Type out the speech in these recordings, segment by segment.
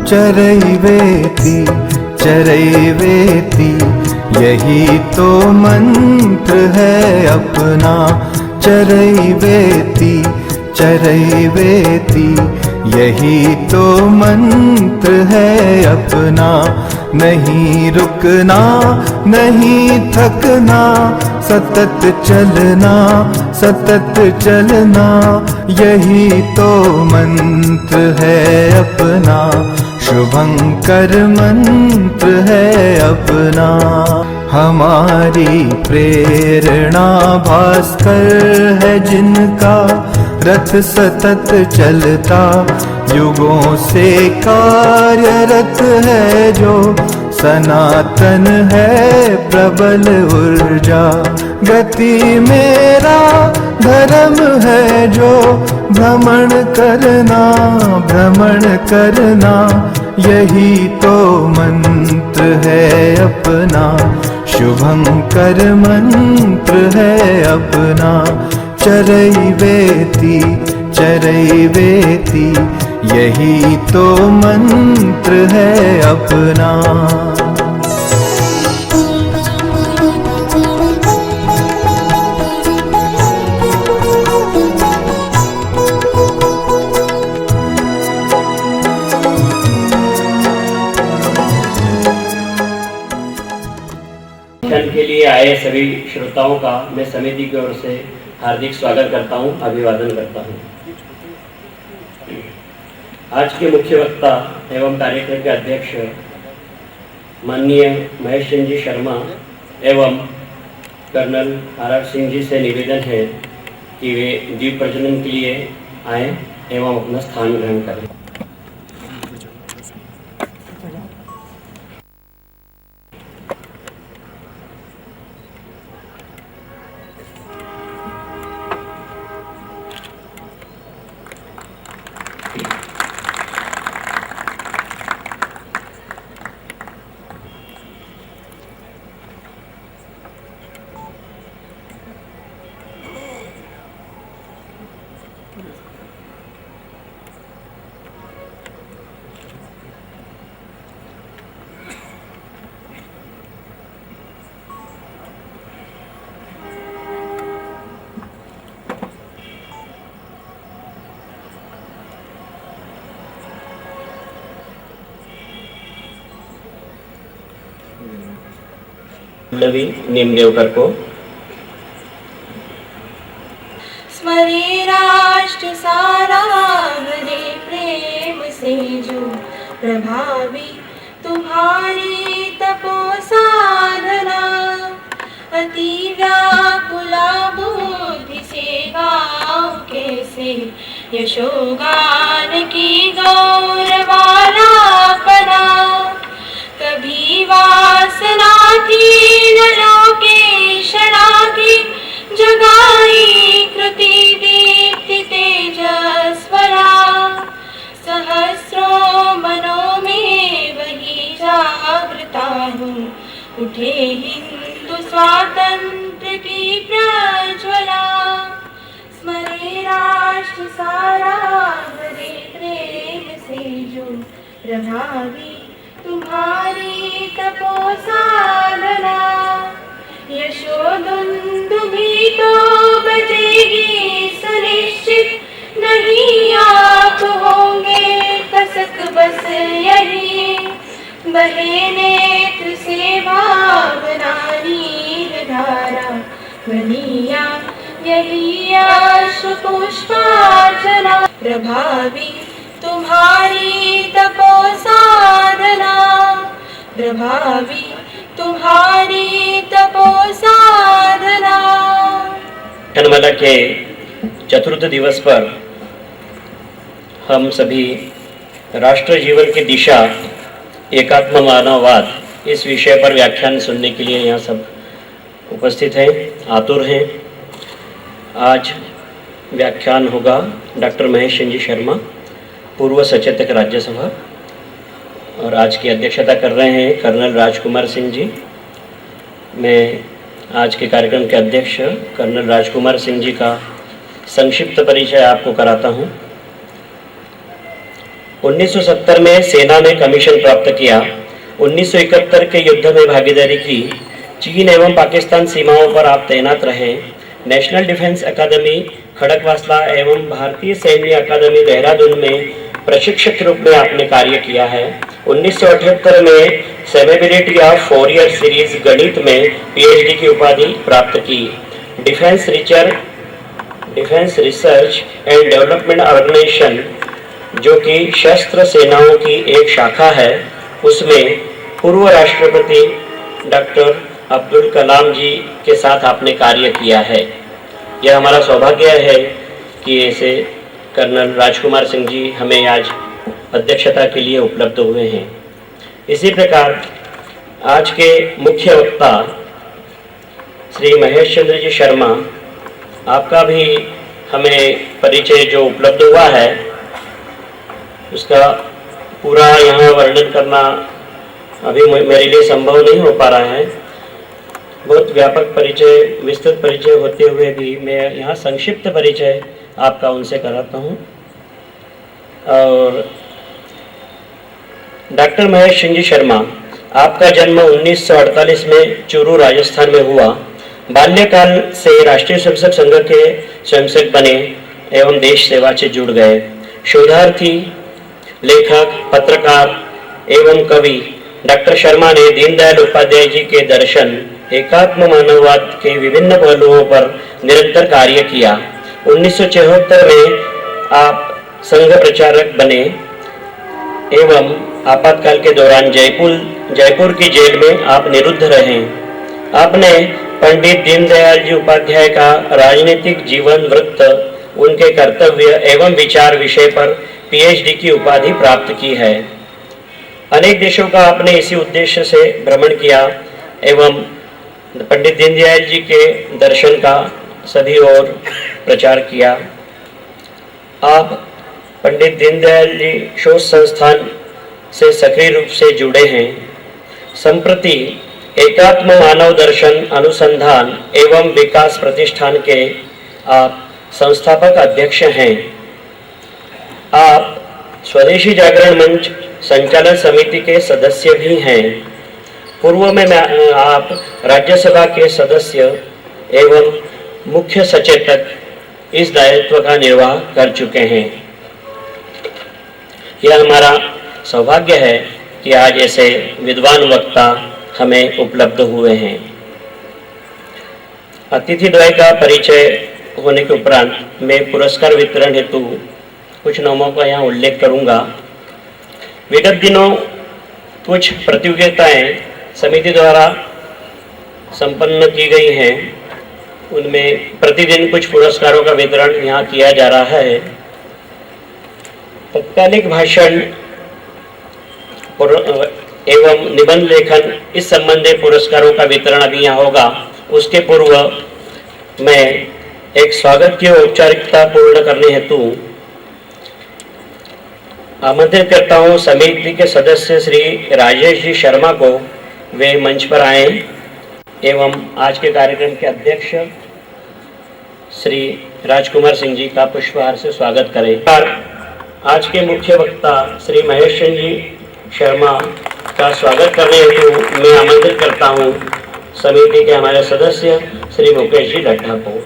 चरैवेति चरैवेति, यही तो मंत्र है अपना। चरैवेति चरैवेति, यही तो मंत्र है अपना। नहीं रुकना नहीं थकना, सतत चलना सतत चलना, यही तो मंत्र है अपना। शुभंकर मंत्र है अपना। हमारी प्रेरणा भास्कर है जिनका, रथ सतत चलता युगों से कार्यरत है जो। सनातन है प्रबल ऊर्जा, गति मेरा धर्म है जो। भ्रमण करना, यही तो मंत्र है अपना। शुभंकर मंत्र है अपना। चरैवेति चरैवेति, यही तो मंत्र है अपना। के लिए आए सभी श्रोताओं का मैं समिति की ओर से हार्दिक स्वागत करता हूं, अभिवादन करता हूं। आज के मुख्य वक्ता एवं कार्यक्रम के अध्यक्ष माननीय महेश चंद्र जी शर्मा एवं कर्नल आर सिंह जी से निवेदन है कि वे दीप प्रज्वलन के लिए आए एवं अपना स्थान ग्रहण करें। नीमदेवकर को। स्मरे राष्ट्र सारा हरे प्रेम से जो, प्रभावी तुम्हारी तपो साधना। अति व्याकुला बुद्धि से गाओ कैसे, यशोगान की गौरवाला पना। कभी वासना थी न लोकेशना की, जगाई कृति दीप्ति तेजस्वरा। सहस्रों मनों में वही जागृता हूँ, उठे हिंदू स्वातंत्र की प्रज्वला। स्मरे राष्ट्र सारा हरे प्रेम से जो, प्रभावी तुम्हारी तपो साधना। यशोदुंदुभी तो बजेगी सुनिश्चित, नहीं आप होंगे कसक बस यही। बहे नेत्र से भावना नील धारा, बनिया यही अश्रु पुष्पार्चना। प्रभावी तुम्हारी तपो साधना, प्रभावी तुम्हारी तपो साधना। जनगणना के चतुर्थ दिवस पर हम सभी राष्ट्र जीवन की दिशा एकात्म मानववाद इस विषय पर व्याख्यान सुनने के लिए यहाँ सब उपस्थित हैं, आतुर हैं। आज व्याख्यान होगा डॉक्टर महेश चंद्र जी शर्मा, पूर्व सचेतक राज्यसभा, और आज की अध्यक्षता कर रहे हैं कर्नल राजकुमार सिंह जी। मैं आज के कार्यक्रम के अध्यक्ष कर्नल राजकुमार सिंह जी का संक्षिप्त परिचय आपको कराता हूं। 1970 में सेना में कमीशन प्राप्त किया। 1971 के युद्ध में भागीदारी की। चीन एवं पाकिस्तान सीमाओं पर आप तैनात रहे। नेशनल डिफेंस अकादमी खड़गवासला एवं भारतीय सैन्य अकादमी देहरादून में प्रशिक्षक रूप में आपने कार्य किया है। 1978 में सेमेबिलिटी ऑफ 4 ईयर सीरीज गणित में पीएचडी की उपाधि प्राप्त की। Defence research and development organisation, जो कि सशस्त्र सेनाओं की एक शाखा है, उसमें पूर्व राष्ट्रपति डॉक्टर अब्दुल कलाम जी के साथ आपने कार्य किया है। यह हमारा सौभाग्य है कि ऐसे कर्नल राजकुमार सिंह जी हमें आज अध्यक्षता के लिए उपलब्ध हुए हैं। इसी प्रकार आज के मुख्य वक्ता श्री महेश चंद्र जी शर्मा, आपका भी हमें परिचय जो उपलब्ध हुआ है उसका पूरा यहाँ वर्णन करना अभी मेरे लिए संभव नहीं हो पा रहा है। बहुत व्यापक परिचय, विस्तृत परिचय होते हुए भी मैं यहाँ संक्षिप्त परिचय आपका उनसे कराता हूँ। और डॉक्टर महेश सिंह जी शर्मा, आपका जन्म 1948 में चूरू राजस्थान में हुआ। बाल्यकाल से राष्ट्रीय स्वयंसेवक संघ के स्वयंसेवक बने एवं देश सेवा से जुड़ गए। शोधार्थी, लेखक, पत्रकार एवं कवि डॉक्टर शर्मा ने दीनदयाल उपाध्याय जी के दर्शन, एकात्म मानववाद के विभिन्न पहलुओं पर निरंतर कार्य किया। 1974 में आप संघ प्रचारक बने एवं आपातकाल के दौरान जयपुर की जेल में आप निरुद्ध रहे। आपने पंडित दीनदयाल जी उपाध्याय का राजनीतिक जीवन वृत्त, उनके कर्तव्य एवं विचार विषय पर पीएचडी की उपाधि प्राप्त की है। अनेक देशों का आपने इसी उद्देश्य से भ्रमण किया एवं पंडित दीनदयाल जी के दर्शन का सभी ओर प्रचार किया। आप पंडित दीनदयाल जी शोध संस्थान से सक्रिय रूप से जुड़े हैं। संप्रति एकात्म मानव दर्शन अनुसंधान एवं विकास प्रतिष्ठान के आप संस्थापक अध्यक्ष हैं। आप स्वदेशी जागरण मंच संचालन समिति के सदस्य भी हैं। पूर्व में आप राज्यसभा के सदस्य एवं मुख्य सचेतक इस दायित्व का निर्वाह कर चुके हैं। यह हमारा सौभाग्य है कि आज ऐसे विद्वान वक्ता हमें उपलब्ध हुए हैं। अतिथि द्वय का परिचय होने के उपरांत मैं पुरस्कार वितरण हेतु कुछ नामों का यहाँ उल्लेख करूंगा। विगत दिनों कुछ प्रतियोगिताएं समिति द्वारा संपन्न की गई हैं। उनमें प्रतिदिन कुछ पुरस्कारों का वितरण यहाँ किया जा रहा है। तत्कालिक भाषण एवं निबंध लेखन इस संबंधी पुरस्कारों का वितरण अभी यहाँ होगा। उसके पूर्व मैं एक स्वागत की औपचारिकता पूर्ण करने हेतु आमंत्रित करता हूँ समिति के सदस्य श्री राजेश जी शर्मा को वे मंच पर आए एवं आज के कार्यक्रम के अध्यक्ष श्री राजकुमार सिंह जी का पुष्पहार से स्वागत करें। आज के मुख्य वक्ता श्री महेश सिंह जी शर्मा का स्वागत करने हेतु मैं आमंत्रित करता हूँ समिति के हमारे सदस्य श्री मुकेश जी लड्ढा को।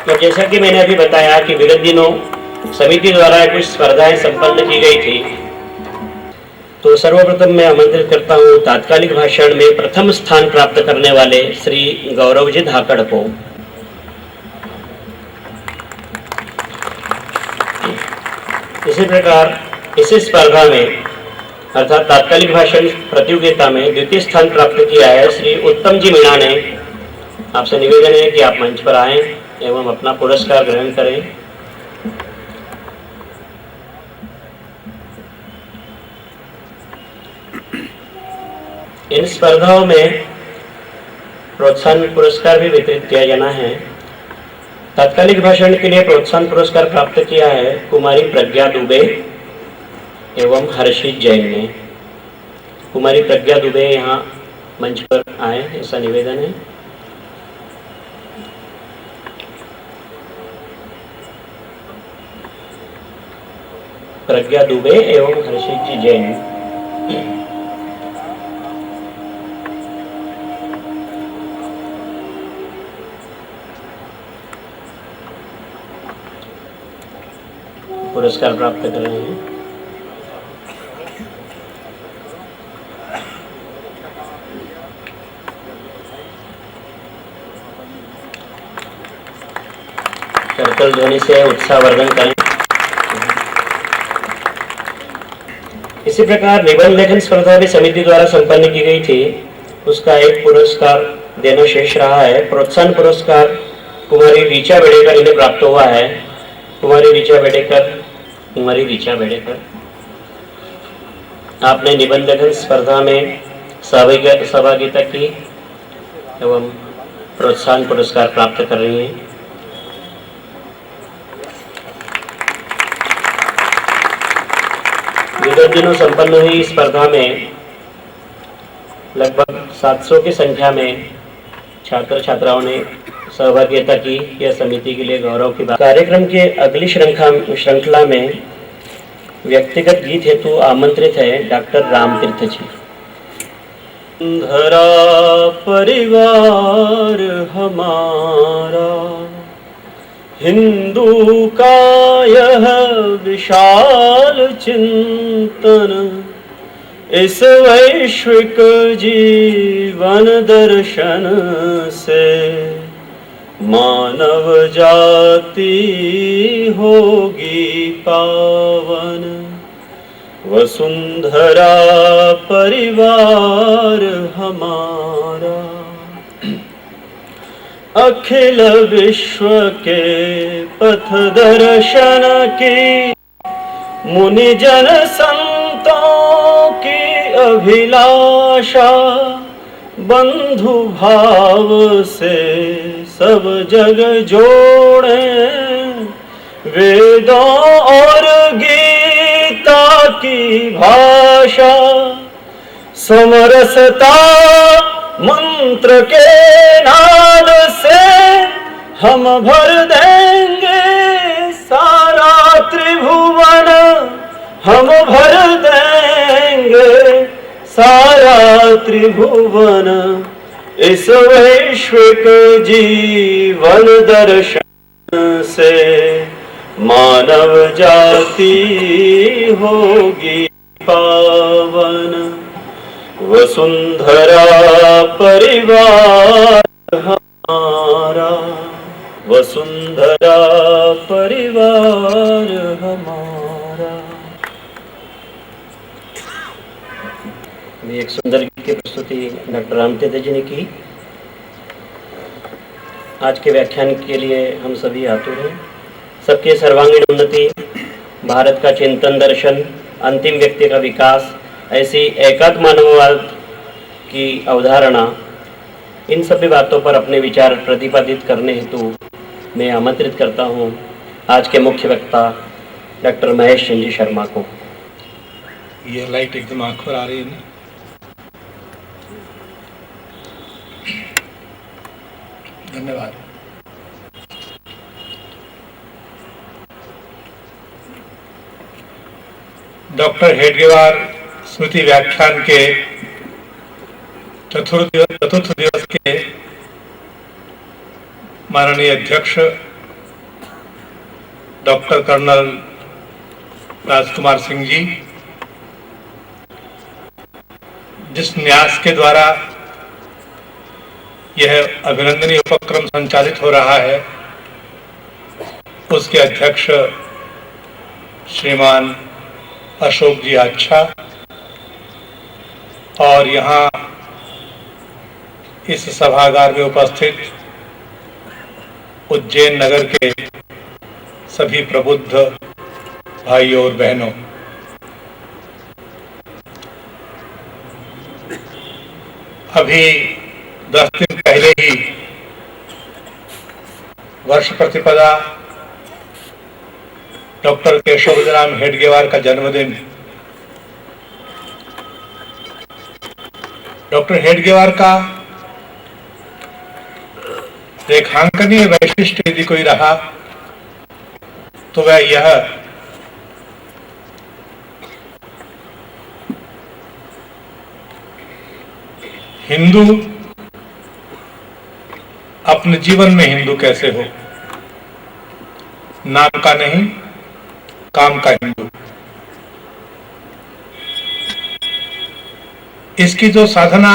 तो जैसा कि मैंने अभी बताया कि विगत दिनों समिति द्वारा कुछ स्पर्धाएं संपन्न की गई थी, तो सर्वप्रथम मैं आमंत्रित करता हूं तात्कालिक भाषण में प्रथम स्थान प्राप्त करने वाले श्री गौरव जी धाकड़ को। इसी प्रकार इसी स्पर्धा में अर्थात तात्कालिक भाषण प्रतियोगिता में द्वितीय स्थान प्राप्त किया है श्री उत्तम जी मीणा ने। आपसे निवेदन है कि आप मंच पर आएं एवं अपना पुरस्कार ग्रहण करें। इन स्पर्धाओं में प्रोत्साहन पुरस्कार भी वितरित किया जाना है। तात्कालिक भाषण के लिए प्रोत्साहन पुरस्कार प्राप्त किया है कुमारी प्रज्ञा दुबे एवं हर्षित जैन ने। कुमारी प्रज्ञा दुबे यहाँ मंच पर आए, ऐसा निवेदन है। प्रज्ञा दुबे एवं हर्षित जी जैन। पुरस्कार प्राप्त कर रहे हैं। करतल ध्वनि से उत्साहवर्धन करें। इसी प्रकार निबंध लेखन स्पर्धा भी समिति द्वारा संपन्न की गई थी, उसका एक पुरस्कार देना शेष रहा है। प्रोत्साहन पुरस्कार कुमारी ऋचा बेडेकर इन्हें प्राप्त हुआ है। कुमारी ऋचा बेडेकर, आपने निबंध लेखन स्पर्धा में सहभागिता की एवं प्रोत्साहन पुरस्कार प्राप्त कर रही हैं। विगत दिनों संपन्न हुई स्पर्धा में लगभग 700 की संख्या में छात्र छात्राओं ने सहभागिता की। यह समिति के लिए गौरव की बात। कार्यक्रम के अगली श्रृंखला में व्यक्तिगत गीत हेतु आमंत्रित है डॉक्टर रामतीर्थ जी। धरा परिवार हमारा, हिंदू का यह विशाल चिंतन, इस वैश्विक जीवन दर्शन से मानव जाति होगी पावन। वसुंधरा परिवार हमारा, अखिल विश्व के पथ दर्शन की, मुनि जन संतों की अभिलाषा, बंधु भाव से सब जग जोड़े, वेदों और गीता की भाषा, समरसता मंत्र के नाद से हम भर देंगे सारा त्रिभुवन, हम भर देंगे सारा त्रिभुवन, इस वैश्विक जीवन दर्शन से मानव जाति होगी पावन। वसुंधरा परिवार हमारा, वसुंधरा परिवार हमारा। एक सुंदर गीत की प्रस्तुति डॉक्टर रामतीर्थ जी ने की। आज के व्याख्यान के लिए हम सभी आतुर हैं। सबके सर्वांगीण उन्नति, भारत का चिंतन दर्शन, अंतिम व्यक्ति का विकास, ऐसी एकात्म मानववाद की अवधारणा, इन सभी बातों पर अपने विचार प्रतिपादित करने हेतु मैं आमंत्रित करता हूं आज के मुख्य वक्ता डॉक्टर महेश चंद्र शर्मा को। ये लाइट एकदम आंख पर आ रही है ना? धन्यवाद। डॉक्टर हेडगेवार स्मृति व्याख्यान के चतुर्थ दिवस के माननीय अध्यक्ष डॉक्टर कर्नल राजकुमार सिंह जी, जिस न्यास के द्वारा यह अभिनंदनीय उपक्रम संचालित हो रहा है, उसके अध्यक्ष श्रीमान अशोक जी अच्छा, और यहाँ इस सभागार में उपस्थित उज्जैन नगर के सभी प्रबुद्ध भाइयों और बहनों, अभी 10 दिन पहले ही वर्ष प्रतिपदा डॉक्टर केशवराम हेडगेवार का जन्मदिन डॉक्टर हेडगेवार का रेखांकनीय वैशिष्ट्य यदि कोई रहा तो वह यह हिंदू अपने जीवन में हिंदू कैसे हो, नाम का नहीं काम का हिंदू। इसकी जो साधना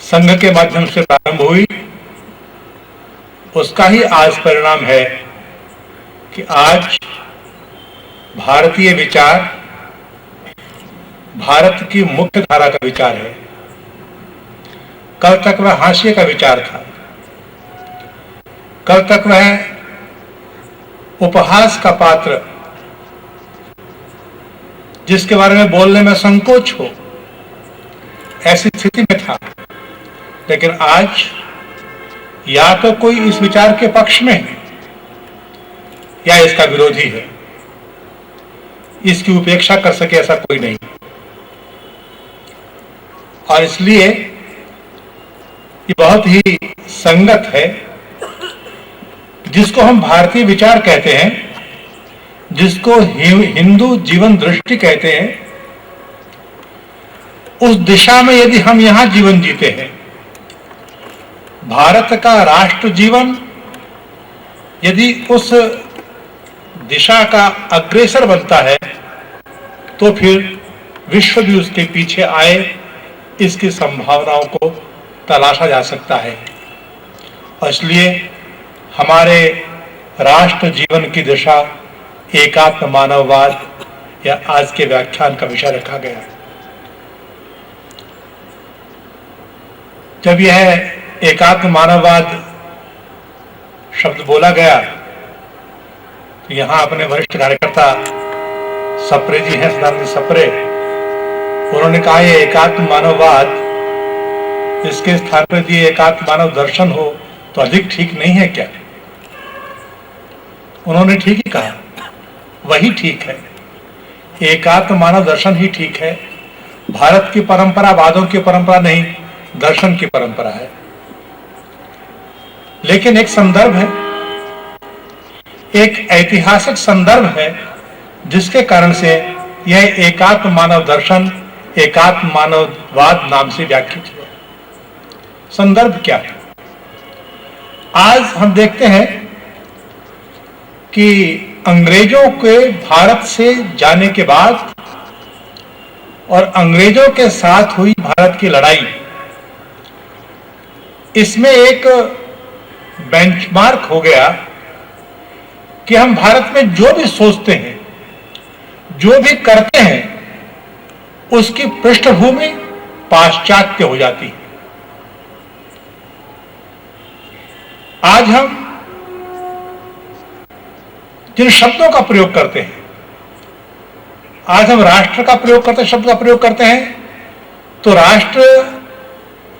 संघ के माध्यम से प्रारंभ हुई उसका ही आज परिणाम है कि आज भारतीय विचार भारत की मुख्य धारा का विचार है। कल तक वह हाशिए का विचार था, कल तक वह उपहास का पात्र, जिसके बारे में बोलने में संकोच हो, ऐसी स्थिति में था। लेकिन आज या तो कोई इस विचार के पक्ष में है या इसका विरोधी है, इसकी उपेक्षा कर सके ऐसा कोई नहीं। और इसलिए ये बहुत ही संगत है, जिसको हम भारतीय विचार कहते हैं, जिसको हिंदू जीवन दृष्टि कहते हैं, उस दिशा में यदि हम यहां जीवन जीते हैं, भारत का राष्ट्र जीवन यदि उस दिशा का अग्रसर बनता है तो फिर विश्व भी उसके पीछे आए, इसकी संभावनाओं को तलाशा जा सकता है। और इसलिए हमारे राष्ट्र जीवन की दिशा एकात्म मानववाद या आज के व्याख्यान का विषय रखा गया। जब यह एकात्म मानववाद शब्द बोला गया तो यहां अपने वरिष्ठ कार्यकर्ता सप्रे जी हैं, सदानंद सप्रे, उन्होंने कहा ये एकात्म मानववाद, इसके स्थान पर यदि एकात्म मानव दर्शन हो तो अधिक ठीक नहीं है क्या? उन्होंने ठीक ही कहा, वही ठीक है, एकात्म मानव दर्शन ही ठीक है। भारत की परंपरा वादों की परंपरा नहीं, दर्शन की परंपरा है। लेकिन एक संदर्भ है, एक ऐतिहासिक संदर्भ है, जिसके कारण से यह एकात्म मानव दर्शन, एकात्म मानववाद नाम से व्याख्यात हुआ। संदर्भ क्या है? आज हम देखते हैं कि अंग्रेजों के भारत से जाने के बाद और अंग्रेजों के साथ हुई भारत की लड़ाई, इसमें एक बेंचमार्क हो गया कि हम भारत में जो भी सोचते हैं, जो भी करते हैं, उसकी पृष्ठभूमि पाश्चात्य हो जाती है। आज हम जिन शब्दों का प्रयोग करते हैं, आज हम राष्ट्र का प्रयोग करते हैं, शब्द का प्रयोग करते हैं, तो राष्ट्र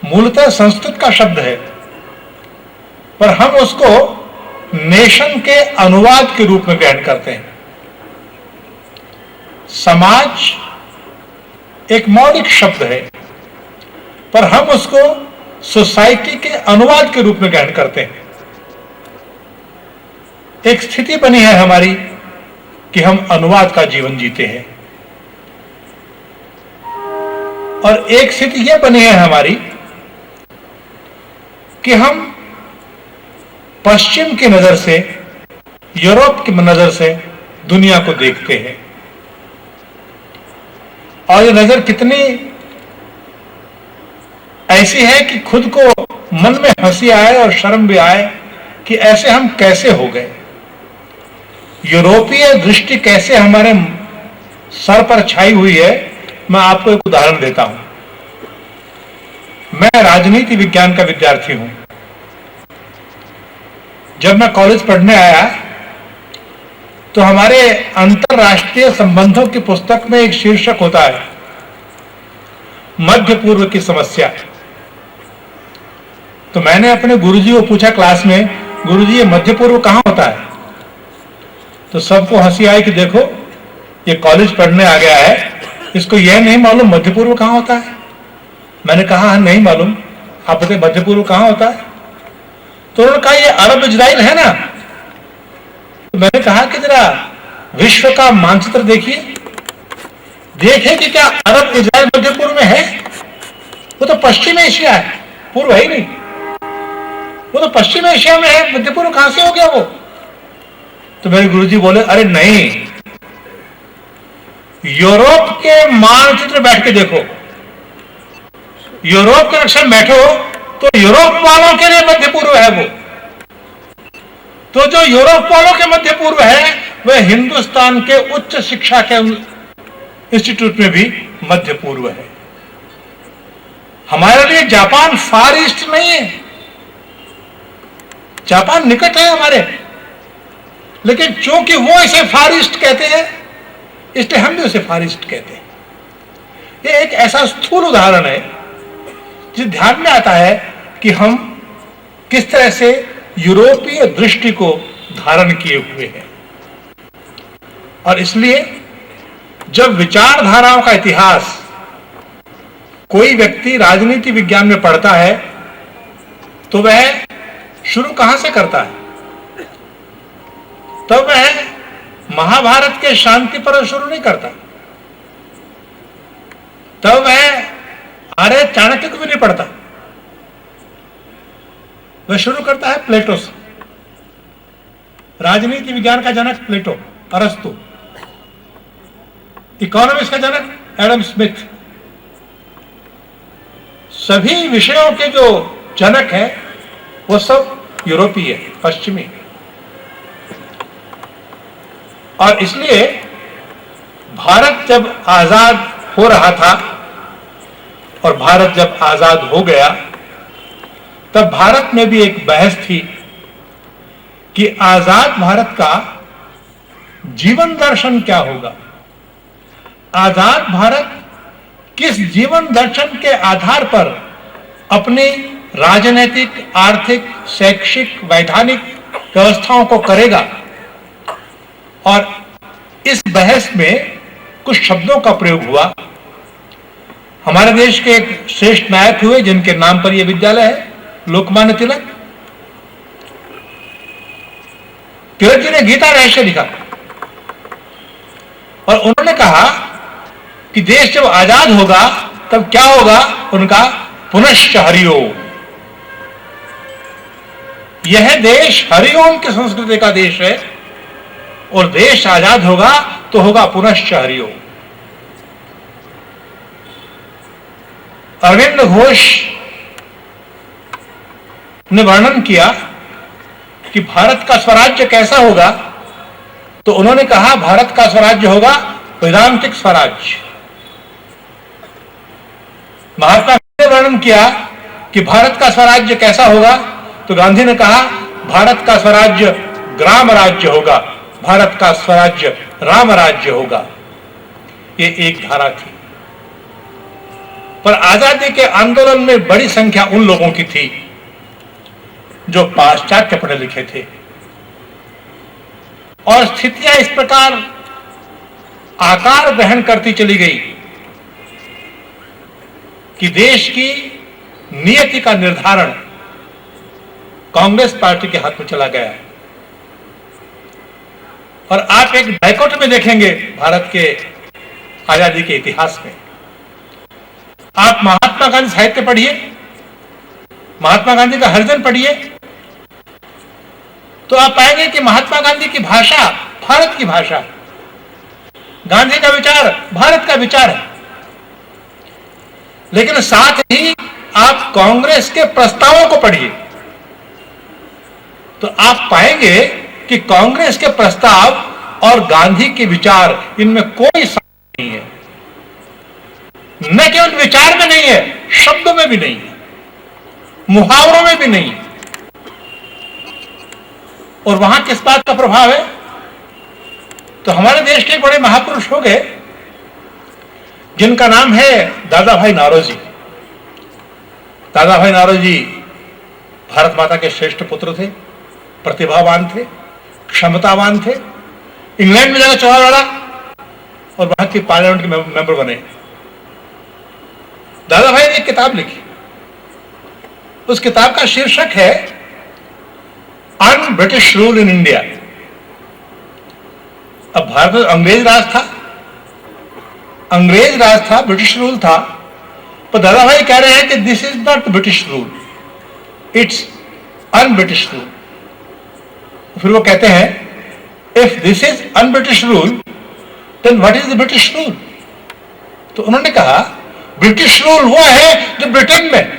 मूलतः संस्कृत का शब्द है, पर हम उसको नेशन के अनुवाद के रूप में ग्रहण करते हैं। समाज एक मौलिक शब्द है, पर हम उसको सोसाइटी के अनुवाद के रूप में ग्रहण करते हैं। एक स्थिति बनी है हमारी कि हम अनुवाद का जीवन जीते हैं, और एक स्थिति यह बनी है हमारी कि हम पश्चिम की नजर से, यूरोप की नजर से दुनिया को देखते हैं। और ये नजर कितनी ऐसी है कि खुद को मन में हंसी आए और शर्म भी आए कि ऐसे हम कैसे हो गए। यूरोपीय दृष्टि कैसे हमारे सर पर छाई हुई है। मैं आपको एक उदाहरण देता हूं। मैं राजनीति विज्ञान का विद्यार्थी हूं। जब मैं कॉलेज पढ़ने आया तो हमारे अंतरराष्ट्रीय संबंधों की पुस्तक में एक शीर्षक होता है, मध्य पूर्व की समस्या। तो मैंने अपने गुरुजी को पूछा क्लास में, गुरुजी ये मध्य पूर्व कहां होता है? तो सबको हंसी आई कि देखो ये कॉलेज पढ़ने आ गया है इसको यह नहीं मालूम मध्य पूर्व कहां होता है? मैंने कहा नहीं मालूम। आप बताइए मध्य पूर्व कहां होता है? तो उन्होंने कहा ये अरब इजराइल है ना। तो मैंने कहा कि जरा विश्व का मानचित्र देखिए, देखें कि क्या अरब इजराइल मध्य पूर्व में है? वो तो पश्चिम एशिया है, पूर्व है ही नहीं। वो तो पश्चिम एशिया में है, मध्य पूर्व कहां से हो गया वो? तो मेरे गुरुजी बोले अरे नहीं, यूरोप के मानचित्र बैठ के देखो, यूरोप के नक्शे में बैठो तो यूरोप वालों के लिए मध्य पूर्व है वो। तो जो यूरोप वालों के मध्य पूर्व है वह हिंदुस्तान के उच्च शिक्षा के इंस्टीट्यूट में भी मध्य पूर्व है। हमारे लिए जापान फार ईस्ट नहीं है, जापान निकट है हमारे, लेकिन चूंकि वो इसे फार ईस्ट कहते हैं इसलिए हम भी उसे फार ईस्ट कहते हैं। यह एक ऐसा स्थूल उदाहरण है जिस ध्यान में आता है कि हम किस तरह से यूरोपीय दृष्टि को धारण किए हुए हैं। और इसलिए जब विचारधाराओं का इतिहास कोई व्यक्ति राजनीति विज्ञान में पढ़ता है तो वह शुरू कहां से करता है? तो वह महाभारत के शांति पर्व शुरू नहीं करता, तब वह आर्य चाणक्य को भी नहीं पढ़ता, वह शुरू करता है प्लेटो से। राजनीति विज्ञान का जनक प्लेटो, अरस्तु। इकोनॉमिक्स का जनक एडम स्मिथ। सभी विषयों के जो जनक हैं वो सब यूरोपीय है, पश्चिमी है। और इसलिए भारत जब आजाद हो रहा था और भारत जब आजाद हो गया तब भारत में भी एक बहस थी कि आजाद भारत का जीवन दर्शन क्या होगा। आजाद भारत किस जीवन दर्शन के आधार पर अपनी राजनीतिक, आर्थिक, शैक्षिक, वैधानिक व्यवस्थाओं को करेगा। और इस बहस में कुछ शब्दों का प्रयोग हुआ। हमारे देश के एक श्रेष्ठ नायक हुए जिनके नाम पर यह विद्यालय है, लोकमान्य तिलक। तिलक जी ने गीता रहस्य लिखा और उन्होंने कहा कि देश जब आजाद होगा तब क्या होगा, उनका पुनश्च हरिओम। यह देश हरिओम की संस्कृति का देश है और देश आजाद होगा तो होगा पुनश्च हरिओम। अरविंद घोष ने वर्णन किया कि भारत का स्वराज्य कैसा होगा, तो उन्होंने कहा भारत का स्वराज्य होगा वेदांतिक स्वराज्य। महात्मा गांधी ने वर्णन किया कि भारत का स्वराज्य कैसा होगा, तो गांधी ने कहा भारत का स्वराज्य ग्राम राज्य होगा, भारत का स्वराज्य राम राज्य होगा। ये एक धारा थी। पर आजादी के आंदोलन में बड़ी संख्या उन लोगों की थी जो पाश्चात्य पढ़े लिखे थे और स्थितियां इस प्रकार आकार ग्रहण करती चली गई कि देश की नियति का निर्धारण कांग्रेस पार्टी के हाथ में चला गया। और आप एक डायकोटोमी देखेंगे भारत के आजादी के इतिहास में। आप महात्मा गांधी साहित्य पढ़िए, महात्मा गांधी का हरिजन पढ़िए, तो आप पाएंगे कि महात्मा गांधी की भाषा भारत की भाषा है, गांधी का विचार भारत का विचार है। लेकिन साथ ही आप कांग्रेस के प्रस्तावों को पढ़िए तो आप पाएंगे कि कांग्रेस के प्रस्ताव और गांधी के विचार इनमें कोई सामंजस्य नहीं है। न केवल विचार में नहीं है, शब्दों में भी नहीं है, मुहावरों में भी नहीं है। और वहां किस बात का प्रभाव है, तो हमारे देश के बड़े महापुरुष हो गए जिनका नाम है दादा भाई नारोजी। दादा भाई नारोजी भारत माता के श्रेष्ठ पुत्र थे, प्रतिभावान थे, क्षमतावान थे। इंग्लैंड में जाकर चुनाव लड़ा और वहां के पार्लियामेंट के मेंबर बने। दादा भाई ने एक किताब लिखी, उस किताब का शीर्षक है अन ब्रिटिश रूल इन इंडिया। अब भारत में अंग्रेज राज था, ब्रिटिश रूल था, पर दादा भाई कह रहे हैं कि this is not British rule, it's un British rule. फिर वो कहते हैं if this is un British rule then what is the British rule. तो उन्होंने कहा ब्रिटिश रूल वो है जो ब्रिटेन में,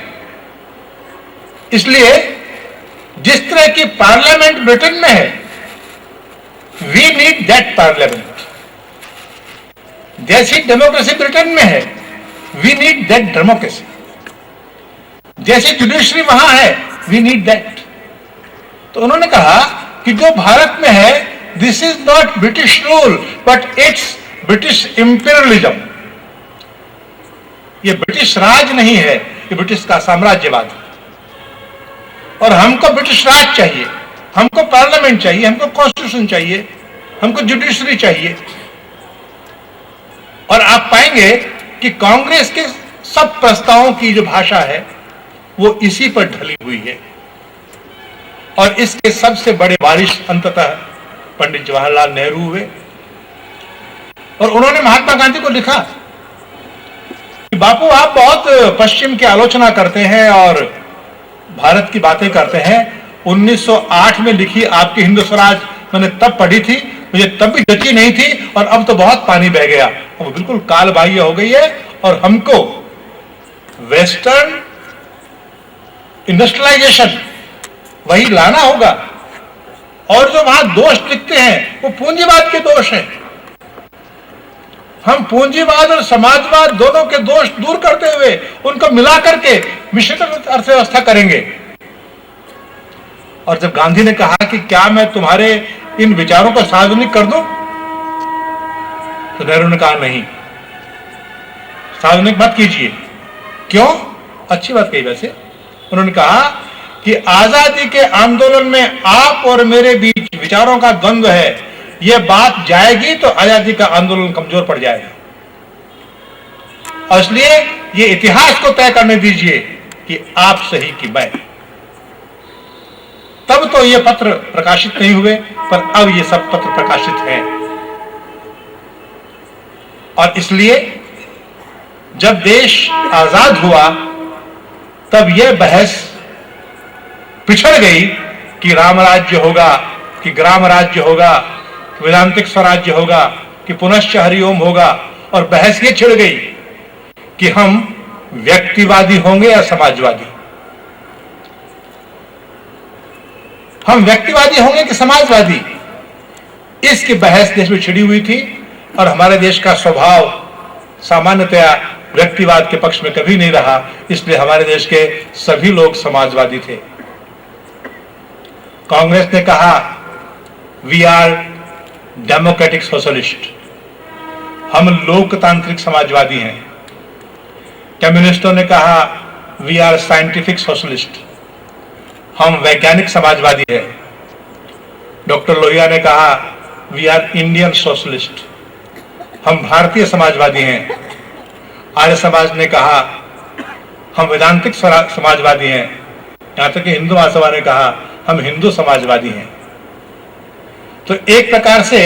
इसलिए जिस तरह की पार्लियामेंट ब्रिटेन में है, वी नीड दैट पार्लियामेंट। जैसी डेमोक्रेसी ब्रिटेन में है, वी नीड दैट डेमोक्रेसी। जैसी जुडिशरी वहां है, वी नीड दैट। तो उन्होंने कहा कि जो भारत में है, this is not British rule but it's British imperialism. ये ब्रिटिश राज नहीं है, ये ब्रिटिश का साम्राज्यवाद है। और हमको ब्रिटिश राज चाहिए, हमको पार्लियामेंट चाहिए, हमको कॉन्स्टिट्यूशन चाहिए, हमको जुडिशरी चाहिए। और आप पाएंगे कि कांग्रेस के सब प्रस्तावों की जो भाषा है वो इसी पर ढली हुई है। और इसके सबसे बड़े वारिस अंततः पंडित जवाहरलाल नेहरू हुए। और उन्होंने महात्मा गांधी को लिखा कि बापू आप बहुत पश्चिम की आलोचना करते हैं और भारत की बातें करते हैं। 1908 में लिखी आपकी हिंद स्वराज मैंने तब पढ़ी थी, मुझे तब भी जची नहीं थी, और अब तो बहुत पानी बह गया, वो बिल्कुल काल बाह्य हो गई है। और हमको वेस्टर्न इंडस्ट्रियलाइजेशन वही लाना होगा। और जो वहां दोष लिखते हैं वो पूंजीवाद के दोष हैं। हम पूंजीवाद और समाजवाद दोनों के दोष दूर करते हुए उनको मिला करके मिश्रित अर्थव्यवस्था करेंगे। और जब गांधी ने कहा कि क्या मैं तुम्हारे इन विचारों को सार्वजनिक कर दूं, तो नेहरू ने कहा नहीं, सार्वजनिक मत कीजिए। क्यों? अच्छी बात कही वैसे। उन्होंने कहा कि आजादी के आंदोलन में आप और मेरे बीच विचारों का द्वंद्व है, यह बात जाएगी तो आजादी का आंदोलन कमजोर पड़ जाएगा। और इसलिए ये इतिहास को तय करने दीजिए कि आप सही कि मैं। तब तो ये पत्र प्रकाशित नहीं हुए, पर अब ये सब पत्र प्रकाशित हैं। और इसलिए जब देश आजाद हुआ तब यह बहस पिछड़ गई कि राम राज्य होगा, कि ग्राम राज्य होगा, वेदांतिक स्वराज्य होगा, कि पुनश्च हरिओम होगा। और बहस ये छिड़ गई कि हम व्यक्तिवादी होंगे या समाजवादी, हम व्यक्तिवादी होंगे कि समाजवादी। इसकी बहस देश में छिड़ी हुई थी। और हमारे देश का स्वभाव सामान्यतया व्यक्तिवाद के पक्ष में कभी नहीं रहा, इसलिए हमारे देश के सभी लोग समाजवादी थे। कांग्रेस ने कहा वी आर डेमोक्रेटिक सोशलिस्ट, हम लोकतांत्रिक समाजवादी हैं। कम्युनिस्टों ने कहा वी आर साइंटिफिक सोशलिस्ट, हम वैज्ञानिक समाजवादी हैं। डॉक्टर लोहिया ने कहा वी आर इंडियन सोशलिस्ट, हम भारतीय समाजवादी हैं। आर्य समाज ने कहा हम वेदांतिक समाजवादी हैं। यहां तक कि हिंदू महासभा ने कहा हम हिंदू समाजवादी हैं। तो एक प्रकार से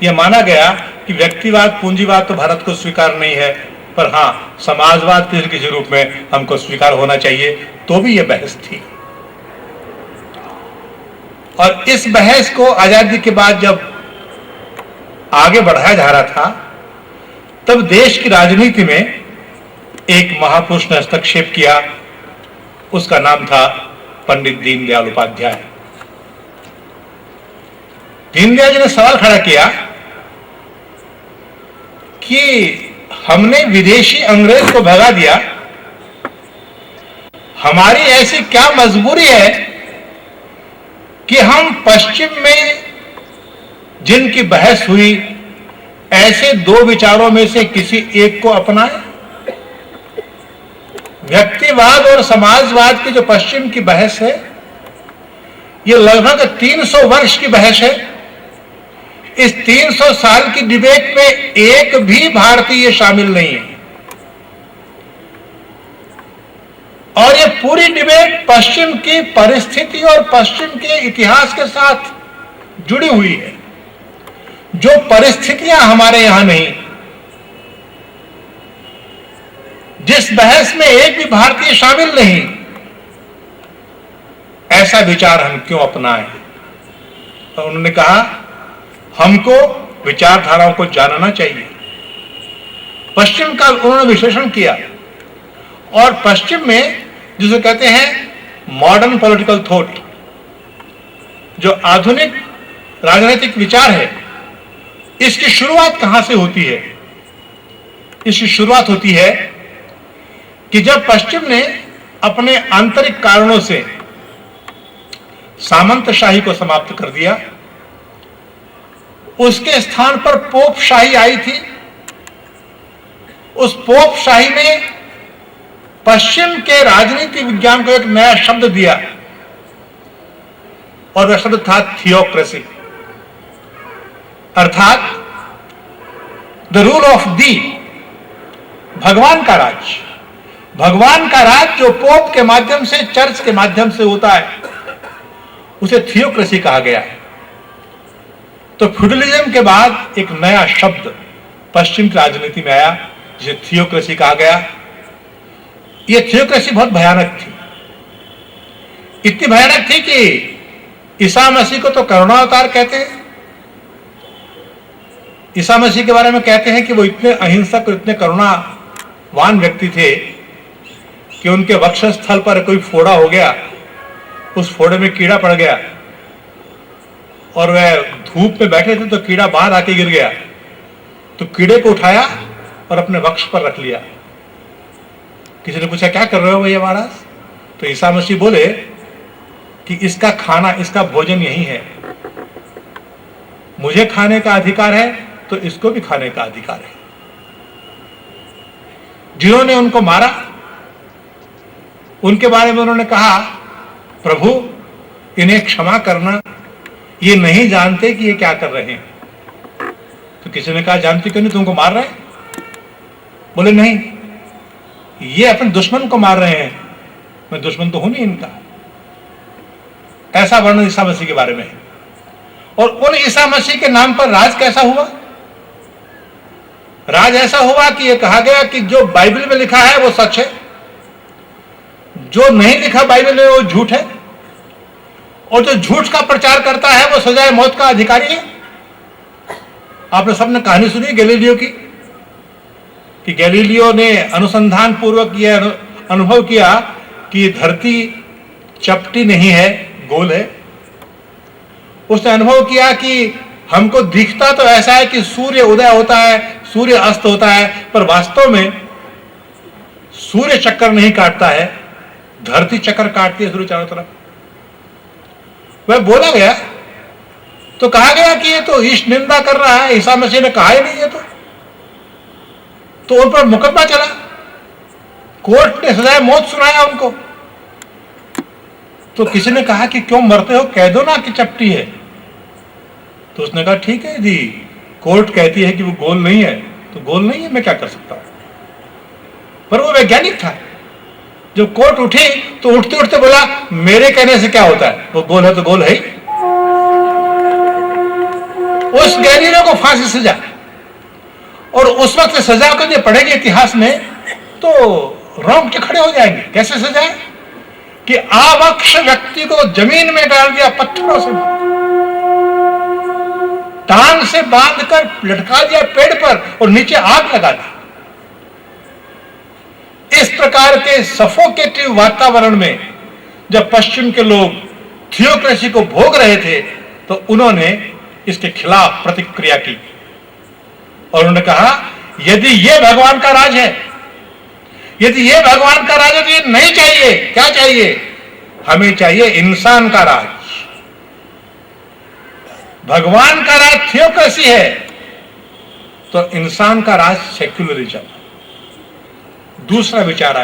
यह माना गया कि व्यक्तिवाद पूंजीवाद तो भारत को स्वीकार नहीं है, पर हां समाजवाद किसी किसी रूप में हमको स्वीकार होना चाहिए। तो भी यह बहस थी। और इस बहस को आजादी के बाद जब आगे बढ़ाया जा रहा था, तब देश की राजनीति में एक महापुरुष ने हस्तक्षेप किया। उसका नाम था पंडित दीनदयाल उपाध्याय। दीनदयाल जी ने सवाल खड़ा किया कि हमने विदेशी अंग्रेज को भगा दिया, हमारी ऐसी क्या मजबूरी है कि हम पश्चिम में जिनकी बहस हुई ऐसे दो विचारों में से किसी एक को अपनाएं। व्यक्तिवाद और समाजवाद की जो पश्चिम की बहस है, यह लगभग 300 वर्ष की बहस है। इस 300 साल की डिबेट में एक भी भारतीय शामिल नहीं है। और ये पूरी डिबेट पश्चिम की परिस्थिति और पश्चिम के इतिहास के साथ जुड़ी हुई है, जो परिस्थितियां हमारे यहां नहीं। जिस बहस में एक भी भारतीय शामिल नहीं, ऐसा विचार हम क्यों अपनाएं? तो उन्होंने कहा हमको विचारधाराओं को जानना चाहिए। पश्चिम का उन्होंने विश्लेषण किया और पश्चिम में जिसे कहते हैं मॉडर्न पॉलिटिकल थॉट, जो आधुनिक राजनीतिक विचार है, इसकी शुरुआत कहां से होती है? इसकी शुरुआत होती है कि जब पश्चिम ने अपने आंतरिक कारणों से सामंतशाही को समाप्त कर दिया, उसके स्थान पर पोपशाही आई थी। उस पोपशाही ने पश्चिम के राजनीति विज्ञान को एक नया शब्द दिया और वह शब्द था थियोक्रेसी, अर्थात द रूल ऑफ दी, भगवान का राज। भगवान का राज जो पोप के माध्यम से, चर्च के माध्यम से होता है, उसे थियोक्रेसी कहा गया है। तो फ्यूडलिज्म के बाद एक नया शब्द पश्चिम की राजनीति में आया जिसे थियोक्रेसी कहा गया। यह थियोक्रेसी बहुत भयानक थी, इतनी भयानक थी कि ईसा मसीह को तो करुणावतार कहते हैं। ईसा मसीह के बारे में कहते हैं कि वो इतने अहिंसक और इतने करुणावान व्यक्ति थे कि उनके वक्षस्थल पर कोई फोड़ा हो गया, उस फोड़े में कीड़ा पड़ गया और वह धूप में बैठे थे तो कीड़ा बाहर आके गिर गया, तो कीड़े को उठाया और अपने वक्ष पर रख लिया। किसी ने पूछा क्या कर रहे हो भैया महाराज? तो ईसा मसीह बोले कि इसका खाना, इसका भोजन यही है, मुझे खाने का अधिकार है तो इसको भी खाने का अधिकार है। जिन्होंने उनको मारा उनके बारे में उन्होंने कहा, प्रभु इन्हें क्षमा करना, ये नहीं जानते कि ये क्या कर रहे हैं। तो किसी ने कहा जानते क्यों नहीं, तुमको मार रहे हैं? बोले नहीं, ये अपने दुश्मन को मार रहे हैं, मैं दुश्मन तो हूं नहीं इनका। ऐसा वर्णन ईसा मसीह के बारे में है। और उन ईसा मसीह के नाम पर राज कैसा हुआ? राज ऐसा हुआ कि यह कहा गया कि जो बाइबल में लिखा है वो सच है, जो नहीं लिखा बाइबल में वो झूठ है, और जो झूठ का प्रचार करता है वो सजाए मौत का अधिकारी है। आपने सबने कहानी सुनी गैलीलियो की, कि गैलीलियो ने अनुसंधान पूर्वक यह अनुभव किया कि धरती चपटी नहीं है, गोल है। उसने अनुभव किया कि हमको दिखता तो ऐसा है कि सूर्य उदय होता है, सूर्य अस्त होता है, पर वास्तव में सूर्य चक्कर नहीं काटता है, धरती चक्कर काटती है सूर्य चारों तरफ। वह बोला गया तो कहा गया कि ये तो ईश निंदा कर रहा है, ईसा मसीह ने कहा ही नहीं है। तो उन पर मुकदमा चला, कोर्ट ने सजाए मौत सुनाया उनको। तो किसी ने कहा कि क्यों मरते हो, कह दो ना कि चपटी है। तो उसने कहा ठीक है जी, कोर्ट कहती है कि वो गोल नहीं है तो गोल नहीं है, मैं क्या कर सकता हूं। पर वो वैज्ञानिक था, जब कोर्ट उठी तो उठते उठते बोला मेरे कहने से क्या होता है, वो गोल है तो गोल है ही। उस गैलीलियो को फांसी सजा, और उस वक्त सजा को जो पढ़ेंगे इतिहास में तो रोंगटे खड़े हो जाएंगे। कैसे सजा है कि आवक्ष व्यक्ति को जमीन में डाल दिया, पत्थरों से टांग से बांधकर लटका दिया पेड़ पर और नीचे आग लगा दी। इस प्रकार के सफोकेटिव वातावरण में जब पश्चिम के लोग थियोक्रेसी को भोग रहे थे तो उन्होंने इसके खिलाफ प्रतिक्रिया की और उन्होंने कहा यदि ये भगवान का राज है, यदि ये भगवान का राज है तो ये नहीं चाहिए। क्या चाहिए? हमें चाहिए इंसान का राज। भगवान का राज थियोक्रेसी है तो इंसान का राज सेक्युलरिज्म। दूसरा विचार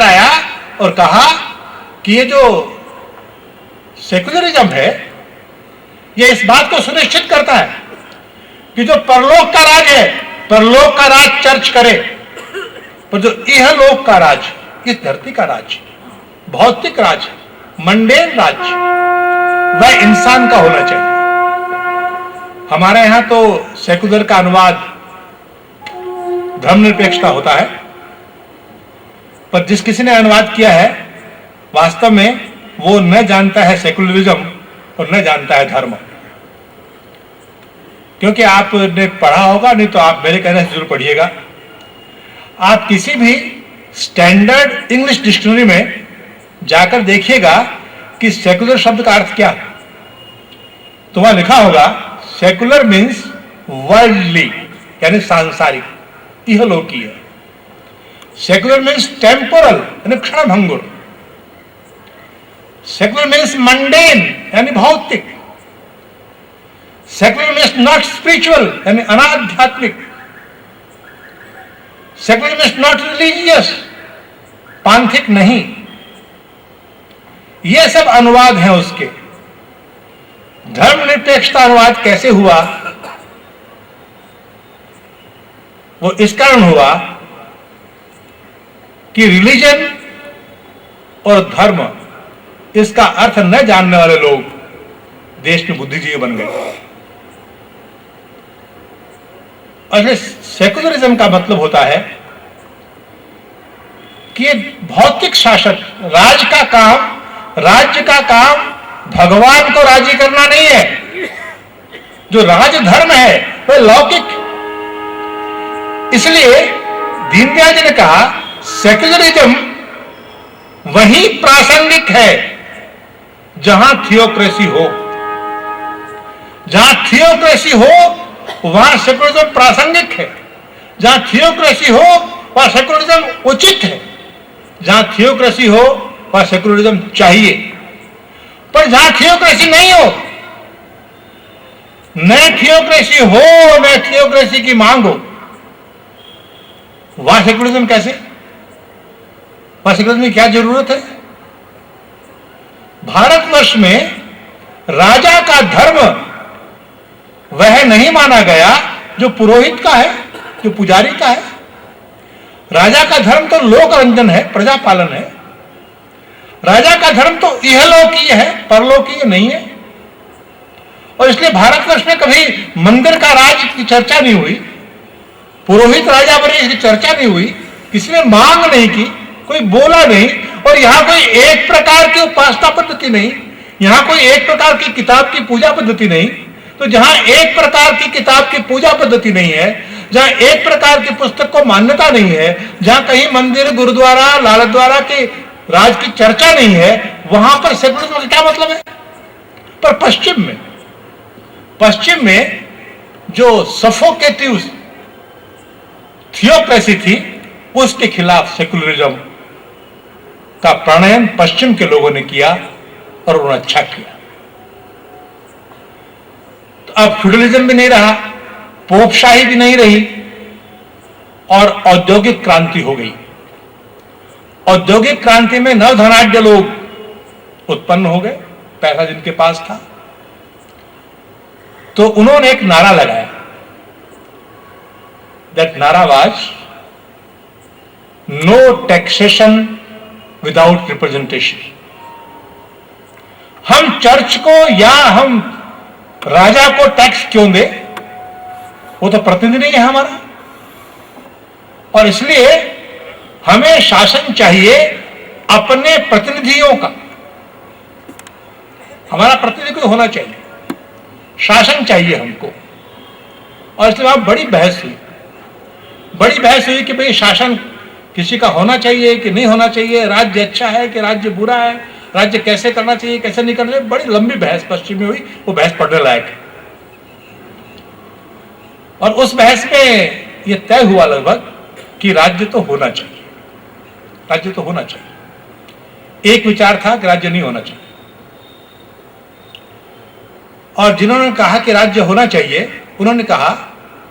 आया और कहा कि ये जो सेक्युलरिज्म है यह इस बात को सुनिश्चित करता है कि जो परलोक का राज है, परलोक का राज चर्च करे, पर जो इहलोक का राज, इस धरती का राज, भौतिक राज, मंडेन राज, वह इंसान का होना चाहिए। हमारे यहां तो सेकुलर का अनुवाद धर्मनिरपेक्षता होता है, पर जिस किसी ने अनुवाद किया है वास्तव में वो न जानता है सेकुलरिज्म और न जानता है धर्म। क्योंकि आपने पढ़ा होगा, नहीं तो आप मेरे कहने से जरूर पढ़िएगा। आप किसी भी स्टैंडर्ड इंग्लिश डिक्शनरी में जाकर देखिएगा कि सेकुलर शब्द का अर्थ क्या है। तो वहां लिखा होगा सेकुलर मीन्स वर्ल्डली, यानी सांसारिक, इहलोकीय। सेकुलर मीन्स टेम्पोरल, यानी क्षणभंगुर। सेकुलर मीन्स मंडेन, यानी भौतिक। सेकुलर मीन्स नॉट स्पिरिचुअल, यानी अनाध्यात्मिक। सेकुलर मीन्स नॉट रिलीजियस, पांथिक नहीं। ये सब अनुवाद हैं उसके। धर्मनिरपेक्षता अनुवाद कैसे हुआ? वो इस कारण हुआ कि रिलीजन और धर्म, इसका अर्थ न जानने वाले लोग देश में बुद्धिजीवी बन गए। और सेकुलरिज्म का मतलब होता है कि भौतिक शासक, राज्य का काम भगवान को राजी करना नहीं है। जो राजधर्म है वह लौकिक। इसलिए दीनदयाल जी ने कहा सेकुलरिज्म वही प्रासंगिक है जहां थियोक्रेसी हो। जहां थियोक्रेसी हो वहां सेकुलरिज्म प्रासंगिक है। जहां थियोक्रेसी हो वहां सेकुलरिज्म उचित है। जहां थियोक्रेसी हो वहां सेकुलरिज्म चाहिए। पर जहां थियोक्रेसी नहीं हो, न थियोक्रेसी हो न थियोक्रेसी की मांग हो, वहां सेकुलरिज्म कैसे? वहां सेकुलरिज्म की क्या जरूरत है? भारतवर्ष में राजा का धर्म वह नहीं माना गया जो पुरोहित का है, जो पुजारी का है। राजा का धर्म तो लोक रंजन है, प्रजा पालन है। राजा का धर्म तो इहलोकीय है, परलोकीय नहीं है। और इसलिए भारतवर्ष में कभी मंदिर का राज की चर्चा नहीं हुई, पुरोहित राजा बने इसकी चर्चा नहीं हुई, किसी ने मांग नहीं की, कोई बोला नहीं। और यहां कोई एक प्रकार की उपासना पद्धति नहीं, यहां कोई एक प्रकार की किताब की पूजा पद्धति नहीं। तो जहां एक प्रकार की किताब की पूजा पद्धति नहीं है, जहां एक प्रकार की पुस्तक को मान्यता नहीं है, जहां कहीं मंदिर, गुरुद्वारा, लालद्वारा के राज की चर्चा नहीं है, वहां पर सेकुलरिज्म का क्या मतलब है? पर पश्चिम में जो सफोकेटिव थियोक्रेसी थी, उसके खिलाफ सेकुलरिज्म का प्रणयन पश्चिम के लोगों ने किया और उन्होंने अच्छा किया। तो अब फ्यूडलिज्म भी नहीं रहा, पोपशाही भी नहीं रही और औद्योगिक क्रांति हो गई। औद्योगिक क्रांति में नवधनाढ्य लोग उत्पन्न हो गए, पैसा जिनके पास था। तो उन्होंने एक नारा लगाया। दैट नारा was no taxation without representation. हम चर्च को या हम राजा को टैक्स क्यों दे? वो तो प्रतिनिधि नहीं है हमारा। और इसलिए हमें शासन चाहिए अपने प्रतिनिधियों का। हमारा प्रतिनिधि होना चाहिए, शासन चाहिए हमको। और इसलिए वहां बड़ी बहस हुई कि भाई शासन किसी का होना चाहिए कि नहीं होना चाहिए, राज्य अच्छा है कि राज्य बुरा है, राज्य कैसे करना चाहिए कैसे नहीं करना चाहिए। बड़ी लंबी बहस पश्चिम में हुई, वो बहस पढ़ने लायक है। और उस बहस में यह तय हुआ लगभग कि राज्य तो होना चाहिए, राज्य तो होना चाहिए। एक विचार था कि राज्य नहीं होना चाहिए। और जिन्होंने कहा कि राज्य होना चाहिए, उन्होंने कहा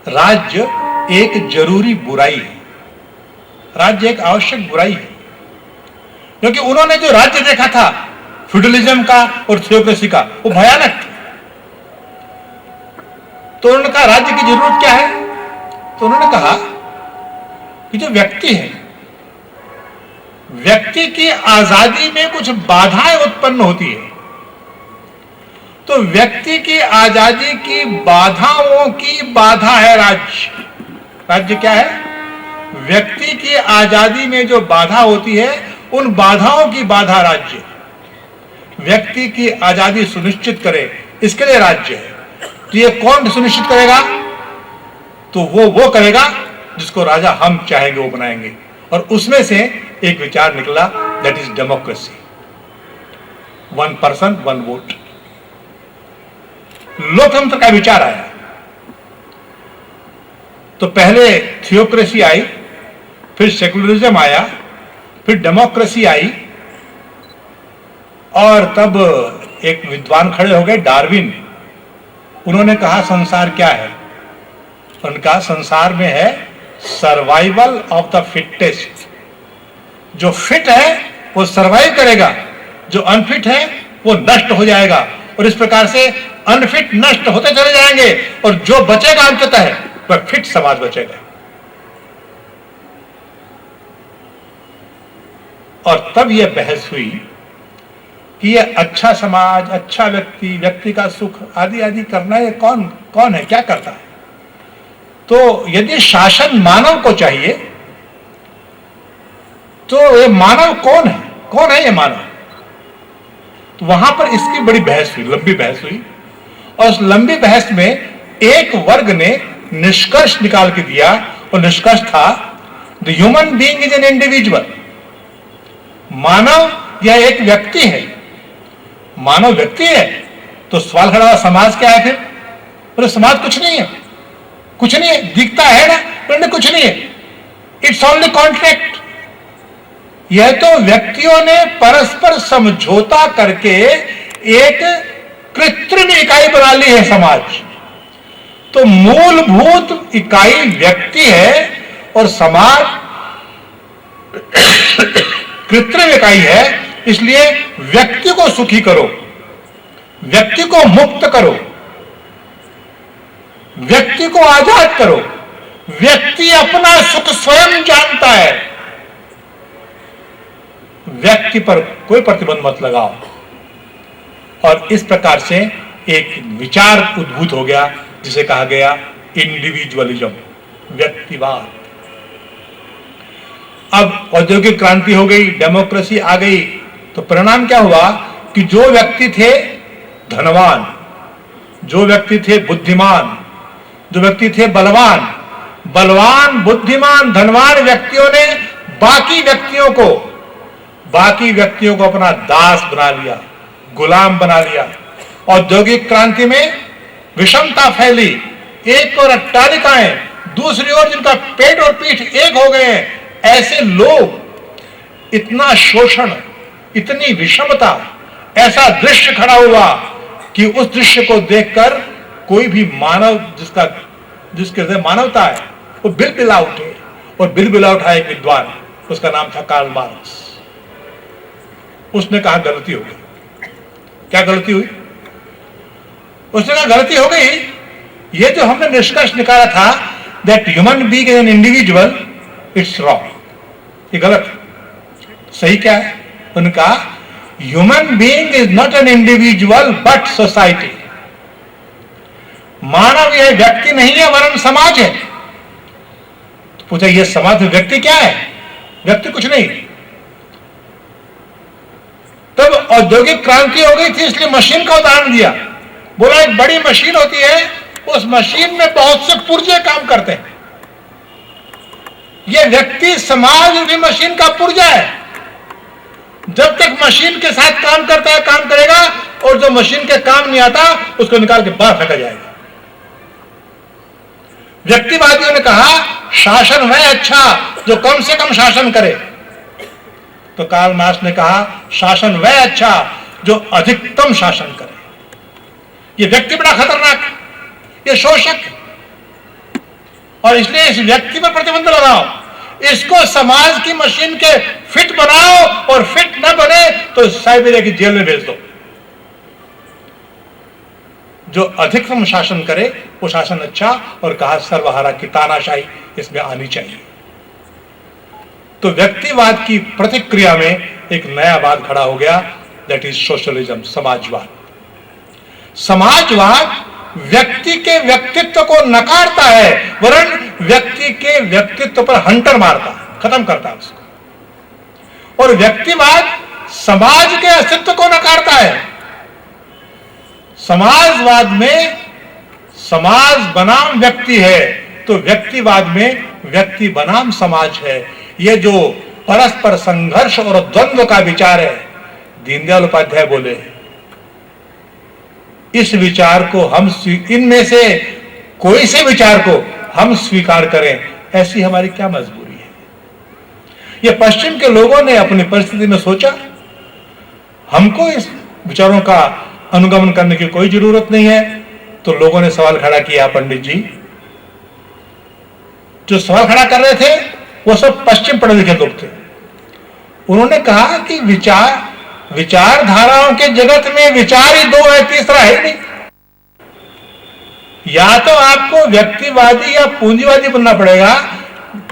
राज्य एक जरूरी बुराई है, राज्य एक आवश्यक बुराई है। क्योंकि उन्होंने जो राज्य देखा था फ्यूडलिज्म का और थियोक्रेसी का, वो भयानक था। तो उन्होंने कहा राज्य की जरूरत क्या है? तो उन्होंने कहा कि जो व्यक्ति है, व्यक्ति की आजादी में कुछ बाधाएं उत्पन्न होती है, तो व्यक्ति की आजादी की बाधाओं की बाधा है राज्य। राज्य क्या है? व्यक्ति की आजादी में जो बाधा होती है, उन बाधाओं की बाधा राज्य। व्यक्ति की आजादी सुनिश्चित करे, इसके लिए राज्य है। तो ये कौन सुनिश्चित करेगा? तो वो करेगा जिसको राजा हम चाहेंगे वो बनाएंगे। और उसमें से एक विचार निकला, that is democracy, 1 person 1 vote. लोकतंत्र का विचार आया। तो पहले थियोक्रेसी आई, फिर सेकुलरिज्म आया, फिर डेमोक्रेसी आई, और तब एक विद्वान खड़े हो गए, डार्विन। उन्होंने कहा संसार क्या है? उनका संसार में है सर्वाइवल ऑफ द फिटेस्ट। जो फिट है वो सर्वाइव करेगा, जो अनफिट है वो नष्ट हो जाएगा। और इस प्रकार से अनफिट नष्ट होते चले जाएंगे, और जो बचेगा अंततः वह फिट समाज बचेगा। और तब यह बहस हुई कि यह अच्छा समाज, अच्छा व्यक्ति, व्यक्ति का सुख आदि आदि करना, ये कौन है, क्या करता है? तो यदि शासन मानव को चाहिए, तो ये मानव कौन है? कौन है ये मानव? तो वहां पर इसकी बड़ी बहस हुई, लंबी बहस हुई। और उस लंबी बहस में एक वर्ग ने निष्कर्ष निकाल के दिया, और निष्कर्ष था the human being is an individual. मानव यह एक व्यक्ति है। मानव व्यक्ति है तो सवाल खड़ा हुआ, समाज क्या है फिर? बोले समाज कुछ नहीं है, कुछ नहीं है, दिखता है ना, बोले कुछ नहीं है, इट्स ओनली कॉन्ट्रैक्ट। यह तो व्यक्तियों ने परस्पर समझौता करके एक कृत्रिम इकाई बना ली है समाज। तो मूलभूत इकाई व्यक्ति है और समाज कृत्रिम इकाई है। इसलिए व्यक्ति को सुखी करो, व्यक्ति को मुक्त करो, व्यक्ति को आजाद करो। व्यक्ति अपना सुख स्वयं जानता है, व्यक्ति पर कोई प्रतिबंध मत लगाओ। और इस प्रकार से एक विचार उद्भूत हो गया, जिसे कहा गया इंडिविजुअलिज्म, व्यक्तिवाद। अब औद्योगिक क्रांति हो गई, डेमोक्रेसी आ गई, तो परिणाम क्या हुआ कि जो व्यक्ति थे धनवान, जो व्यक्ति थे बुद्धिमान, जो व्यक्ति थे बलवान, बुद्धिमान, धनवान व्यक्तियों ने बाकी व्यक्तियों को अपना दास बना लिया, गुलाम बना लिया। औद्योगिक क्रांति में विषमता फैली, एक और अट्टालिकाएं, दूसरी ओर जिनका पेट और पीठ एक हो गए हैं। ऐसे लोग, इतना शोषण, इतनी विषमता, ऐसा दृश्य खड़ा हुआ कि उस दृश्य को देखकर कोई भी मानव, जिसके हृदय मानवता है, वो बिलबिला उठे। और बिलबिला उठा एक विद्वान, उसका नाम था कार्ल मार्क्स। उसने कहा गलती हो गई। क्या गलती हुई? उसने कहा गलती हो गई, ये जो हमने निष्कर्ष निकाला था that human being is an individual, it's wrong, ये गलत। सही क्या है? उनका human being is not an individual but society. मानव यह व्यक्ति नहीं है वरन समाज है। तो पूछा यह समाज में व्यक्ति क्या है? व्यक्ति कुछ नहीं। तब औद्योगिक क्रांति हो गई थी, इसलिए मशीन का उदाहरण दिया। बोला एक बड़ी मशीन होती है, उस मशीन में बहुत से पुर्जे काम करते हैं। यह व्यक्ति, समाज भी मशीन का पुर्जा है। जब तक मशीन के साथ काम करता है, काम करेगा, और जो मशीन के काम नहीं आता उसको निकाल के बाहर फेंका जाएगा। व्यक्तिवादियों ने कहा शासन वह अच्छा जो कम से कम शासन करे, तो कार्ल मार्क्स ने कहा शासन वह अच्छा जो अधिकतम शासन करे। ये व्यक्ति बड़ा खतरनाक, ये शोषक, और इसलिए इस व्यक्ति पर प्रतिबंध लगाओ, इसको समाज की मशीन के फिट बनाओ, और फिट न बने तो साइबेरिया की जेल में भेज दो। जो अधिकतम शासन करे वो शासन अच्छा, और कहा सर्वहारा की तानाशाही इसमें आनी चाहिए। तो व्यक्तिवाद की प्रतिक्रिया में एक नया वाद खड़ा हो गया, दैट इज सोशलिज्म, समाजवाद। समाजवाद व्यक्ति के व्यक्तित्व को नकारता है, वरन व्यक्ति के व्यक्तित्व पर हंटर मारता है, खत्म करता है उसको। और व्यक्तिवाद समाज के अस्तित्व को नकारता है। समाजवाद में समाज बनाम व्यक्ति है, तो व्यक्तिवाद में व्यक्ति बनाम समाज है। यह जो परस्पर संघर्ष और द्वंद्व का विचार है, दीनदयाल उपाध्याय बोले, इस विचार को हम इनमें से कोई से विचार को हम स्वीकार करें, ऐसी हमारी क्या मजबूरी है। यह पश्चिम के लोगों ने अपनी परिस्थिति में सोचा, हमको इस विचारों का अनुगमन करने की कोई जरूरत नहीं है। तो लोगों ने सवाल खड़ा किया, पंडित जी जो सवाल खड़ा कर रहे थे वो सब पश्चिम पढ़े लिखे लोग थे। उन्होंने कहा कि विचारधाराओं के जगत में विचार ही दो है, तीसरा है नहीं। या तो आपको व्यक्तिवादी या पूंजीवादी बनना पड़ेगा।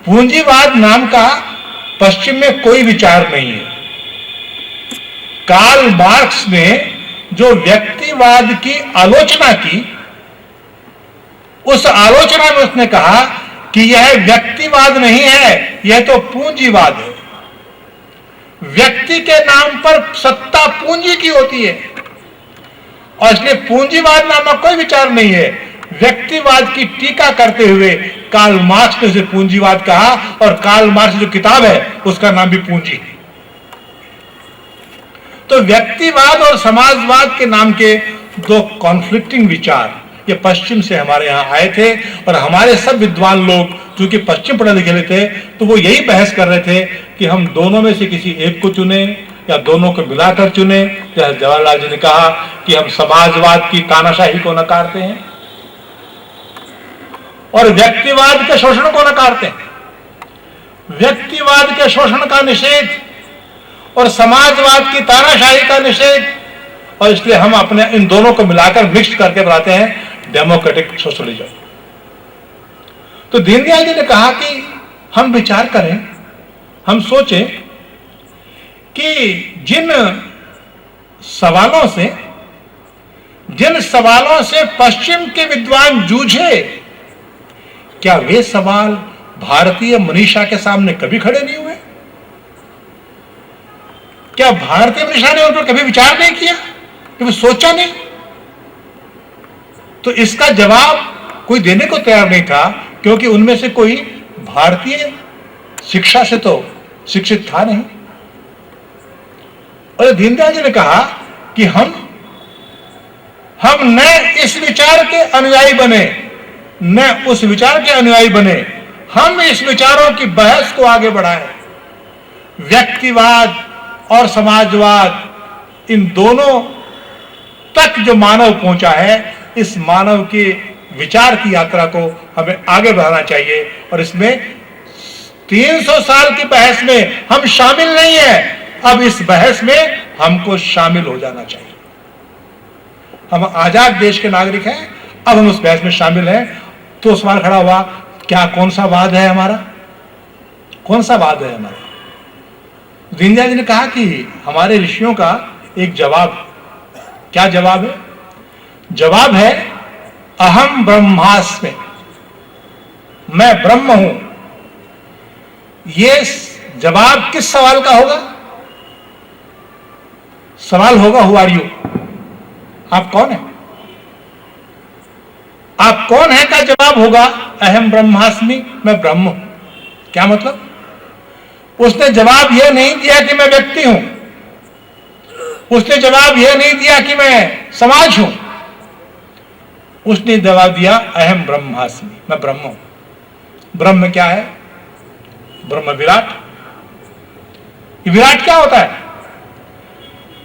पूंजीवाद नाम का पश्चिम में कोई विचार नहीं है। कार्ल मार्क्स ने जो व्यक्तिवाद की आलोचना की, उस आलोचना में उसने कहा कि यह व्यक्तिवाद नहीं है, यह तो पूंजीवाद है। व्यक्ति के नाम पर सत्ता पूंजी की होती है, और इसलिए पूंजीवाद नामक कोई विचार नहीं है। व्यक्तिवाद की टीका करते हुए कार्ल मार्क्स ने उसे पूंजीवाद कहा, और कार्ल मार्क्स जो किताब है उसका नाम भी पूंजी। तो व्यक्तिवाद और समाजवाद के नाम के दो कॉन्फ्लिक्टिंग विचार ये पश्चिम से हमारे यहां आए थे, और हमारे सब विद्वान लोग क्योंकि पश्चिम पढ़े लिखे थे, तो वो यही बहस कर रहे थे कि हम दोनों में से किसी एक को चुने या दोनों को मिलाकर चुने। जैसे जवाहरलाल जी ने कहा कि हम समाजवाद की तानाशाही को नकारते हैं और व्यक्तिवाद के शोषण को नकारते हैं। व्यक्तिवाद के शोषण का निषेध और समाजवाद की तानाशाही का निषेध, और इसलिए हम अपने इन दोनों को मिलाकर मिक्स करके बनाते हैं डेमोक्रेटिक सोशलिज्म। तो दीनदयाल जी ने कहा कि हम विचार करें, हम सोचें कि जिन सवालों से पश्चिम के विद्वान जूझे, क्या वे सवाल भारतीय मनीषा के सामने कभी खड़े नहीं हुए? क्या भारतीय मनीषा ने उन पर कभी विचार नहीं किया, कभी सोचा नहीं? तो इसका जवाब कोई देने को तैयार नहीं था, क्योंकि उनमें से कोई भारतीय शिक्षा से तो शिक्षित था नहीं। और दीनदयाल जी ने कहा कि हम न इस विचार के अनुयायी बने, न उस विचार के अनुयायी बने, हम इस विचारों की बहस को आगे बढ़ाएं। व्यक्तिवाद और समाजवाद, इन दोनों तक जो मानव पहुंचा है, इस मानव के विचार की यात्रा को हमें आगे बढ़ाना चाहिए। और इसमें 300 साल की बहस में हम शामिल नहीं है, अब इस बहस में हमको शामिल हो जाना चाहिए। हम आजाद देश के नागरिक हैं, अब हम उस बहस में शामिल हैं। तो सवाल खड़ा हुआ, क्या कौन सा वाद है हमारा? कौन सा वाद है हमारा? दीनदयाल जी ने कहा कि हमारे ऋषियों का एक जवाब। क्या जवाब है? जवाब है अहम ब्रह्मास्मि, मैं ब्रह्म हूं। यह जवाब किस सवाल का होगा? सवाल होगा हु आर यू, आप कौन है? आप कौन है का जवाब होगा अहम ब्रह्मास्मि, मैं ब्रह्म हूं। क्या मतलब? उसने जवाब यह नहीं दिया कि मैं व्यक्ति हूं, उसने जवाब यह नहीं दिया कि मैं समाज हूं, उसने जवाब दिया अहम ब्रह्मास्मि, मैं ब्रह्म हूं। ब्रह्म क्या है? ब्रह्म विराट। विराट क्या होता है?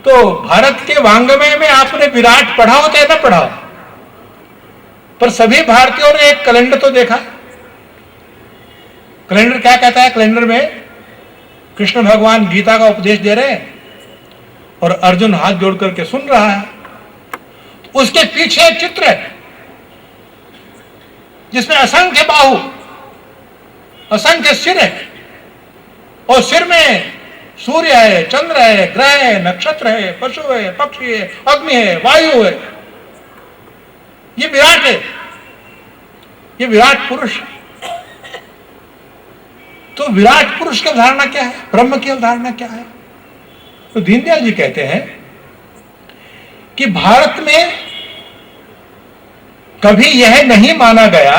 तो भारत के वांग्मय में आपने विराट पढ़ा हो चाहे न पढ़ा हो, पर सभी भारतीयों ने एक कैलेंडर तो देखा। कैलेंडर क्या कहता है? कैलेंडर में कृष्ण भगवान गीता का उपदेश दे रहे हैं और अर्जुन हाथ जोड़ करके सुन रहा है। उसके पीछे एक चित्र है जिसमें असंख्य बाहु, असंख्य सिर है, और सिर में सूर्य है, चंद्र है, ग्रह है, नक्षत्र है, पशु है, पक्षी है, अग्नि है, वायु है। ये विराट है, ये विराट पुरुष है। तो विराट पुरुष की अवधारणा क्या है, ब्रह्म की अवधारणा क्या है? तो दीनदयाल जी कहते हैं कि भारत में कभी यह नहीं माना गया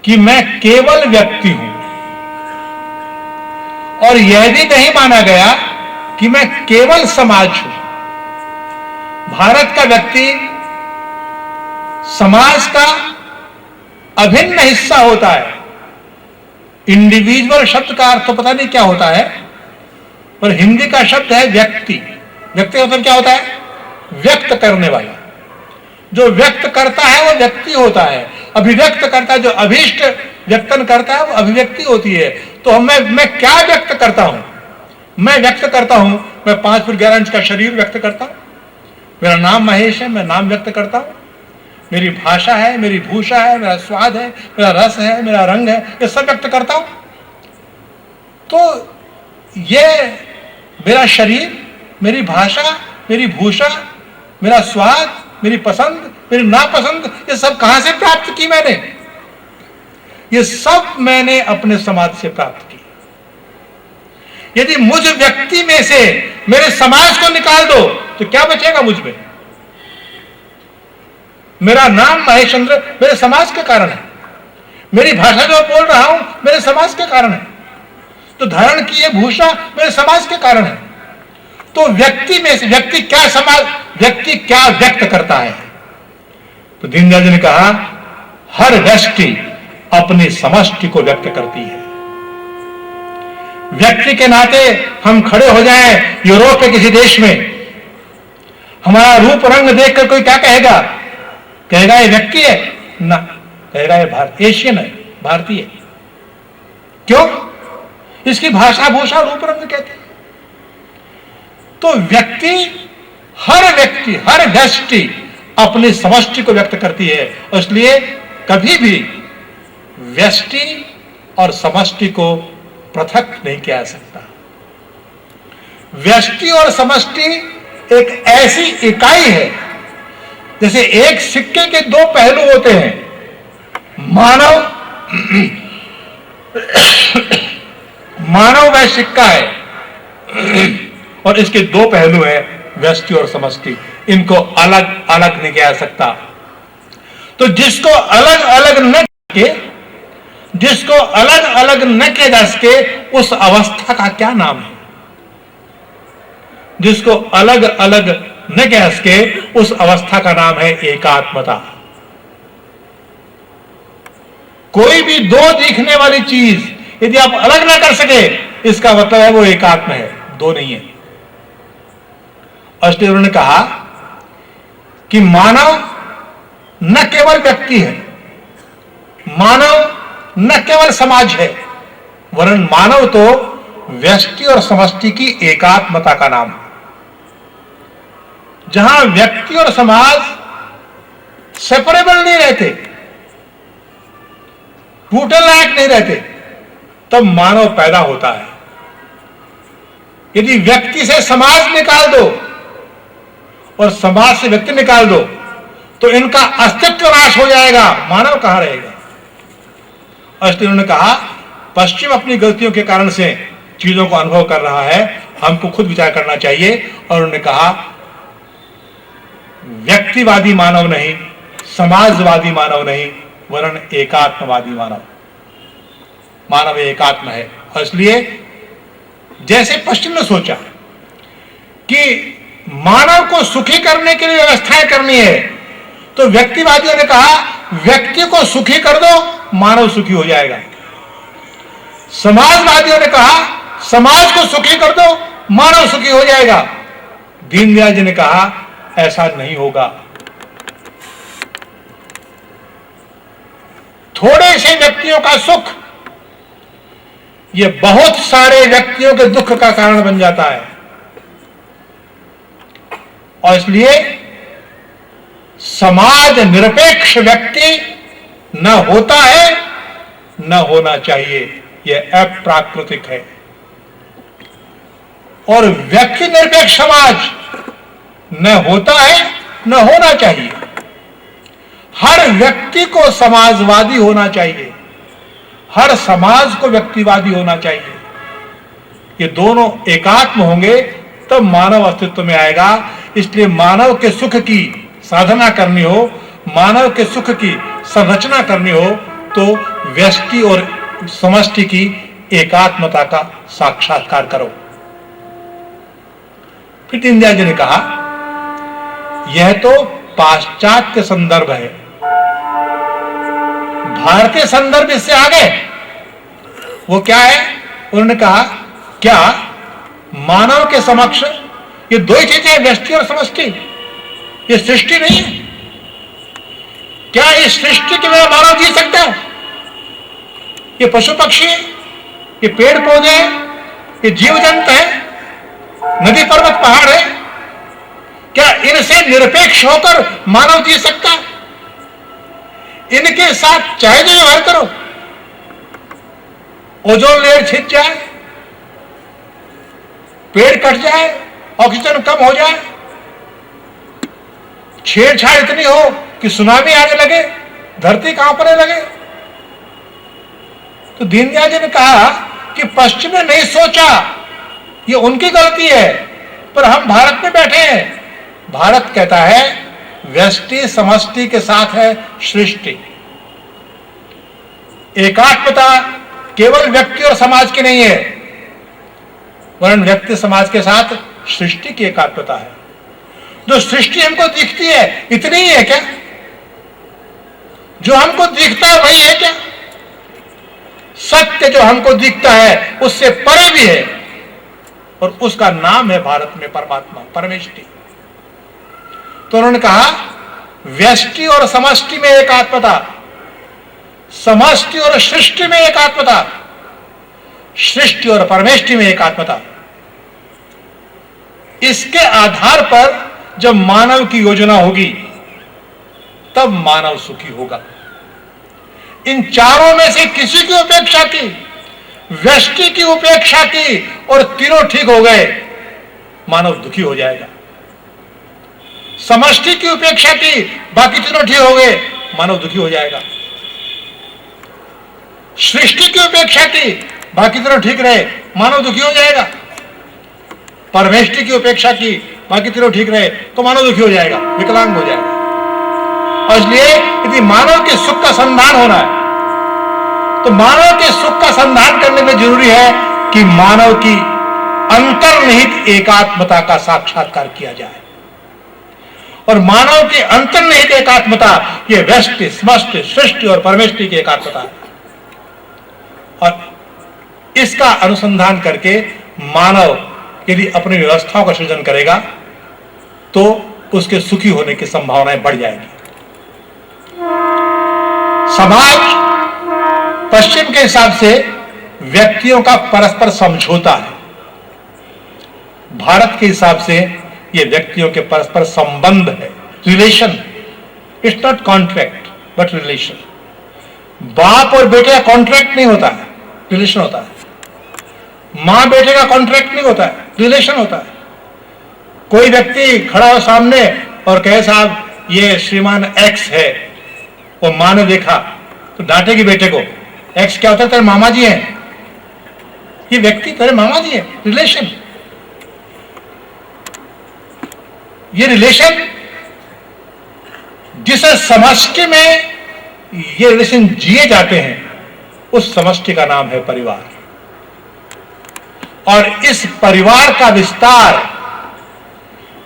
कि मैं केवल व्यक्ति हूं, और यह भी नहीं माना गया कि मैं केवल समाज हूं। भारत का व्यक्ति समाज का अभिन्न हिस्सा होता है। इंडिविजुअल शब्द का अर्थ तो पता नहीं क्या होता है, पर हिंदी का शब्द है व्यक्ति। व्यक्ति का मतलब क्या होता है? व्यक्त करने वाला। जो व्यक्त करता है वो व्यक्ति होता है। अभिव्यक्त करता है, जो अभीष्ट व्यक्तन करता है वो अभिव्यक्ति होती है। तो मैं क्या व्यक्त करता हूं? मैं व्यक्त करता हूं, मैं 5 फुट 11 इंच का शरीर व्यक्त करता हूं। मेरा नाम महेश है, मैं नाम व्यक्त करता हूं। मेरी भाषा है, मेरी भूषा है, मेरा स्वाद है, मेरा रस है, मेरा रंग है, ये सब व्यक्त करता हूं। तो ये मेरा शरीर, मेरी भाषा, मेरी भूषा, मेरा स्वाद, मेरी पसंद, मेरी नापसंद, ये सब कहां से प्राप्त की मैंने? ये सब मैंने अपने समाज से प्राप्त की। यदि मुझ व्यक्ति में से मेरे समाज को निकाल दो तो क्या बचेगा मुझ में? मेरा नाम महेशचंद्र मेरे समाज के कारण है। मेरी भाषा जो बोल रहा हूं मेरे समाज के कारण है। तो धारण की ये भूषा मेरे समाज के कारण है। तो व्यक्ति में से व्यक्ति क्या व्यक्त करता है? तो दीनदयाल जी ने कहा, हर व्यक्ति अपनी समष्टि को व्यक्त करती है। व्यक्ति के नाते हम खड़े हो जाएं यूरोप के किसी देश में, हमारा रूप रंग देखकर कोई क्या कहेगा? कहेगा ये व्यक्ति है? ना, कहेगा ये एशियन है, भारतीय। क्यों? इसकी भाषा भूषा रूप रंग कहते हैं। तो हर व्यक्ति अपनी समष्टि को व्यक्त करती है। इसलिए कभी भी व्यष्टि और समष्टि को पृथक नहीं किया जा सकता। व्यष्टि और समष्टि एक ऐसी इकाई है जैसे एक सिक्के के 2 पहलू होते हैं। मानव वह सिक्का है और इसके 2 पहलू हैं, व्यष्टि और समष्टि। इनको अलग अलग नहीं किया जा सकता। तो जिसको अलग अलग न किया जा सके उस अवस्था का क्या नाम है? जिसको अलग अलग न किया जा सके उस अवस्था का नाम है एकात्मता। कोई भी 2 दिखने वाली चीज यदि आप अलग ना कर सके, इसका मतलब है वो एकात्म है, 2 नहीं है। इसलिए उन्होंने कहा कि मानव न केवल व्यक्ति है, मानव न केवल समाज है, वरन मानव तो व्यष्टि और समष्टि की एकात्मता का नाम है। जहां व्यक्ति और समाज सेपरेबल नहीं रहते, टूटने लायक नहीं रहते, तब मानव पैदा होता है। यदि व्यक्ति से समाज निकाल दो और समाज से व्यक्ति निकाल दो तो इनका अस्तित्व नाश हो जाएगा, मानव कहां रहेगा? इसलिए उन्होंने कहा, पश्चिम अपनी गलतियों के कारण से चीजों को अनुभव कर रहा है, हमको खुद विचार करना चाहिए। और उन्होंने कहा, व्यक्तिवादी मानव नहीं, समाजवादी मानव नहीं, वरन एकात्मवादी मानव। मानव एकात्म है। और इसलिए जैसे पश्चिम ने सोचा कि मानव को सुखी करने के लिए व्यवस्थाएं करनी है, तो व्यक्तिवादियों ने कहा व्यक्ति को सुखी कर दो, मानव सुखी हो जाएगा। समाजवादियों ने कहा समाज को सुखी कर दो, मानव सुखी हो जाएगा। दीनदयाल जी ने कहा ऐसा नहीं होगा। थोड़े से व्यक्तियों का सुख ये बहुत सारे व्यक्तियों के दुख का कारण बन जाता है। और इसलिए समाज निरपेक्ष व्यक्ति न होता है न होना चाहिए, यह अप्राकृतिक है। और व्यक्ति निरपेक्ष समाज न होता है न होना चाहिए। हर व्यक्ति को समाजवादी होना चाहिए, हर समाज को व्यक्तिवादी होना चाहिए। ये दोनों एकात्म होंगे तब मानव अस्तित्व में आएगा। इसलिए मानव के सुख की साधना करनी हो, मानव के सुख की संरचना करनी हो, तो व्यष्टि और समष्टि की एकात्मता का साक्षात्कार करो। फिर दीनदयाल जी ने कहा, यह तो पाश्चात्य संदर्भ है, भारतीय संदर्भ इससे आगे। वो क्या है? उन्होंने कहा, क्या मानव के समक्ष ये दो ही चीजें, व्यष्टि और समष्टि, ये सृष्टि नहीं है? क्या इस सृष्टि के बिना मानव जी सकता है? ये पशु पक्षी है, ये पेड़ पौधे हैं, ये जीव जंतु है, नदी पर्वत पहाड़ है, क्या इनसे निरपेक्ष होकर मानव जी सकता है? इनके साथ चाहे जो व्यवहार करो, ओजोन लेयर छिद जाए, पेड़ कट जाए, ऑक्सीजन कम हो जाए, छेड़छाड़ इतनी हो कि सुनामी आने लगे, धरती कांपने लगे, तो दीनदयाल जी ने कहा कि पश्चिम ने नहीं सोचा, ये उनकी गलती है, पर हम भारत में बैठे हैं। भारत कहता है व्यष्टि समष्टि के साथ है सृष्टि। एकात्मता केवल व्यक्ति और समाज की नहीं है, वरन व्यक्ति समाज के साथ सृष्टि की एकात्मता है। जो सृष्टि हमको दिखती है इतनी ही है क्या? जो हमको दिखता है वही है क्या? सत्य जो हमको दिखता है उससे परे भी है, और उसका नाम है भारत में परमात्मा, परमेष्टि। तो उन्होंने कहा व्यष्टि और समष्टि में एकात्मता, समष्टि और सृष्टि में एकात्मता, सृष्टि और परमेष्टि में एकात्मता। इसके आधार पर जब मानव की योजना होगी तब मानव सुखी होगा। इन चारों में से किसी की उपेक्षा की, व्यष्टि की उपेक्षा की और तीनों ठीक हो गए, मानव दुखी हो जाएगा। समष्टि की उपेक्षा की, बाकी तीनों ठीक हो गए, मानव दुखी हो जाएगा। सृष्टि की उपेक्षा की, बाकी तीनों ठीक रहे, मानव दुखी हो जाएगा। परमेष्टि की उपेक्षा की, बाकी तीनों ठीक रहे, तो मानव दुखी हो जाएगा, विकलांग हो जाएगा। और इसलिए यदि मानव के सुख का संधान होना है तो मानव के सुख का संधान करने में जरूरी है कि मानव की अंतर्निहित एकात्मता का साक्षात्कार किया जाए। और मानव की अंतर्निहित एकात्मता ये व्यष्टि, समष्टि, सृष्टि और परमेष्टि की एकात्मता है। और इसका अनुसंधान करके मानव यदि अपनी व्यवस्थाओं का सृजन करेगा तो उसके सुखी होने की संभावनाएं बढ़ जाएगी। समाज पश्चिम के हिसाब से व्यक्तियों का परस्पर समझौता है, भारत के हिसाब से यह व्यक्तियों के परस्पर संबंध है, relation. It's not contract but relation. बाप और बेटे का कॉन्ट्रैक्ट नहीं होता है, रिलेशन होता है। मां बेटे का कॉन्ट्रैक्ट नहीं होता है, रिलेशन होता है। कोई व्यक्ति खड़ा हो सामने और कहे साहब ये श्रीमान एक्स है, वो मां ने देखा तो डांटेगी बेटे को, एक्स क्या होता है? तेरे मामा जी हैं, ये व्यक्ति तेरे मामा जी हैं। रिलेशन, ये रिलेशन जिसे समष्टि में ये रिलेशन जिए जाते हैं उस समष्टि का नाम है परिवार। और इस परिवार का विस्तार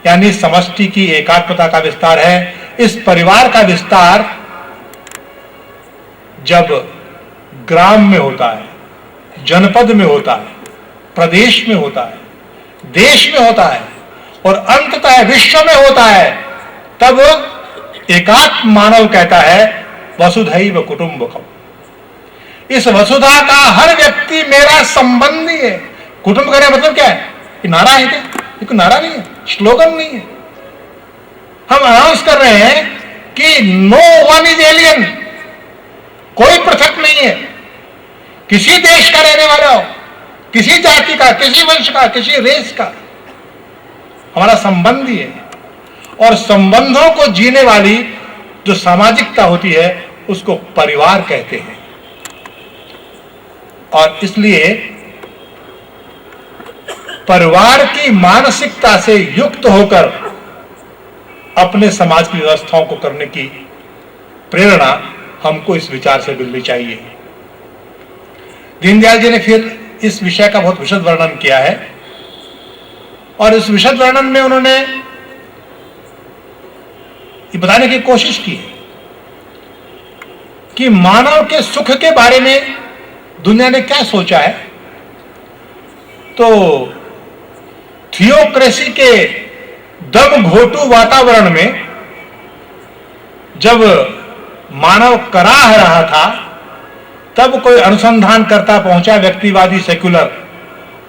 यानी समष्टि की एकात्मता का विस्तार है। इस परिवार का विस्तार जब ग्राम में होता है, जनपद में होता है, प्रदेश में होता है, देश में होता है और अंततः विश्व में होता है, तब एकात्म मानव कहता है वसुधैव कुटुंबकम। इस वसुधा का हर व्यक्ति मेरा संबंधी है। कुटुंब का मतलब क्या है? ये नारा है क्या? ये कोई नारा नहीं है, स्लोगन नहीं है। हम अनाउंस कर रहे हैं कि नो वन इज एलियन, कोई पृथक नहीं है। किसी देश का रहने वाला हो, किसी जाति का, किसी वंश का, किसी रेस का, हमारा संबंध ही है। और संबंधों को जीने वाली जो सामाजिकता होती है उसको परिवार कहते हैं। और इसलिए परिवार की मानसिकता से युक्त होकर अपने समाज की व्यवस्थाओं को करने की प्रेरणा हमको इस विचार से मिलनी चाहिए। दीनदयाल जी ने फिर इस विषय का बहुत विशद वर्णन किया है और इस विशद वर्णन में उन्होंने ये बताने की कोशिश की है कि मानव के सुख के बारे में दुनिया ने क्या सोचा है। तो थियोक्रेसी के दम घोटू वातावरण में जब मानव कराह रहा था तब कोई अनुसंधान करता पहुंचा, व्यक्तिवादी सेक्युलर।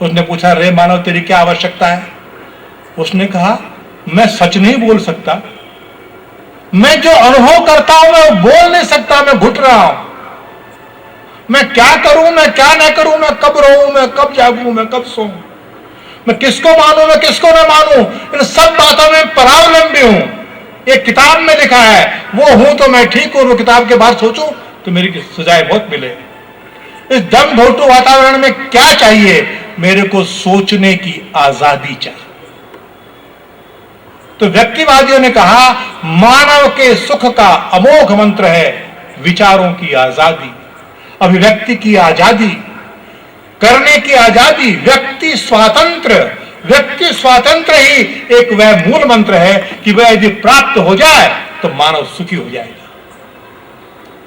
उसने पूछा, रे मानव तेरी क्या आवश्यकता है? उसने कहा, मैं सच नहीं बोल सकता, मैं जो अनुभव करता हूं मैं बोल नहीं सकता, मैं घुट रहा हूं। मैं क्या करूं, मैं क्या ना करूं, मैं कब रहूं, मैं कब जागूं, मैं कब सोऊं, मैं किसको मानूं, मैं किसको ना मानूं, इन सब बातों में परावलंबी हूं। एक किताब में लिखा है, वो हूं तो मैं ठीक हूं, वो किताब के बाद सोचूं तो मेरी सजाए बहुत मिले। इस दम घोटू वातावरण में क्या चाहिए? मेरे को सोचने की आजादी चाहिए। तो व्यक्तिवादियों ने कहा, मानव के सुख का अमोघ मंत्र है विचारों की आजादी, अभिव्यक्ति की आजादी, करने की आजादी, व्यक्ति स्वातंत्र। व्यक्ति स्वातंत्र ही एक वह मूल मंत्र है कि वह यदि प्राप्त हो जाए तो मानव सुखी हो जाएगा।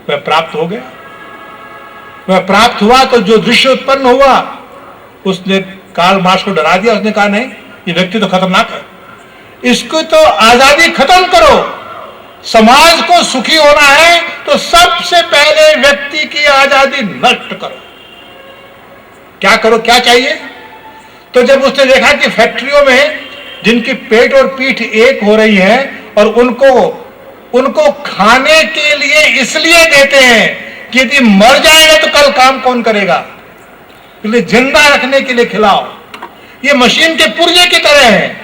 वह प्राप्त हो गया, वह प्राप्त हुआ तो जो दृश्य उत्पन्न हुआ उसने कार्ल मार्क्स को डरा दिया। उसने कहा, नहीं, ये व्यक्ति तो खतरनाक है, इसको तो आजादी खत्म करो। समाज को सुखी होना है तो सबसे पहले व्यक्ति की आजादी नष्ट करो। क्या करो, क्या चाहिए? तो जब उसने देखा कि फैक्ट्रियों में जिनकी पेट और पीठ एक हो रही है और उनको खाने के लिए इसलिए देते हैं कि यदि मर जाएगा तो कल काम कौन करेगा, इसलिए जिंदा रखने के लिए खिलाओ। ये मशीन के पुर्जे की तरह है।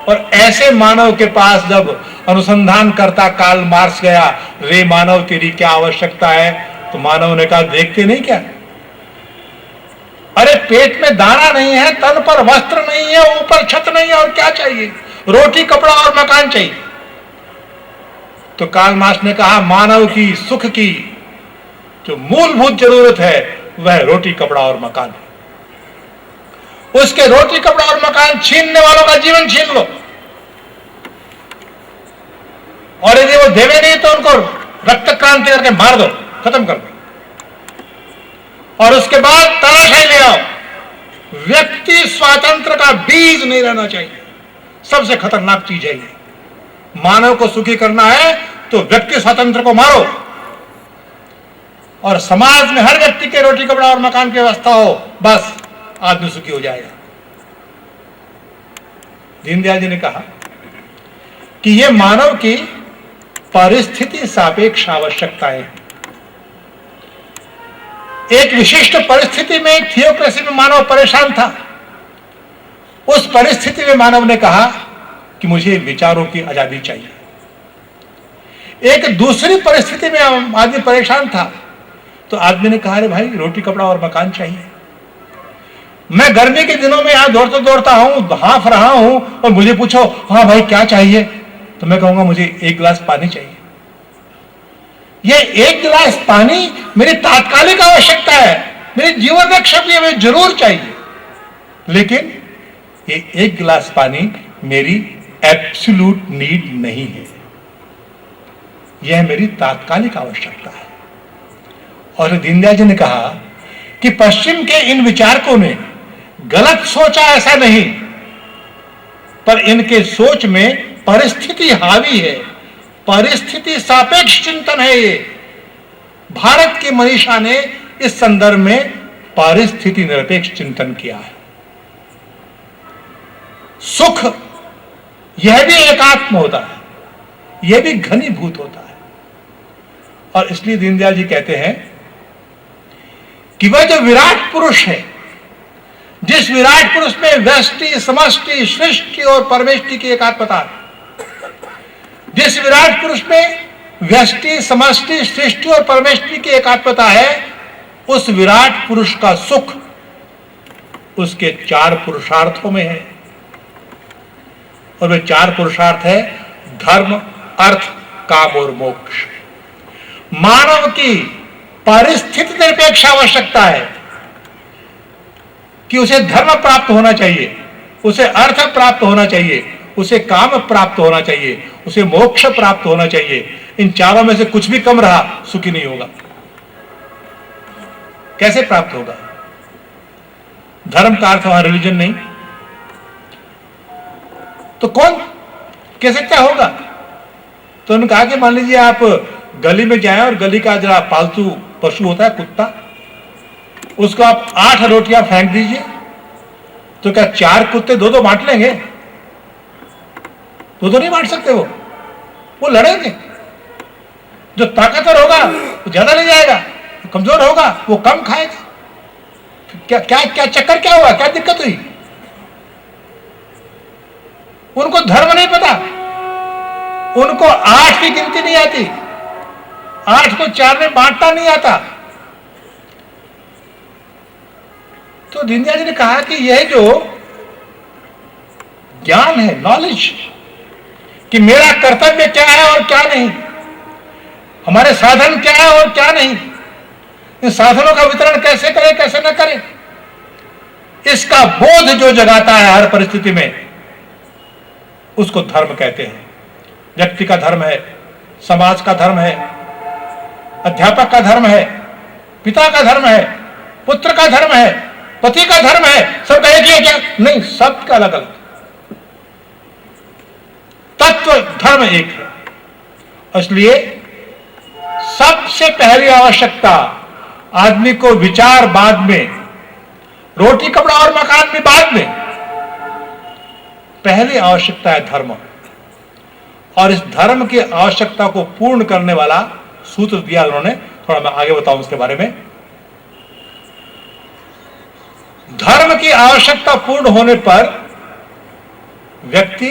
और ऐसे मानव के पास जब अनुसंधान करता कार्ल मार्क्स गया, रे मानव तेरी क्या आवश्यकता है? तो मानव ने कहा, देखते नहीं क्या, अरे पेट में दाना नहीं है, तन पर वस्त्र नहीं है, ऊपर छत नहीं है, और क्या चाहिए? रोटी, कपड़ा और मकान चाहिए। तो कार्ल मार्क्स ने कहा, मानव की सुख की जो मूलभूत जरूरत है वह रोटी, कपड़ा और मकान है। उसके रोटी, कपड़ा और मकान छीनने वालों का जीवन छीन लो, और यदि वो देवे नहीं तो उनको रक्त क्रांति करके मार दो, खत्म कर दो, और उसके बाद तलाशाई ले आओ। व्यक्ति स्वातंत्र का बीज नहीं रहना चाहिए, सबसे खतरनाक चीज है ये। मानव को सुखी करना है तो व्यक्ति स्वातंत्र को मारो, और समाज में हर व्यक्ति के रोटी, कपड़ा और मकान की व्यवस्था हो, बस आदमी सुखी हो जाएगा। दीनदयाल जी ने कहा कि यह मानव की परिस्थिति सापेक्ष आवश्यकताएं। एक विशिष्ट परिस्थिति में, थियोक्रेसी में मानव परेशान था। उस परिस्थिति में मानव ने कहा कि मुझे विचारों की आजादी चाहिए। एक दूसरी परिस्थिति में आदमी परेशान था तो आदमी ने कहा, अरे भाई, रोटी, कपड़ा और मकान चाहिए। मैं गर्मी के दिनों में यहां दौड़ता दौड़ता हूं, हाफ रहा हूं, और मुझे पूछो, हाँ भाई क्या चाहिए, तो मैं कहूंगा मुझे एक गिलास पानी चाहिए। ये एक गिलास पानी मेरी तात्कालिक आवश्यकता है, मेरे जीवन रक्षक के लिए मुझे जरूर चाहिए, लेकिन ये एक गिलास पानी मेरी एब्सोल्यूट नीड नहीं है, यह मेरी तात्कालिक आवश्यकता है। और दीनदयाल जी ने कहा कि पश्चिम के इन विचारकों ने गलत सोचा ऐसा नहीं, पर इनके सोच में परिस्थिति हावी है, परिस्थिति सापेक्ष चिंतन है। ये भारत के मनीषा ने इस संदर्भ में परिस्थिति निरपेक्ष चिंतन किया है। सुख यह भी एकात्म होता है, यह भी घनीभूत होता है। और इसलिए दीनदयाल जी कहते हैं कि वह जो विराट पुरुष है, जिस विराट पुरुष में व्यष्टि, समष्टि, सृष्टि और परमेष्टि की एकात्मता है, जिस विराट पुरुष में व्यष्टि, समष्टि, सृष्टि और परमेष्टि की एकात्मता है, उस विराट पुरुष का सुख उसके 4 पुरुषार्थों में है। और वे 4 पुरुषार्थ है धर्म, अर्थ, काम और मोक्ष। मानव की परिस्थिति निरपेक्ष आवश्यकता है कि उसे धर्म प्राप्त होना चाहिए, उसे अर्थ प्राप्त होना चाहिए, उसे काम प्राप्त होना चाहिए, उसे मोक्ष प्राप्त होना चाहिए। इन चारों में से कुछ भी कम रहा, सुखी नहीं होगा। कैसे प्राप्त होगा? धर्म का अर्थ वहां रिलीजन नहीं, तो कौन कैसे क्या होगा? तो उन्होंने कहा कि मान लीजिए आप गली में जाएं और गली का जरा पालतू पशु होता है कुत्ता, उसको आप 8 रोटियां फेंक दीजिए, तो क्या 4 कुत्ते 2-2 बांट लेंगे? 2-2 नहीं बांट सकते, वो लड़ेंगे। जो ताकतवर होगा वो ज्यादा ले जाएगा, कमजोर होगा वो कम खाएगा। क्या क्या क्या चक्कर क्या हुआ? क्या दिक्कत हुई? उनको धर्म नहीं पता, उनको 8 की गिनती नहीं आती, 8 को 4 में बांटना नहीं आता। तो दीनदयाल जी ने कहा कि यह जो ज्ञान है, नॉलेज, कि मेरा कर्तव्य क्या है और क्या नहीं, हमारे साधन क्या है और क्या नहीं, इन साधनों का वितरण कैसे करें कैसे न करें, इसका बोध जो जगाता है हर परिस्थिति में, उसको धर्म कहते हैं। व्यक्ति का धर्म है, समाज का धर्म है, अध्यापक का धर्म है, पिता का धर्म है, पुत्र का धर्म है, पति का धर्म है। सबका एक ही है क्या? नहीं, सबका अलग अलग। तत्व धर्म एक है। इसलिए सबसे पहली आवश्यकता आदमी को विचार बाद में, रोटी कपड़ा और मकान भी बाद में, पहली आवश्यकता है धर्म। और इस धर्म की आवश्यकता को पूर्ण करने वाला सूत्र दिया उन्होंने, थोड़ा मैं आगे बताऊं उसके बारे में। धर्म की आवश्यकता पूर्ण होने पर व्यक्ति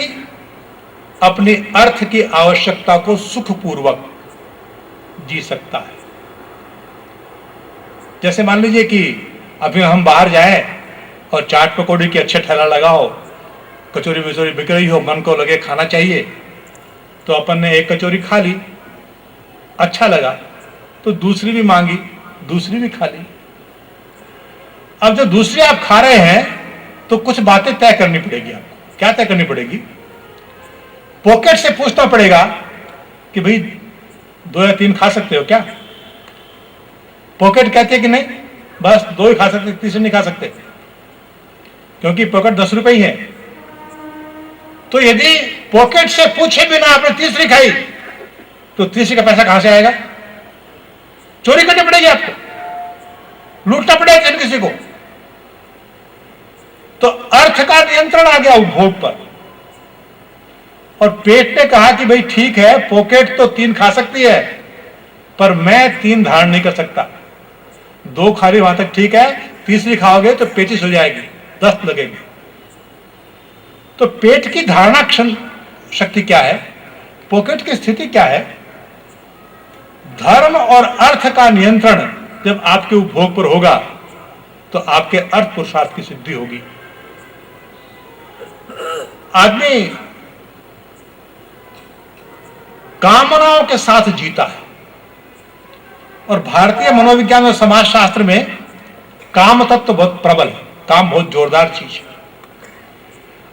अपनी अर्थ की आवश्यकता को सुखपूर्वक जी सकता है। जैसे मान लीजिए कि अभी हम बाहर जाएं और चाट पकौड़ी की अच्छे ठेला लगाओ, कचौरी विचौरी बिक रही हो, मन को लगे खाना चाहिए, तो अपन ने एक कचौरी खा ली, अच्छा लगा तो दूसरी भी मांगी, दूसरी भी खा ली। अब जो दूसरी आप खा रहे हैं तो कुछ बातें तय करनी पड़ेगी आपको। क्या तय करनी पड़ेगी? पॉकेट से पूछना पड़ेगा कि भाई 2 या 3 खा सकते हो क्या? पॉकेट कहते हैं कि नहीं, बस 2 ही खा सकते, तीसरी नहीं खा सकते, क्योंकि पॉकेट 10 रुपए ही है। तो यदि पॉकेट से पूछे बिना आपने तीसरी खाई तो तीसरी का पैसा कहां से आएगा? चोरी करनी पड़ेगी आपको, लूटना पड़ेगा किसी को। तो अर्थ का नियंत्रण आ गया उपभोग पर। और पेट ने कहा कि भाई ठीक है, पॉकेट तो 3 खा सकती है, पर मैं 3 धारण नहीं कर सकता। 2 खा ली वहां तक ठीक है, तीसरी खाओगे तो पेचिश हो जाएगी, दस्त लगेगी। तो पेट की धारणा शक्ति क्या है, पॉकेट की स्थिति क्या है? धर्म और अर्थ का नियंत्रण जब आपके उपभोग पर होगा तो आपके अर्थ पुरुषार्थ की सिद्धि होगी। आदमी कामनाओं के साथ जीता है। और भारतीय मनोविज्ञान और समाज शास्त्र में काम तत्व बहुत प्रबल है, काम बहुत जोरदार चीज है।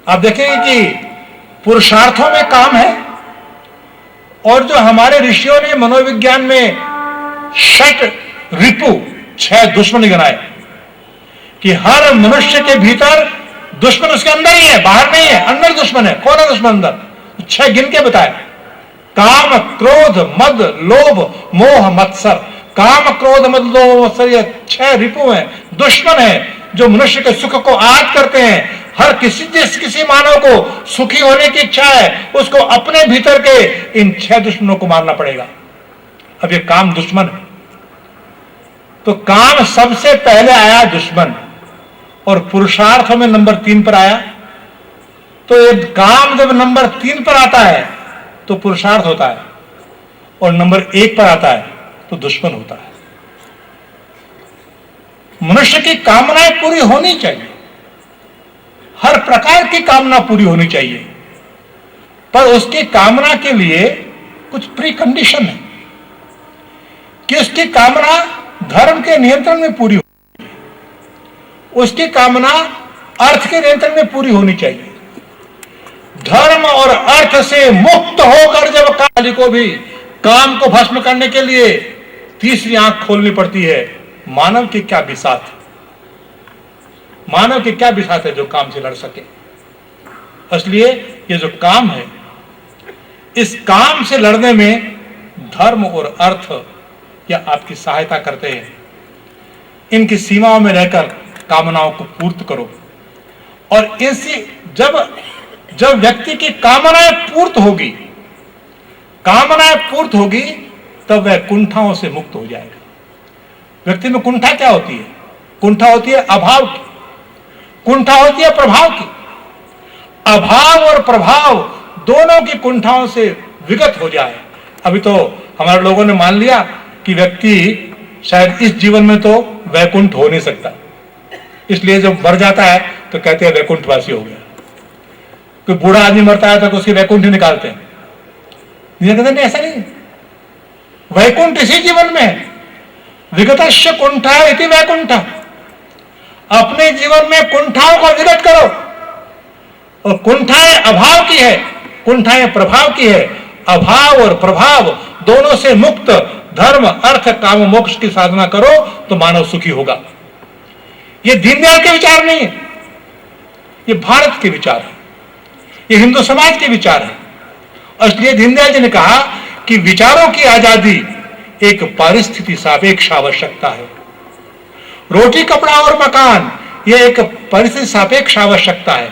आप देखेंगे कि पुरुषार्थों में काम है, और जो हमारे ऋषियों ने मनोविज्ञान में 6 रिपु 6 दुश्मन गिनाए कि हर मनुष्य के भीतर दुश्मन उसके अंदर ही है, बाहर नहीं है, अंदर दुश्मन है। कौन है दुश्मन अंदर? 6 गिन के बताए। काम, क्रोध, मद, लोभ, मोह, मत्सर। काम, क्रोध, मद, लोभ, मत्सर, ये 6 रिपु हैं, दुश्मन है, जो मनुष्य के सुख को आग करते हैं, हर किसी मानव को सुखी होने की इच्छा है, उसको अपने भीतर के इन 6 दुश्मनों को मारना पड़ेगा। अब ये काम दुश्मन है, तो काम सबसे पहले आया दुश्मन, और पुरुषार्थ में नंबर 3 पर आया। तो ये काम जब नंबर 3 पर आता है तो पुरुषार्थ होता है, और नंबर 1 पर आता है तो दुश्मन होता है। मनुष्य की कामनाएं पूरी होनी चाहिए, हर प्रकार की कामना पूरी होनी चाहिए, पर उसकी कामना के लिए कुछ प्री कंडीशन है कि उसकी कामना धर्म के नियंत्रण में पूरी हो, उसकी कामना अर्थ के नियंत्रण में पूरी होनी चाहिए। धर्म और अर्थ से मुक्त होकर जब काली को भी काम को भस्म करने के लिए तीसरी आंख खोलनी पड़ती है, मानव की क्या बिसात, मानव की क्या बिसात है जो काम से लड़ सके। इसलिए ये जो काम है, इस काम से लड़ने में धर्म और अर्थ या आपकी सहायता करते हैं। इनकी सीमाओं में रहकर कामनाओं को पूर्ण करो, और इसी जब व्यक्ति की कामनाएं पूर्ण होगी तब वह कुंठाओं से मुक्त हो जाएगा। व्यक्ति में कुंठा क्या होती है? कुंठा होती है अभाव की, कुंठा होती है प्रभाव की। अभाव और प्रभाव दोनों की कुंठाओं से विगत हो जाए। अभी तो हमारे लोगों ने मान लिया कि व्यक्ति शायद इस जीवन में तो वैकुंठ हो नहीं सकता, इसलिए जब मर जाता है तो कहते हैं वैकुंठवासी हो गया। कोई बूढ़ा आदमी मरता है तो उसके वैकुंठ निकालते हैं, कहते नहीं, ऐसा नहीं, वैकुंठ इसी जीवन में है। विगतस्य कुंठा इति वैकुंठ। अपने जीवन में कुंठाओं को विगत करो, और कुंठाएं अभाव की है, कुंठाएं प्रभाव की है। अभाव और प्रभाव दोनों से मुक्त धर्म अर्थ काम मोक्ष की साधना करो तो मानव सुखी होगा। ये दीनदयाल के विचार नहीं है, ये भारत के विचार है, ये हिंदू समाज के विचार है। और इसलिए दीनदयाल जी ने कहा कि विचारों की आजादी एक परिस्थिति सापेक्ष आवश्यकता है। रोटी कपड़ा और मकान यह एक परिस्थिति सापेक्ष आवश्यकता है,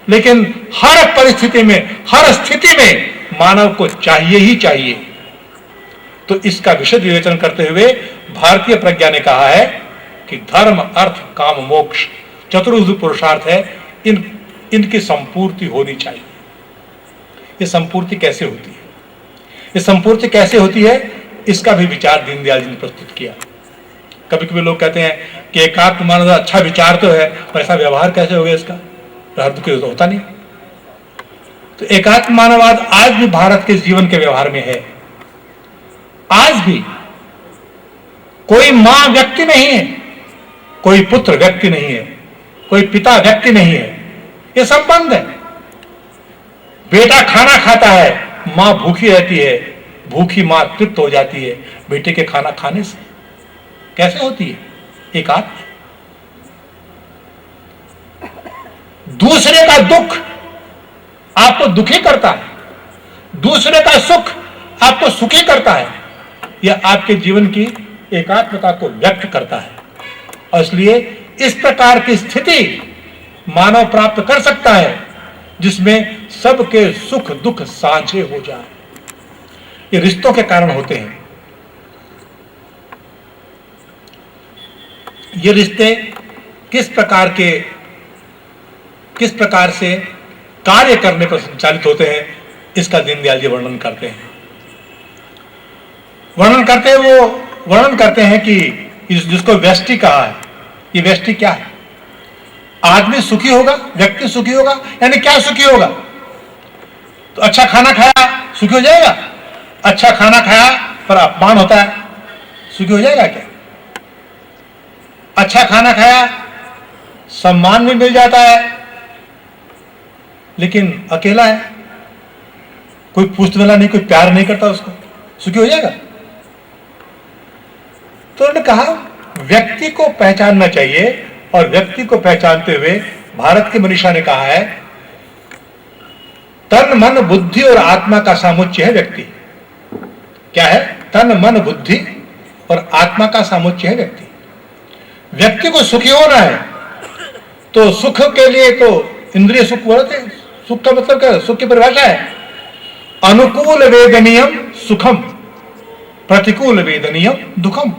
लेकिन हर परिस्थिति में हर स्थिति में मानव को चाहिए ही चाहिए। तो इसका विशद विवेचन करते हुए भारतीय प्रज्ञा ने कहा है कि धर्म अर्थ काम मोक्ष चतुर्विध पुरुषार्थ है, इनकी संपूर्ति होनी चाहिए। ये संपूर्ति कैसे होती है? ये संपूर्ति कैसे होती है, इसका भी विचार दीनदयाल जी ने प्रस्तुत किया। कभी कभी लोग कहते हैं कि एकात्म मानववाद अच्छा विचार तो है, पर ऐसा व्यवहार कैसे हो गया इसका? अर्थ तो होता नहीं। तो एकात्म मानववाद आज भी भारत के जीवन के व्यवहार में है। आज भी कोई मां व्यक्ति नहीं है, कोई पुत्र व्यक्ति नहीं है, कोई पिता व्यक्ति नहीं है, ये संबंध है। बेटा खाना खाता है, मां भूखी रहती है, भूखी मां तृप्त हो जाती है बेटे के खाना खाने से। कैसे होती है? एकात्म। दूसरे का दुख आपको दुखी करता है, दूसरे का सुख आपको सुखी करता है, यह आपके जीवन की एकात्मता को व्यक्त करता है। और इसलिए इस प्रकार की स्थिति मानव प्राप्त कर सकता है जिसमें सबके सुख दुख साझे हो जाए। ये रिश्तों के कारण होते हैं। ये रिश्ते किस प्रकार से कार्य करने पर संचालित होते हैं, इसका दीनदयाल जी वर्णन करते हैं। वर्णन करते हैं कि जिसको व्यष्टि कहा है, ये व्यष्टि क्या है? आदमी सुखी होगा, व्यक्ति सुखी होगा, यानी क्या सुखी होगा? तो अच्छा खाना खाया सुखी हो जाएगा? अच्छा खाना खाया पर अपमान होता है, सुखी हो जाएगा क्या? अच्छा खाना खाया, सम्मान भी मिल जाता है, लेकिन अकेला है, कोई पूछने वाला नहीं, कोई प्यार नहीं करता उसको, सुखी हो जाएगा? तो उन्होंने कहा व्यक्ति को पहचानना चाहिए, और व्यक्ति को पहचानते हुए भारत के मनीषा ने कहा है तन मन बुद्धि और आत्मा का समुच्चय है व्यक्ति। क्या है? तन मन बुद्धि और आत्मा का समुच्चय है व्यक्ति। व्यक्ति को सुखी होना है तो सुख के लिए तो इंद्रिय सुख बोलते हैं। सुख का मतलब क्या है? सुख की परिभाषा है अनुकूल वेदनीयम सुखम, प्रतिकूल वेदनीयम दुखम।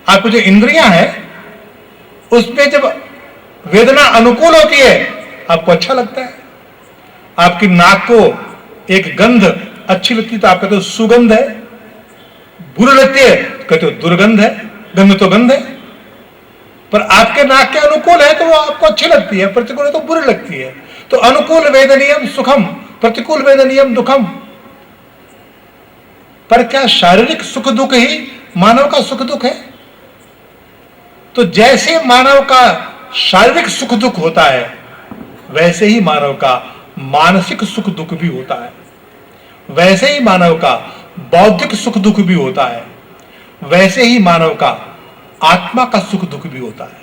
आपको जो इंद्रियां हैं उसमें जब वेदना अनुकूल होती है आपको अच्छा लगता है। आपकी नाक को एक गंध अच्छी लगती है तो आप कहते हो सुगंध है, बुरी लगती है कहते हो दुर्गंध है। गंध तो गंध है, पर आपके नाक के अनुकूल है तो वो आपको अच्छी लगती है, प्रतिकूल है तो बुरी लगती है। तो अनुकूल वेदनीयम सुखम, प्रतिकूल वेदनीयम दुखम। पर क्या शारीरिक सुख दुख ही मानव का सुख दुख है? तो जैसे मानव का शारीरिक सुख दुख होता है वैसे ही मानव का मानसिक सुख दुख भी होता है, वैसे ही मानव का बौद्धिक सुख दुख भी होता है, वैसे ही मानव का आत्मा का सुख दुख भी होता है।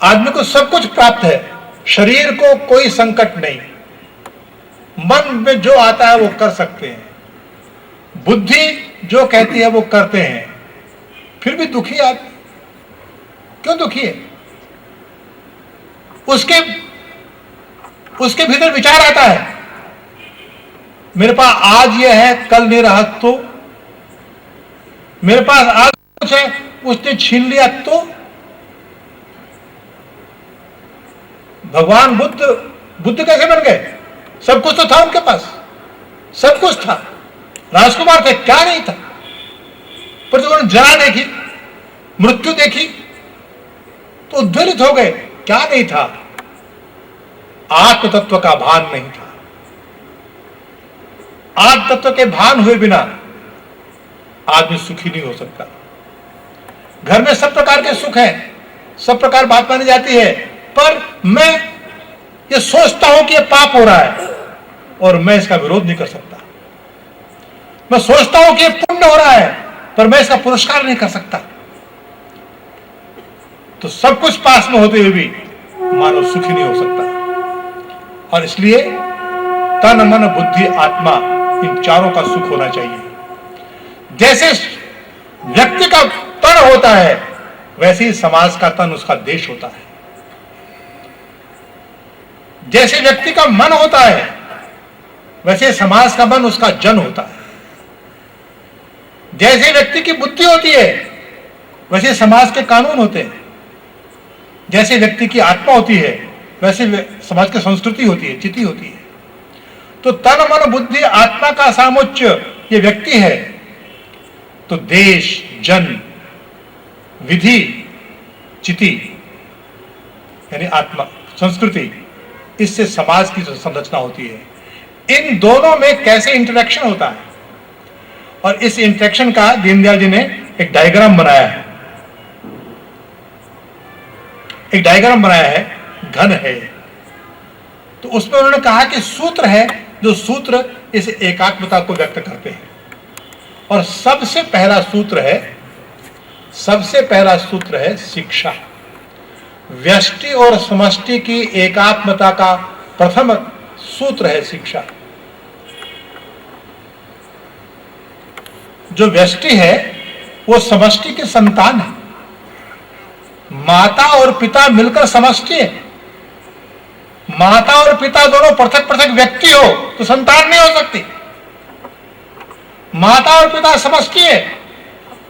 आदमी को सब कुछ प्राप्त है, शरीर को कोई संकट नहीं, मन में जो आता है वो कर सकते हैं, बुद्धि जो कहती है वो करते हैं, फिर भी दुखी आदमी क्यों दुखी है? उसके भीतर विचार आता है मेरे पास आज ये है कल नहीं रहा, तो मेरे पास आज कुछ है उसने छीन लिया तो। भगवान बुद्ध कैसे बन गए? सब कुछ तो था उनके पास, सब कुछ था, राजकुमार थे, क्या नहीं था? पर जब उन्होंने जरा देखी, मृत्यु देखी तो उद्वेलित हो गए। क्या नहीं था? आत्म तत्व का भान नहीं था। आत्म तत्व के भान हुए बिना आदमी सुखी नहीं हो सकता। घर में सब प्रकार के सुख हैं, सब प्रकार बात मानी जाती है, पर मैं ये सोचता हूं कि ये पाप हो रहा है और मैं इसका विरोध नहीं कर सकता। मैं सोचता हूं कि ये पुण्य हो रहा है पर मैं इसका पुरस्कार नहीं कर सकता। तो सब कुछ पास में होते हुए भी मानव सुखी नहीं हो सकता। और इसलिए तन मन बुद्धि आत्मा इन चारों का सुख होना चाहिए। जैसे व्यक्ति का तन होता है वैसे ही समाज का तन उसका देश होता है। जैसे व्यक्ति का मन होता है वैसे समाज का मन उसका जन होता है। जैसे व्यक्ति की बुद्धि होती है वैसे समाज के कानून होते हैं। जैसे व्यक्ति की आत्मा होती है वैसे समाज की संस्कृति होती है, चिति होती है। तो तन मन बुद्धि आत्मा का सामुच्य ये व्यक्ति है, तो देश जन विधि चिति यानी आत्मा संस्कृति, इससे समाज की संरचना होती है। इन दोनों में कैसे इंटरेक्शन होता है, और इस इंटरेक्शन का दीनदयाल जी ने एक डायग्राम बनाया है। एक डायग्राम बनाया है, घन है। तो उसमें उन्होंने कहा कि सूत्र है, जो सूत्र इस एकात्मता को व्यक्त करते हैं। और सबसे पहला सूत्र है शिक्षा। व्यष्टि और समष्टि की एकात्मता का प्रथम सूत्र है शिक्षा। जो व्यष्टि है वो समष्टि की संतान है। माता और पिता मिलकर समष्टि है। माता और पिता दोनों पृथक पृथक व्यक्ति हो तो संतान नहीं हो सकती। माता और पिता समष्टि है,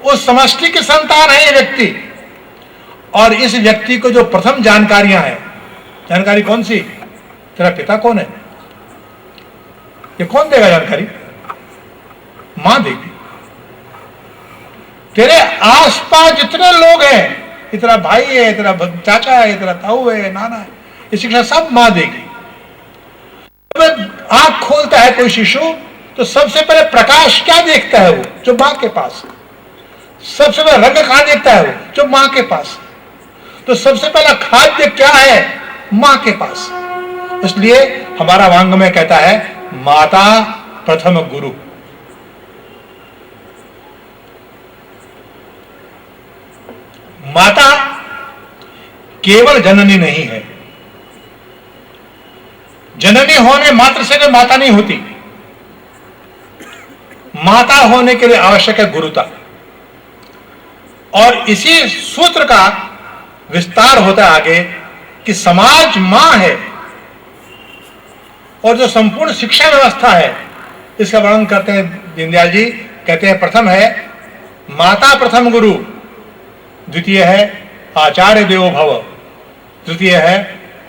उस समष्टि की संतान है ये व्यक्ति। और इस व्यक्ति को जो प्रथम जानकारियां हैं, जानकारी कौन सी? तेरा पिता कौन है, ये कौन देगा जानकारी? मां देगी। तेरे आसपास जितने लोग हैं, तेरा भाई है, तेरा चाचा है, तेरा ताऊ है, नाना है, ये शिक्षा सब मां देगी। जब आंख खोलता है कोई शिशु तो सबसे पहले प्रकाश क्या देखता है? वो जो मां के पास। सबसे पहले रंग कहां देखता है? वो जो मां के पास। तो सबसे पहला खाद्य क्या है? मां के पास। इसलिए हमारा वांग्मय कहता है माता प्रथम गुरु। माता केवल जननी नहीं है। जननी होने मात्र से कोई माता नहीं होती। माता होने के लिए आवश्यक है गुरुता। और इसी सूत्र का विस्तार होता है आगे कि समाज मां है और जो संपूर्ण शिक्षा व्यवस्था है इसका वर्णन करते हैं दीनदयाल जी। कहते हैं प्रथम है माता प्रथम गुरु, द्वितीय है आचार्य देवो भव, तृतीय है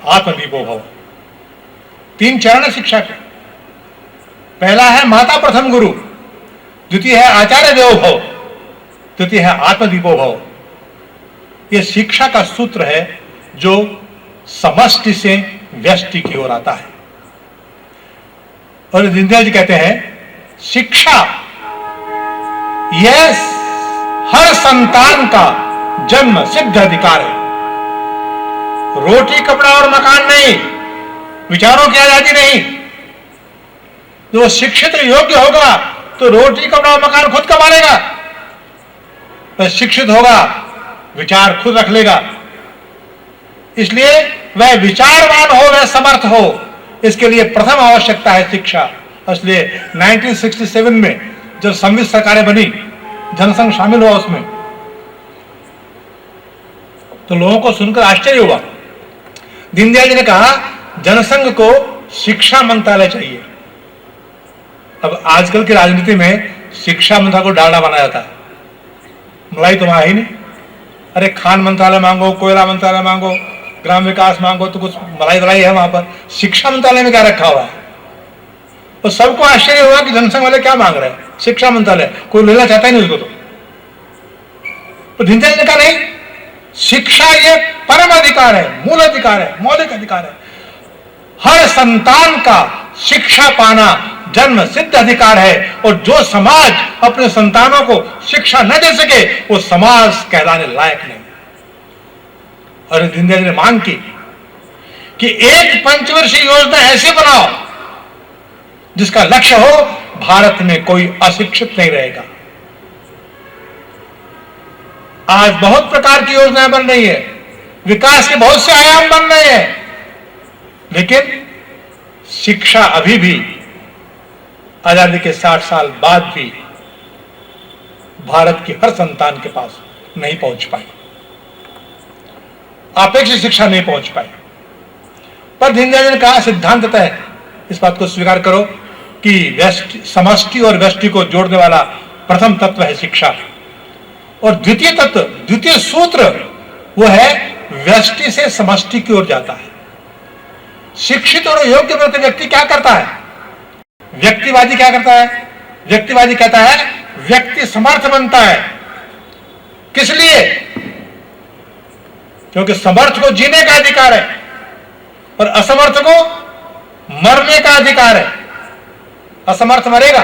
आत्मदीपो भव। 3 चरण है शिक्षा के। पहला है माता प्रथम गुरु, द्वितीय है आचार्य देवो भव, तृतीय है आत्मदीपो भव। यह शिक्षा का सूत्र है जो समष्टि से व्यष्टि की ओर आता है। और दीनदयाल जी कहते हैं शिक्षा यह हर संतान का जन्म सिद्ध अधिकार है। रोटी कपड़ा और मकान नहीं, विचारों की आजादी नहीं। जो शिक्षित योग्य होगा तो रोटी कपड़ा और मकान खुद कमा लेगा। वह शिक्षित होगा, विचार खुद रख लेगा। इसलिए वह विचारवान हो, वह समर्थ हो, इसके लिए प्रथम आवश्यकता है शिक्षा। इसलिए 1967 में जब संविध सरकारें बनी, जनसंघ शामिल हुआ उसमें, तो लोगों को सुनकर आश्चर्य हुआ। दीनदयाल जी ने कहा जनसंघ को शिक्षा मंत्रालय चाहिए। अब आजकल की राजनीति में शिक्षा मंत्रालय को डालडा बनाया जाता है। मलाई तो वहां ही नहीं। अरे खान मंत्रालय मांगो, कोयला मंत्रालय मांगो, ग्राम विकास मांगो, तो कुछ मलाई दलाई है वहां पर। शिक्षा मंत्रालय में क्या रखा हुआ है? तो सबको आश्चर्य हुआ कि जनसंघ वाले क्या मांग रहे हैं। शिक्षा मंत्रालय कोई लेना चाहता ही नहीं उसको। तो दीनदयाल ने कहा नहीं, शिक्षा ये परम अधिकार है, मूल अधिकार है, मौलिक अधिकार है। हर संतान का शिक्षा पाना जन्म सिद्ध अधिकार है। और जो समाज अपने संतानों को शिक्षा न दे सके वो समाज कहलाने लायक नहीं। और दीनदयाल ने मांग की कि एक पंचवर्षीय योजना ऐसी बनाओ जिसका लक्ष्य हो भारत में कोई अशिक्षित नहीं रहेगा। आज बहुत प्रकार की योजनाएं बन रही है, विकास के बहुत से आयाम बन रहे हैं, लेकिन शिक्षा अभी भी आजादी के 60 साल बाद भी भारत की हर संतान के पास नहीं पहुंच पाई। अपेक्षित शिक्षा नहीं पहुंच पाई। पर दीनदयाल ने कहा सिद्धांततः इस बात को स्वीकार करो कि समष्टि और व्यष्टि को जोड़ने वाला प्रथम तत्व है शिक्षा। और द्वितीय तत्व, द्वितीय सूत्र वो है व्यष्टि से समष्टि की ओर जाता है। शिक्षित और योग्य व्यक्ति क्या करता है? व्यक्तिवादी क्या करता है? व्यक्तिवादी कहता है व्यक्ति समर्थ बनता है। किस लिए? क्योंकि समर्थ को जीने का अधिकार है और असमर्थ को मरने का अधिकार है। असमर्थ मरेगा।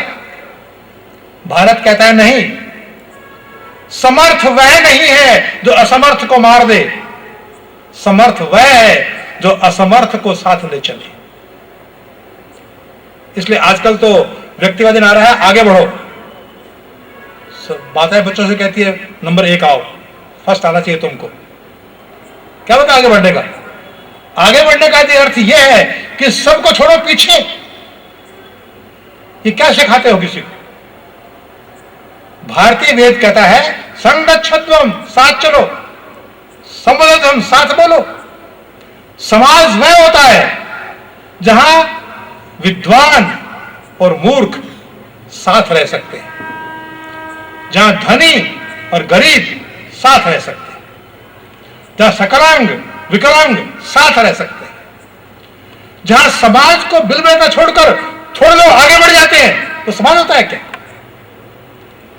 भारत कहता है नहीं, समर्थ वह नहीं है जो असमर्थ को मार दे, समर्थ वह है जो असमर्थ को साथ ले चले। इसलिए आजकल तो व्यक्तिवादी नारा है आगे बढ़ो। माताएं बच्चों से कहती है नंबर 1 आओ, फर्स्ट आना चाहिए तुमको। क्या होता है आगे बढ़ने का? आगे बढ़ने का अर्थ यह है कि सबको छोड़ो पीछे। ये क्या सिखाते हो किसी को? भारतीय वेद कहता है संगच्छध्वम, साथ चलो, संबोधम, साथ बोलो। समाज वह होता है जहां विद्वान और मूर्ख साथ रह सकते हैं, जहां धनी और गरीब साथ रह सकते हैं, जहां सकलांग विकलांग साथ रह सकते हैं, जहां समाज को बिलबल का छोड़कर थोड़े लोग आगे बढ़ जाते हैं, तो समाज होता है क्या?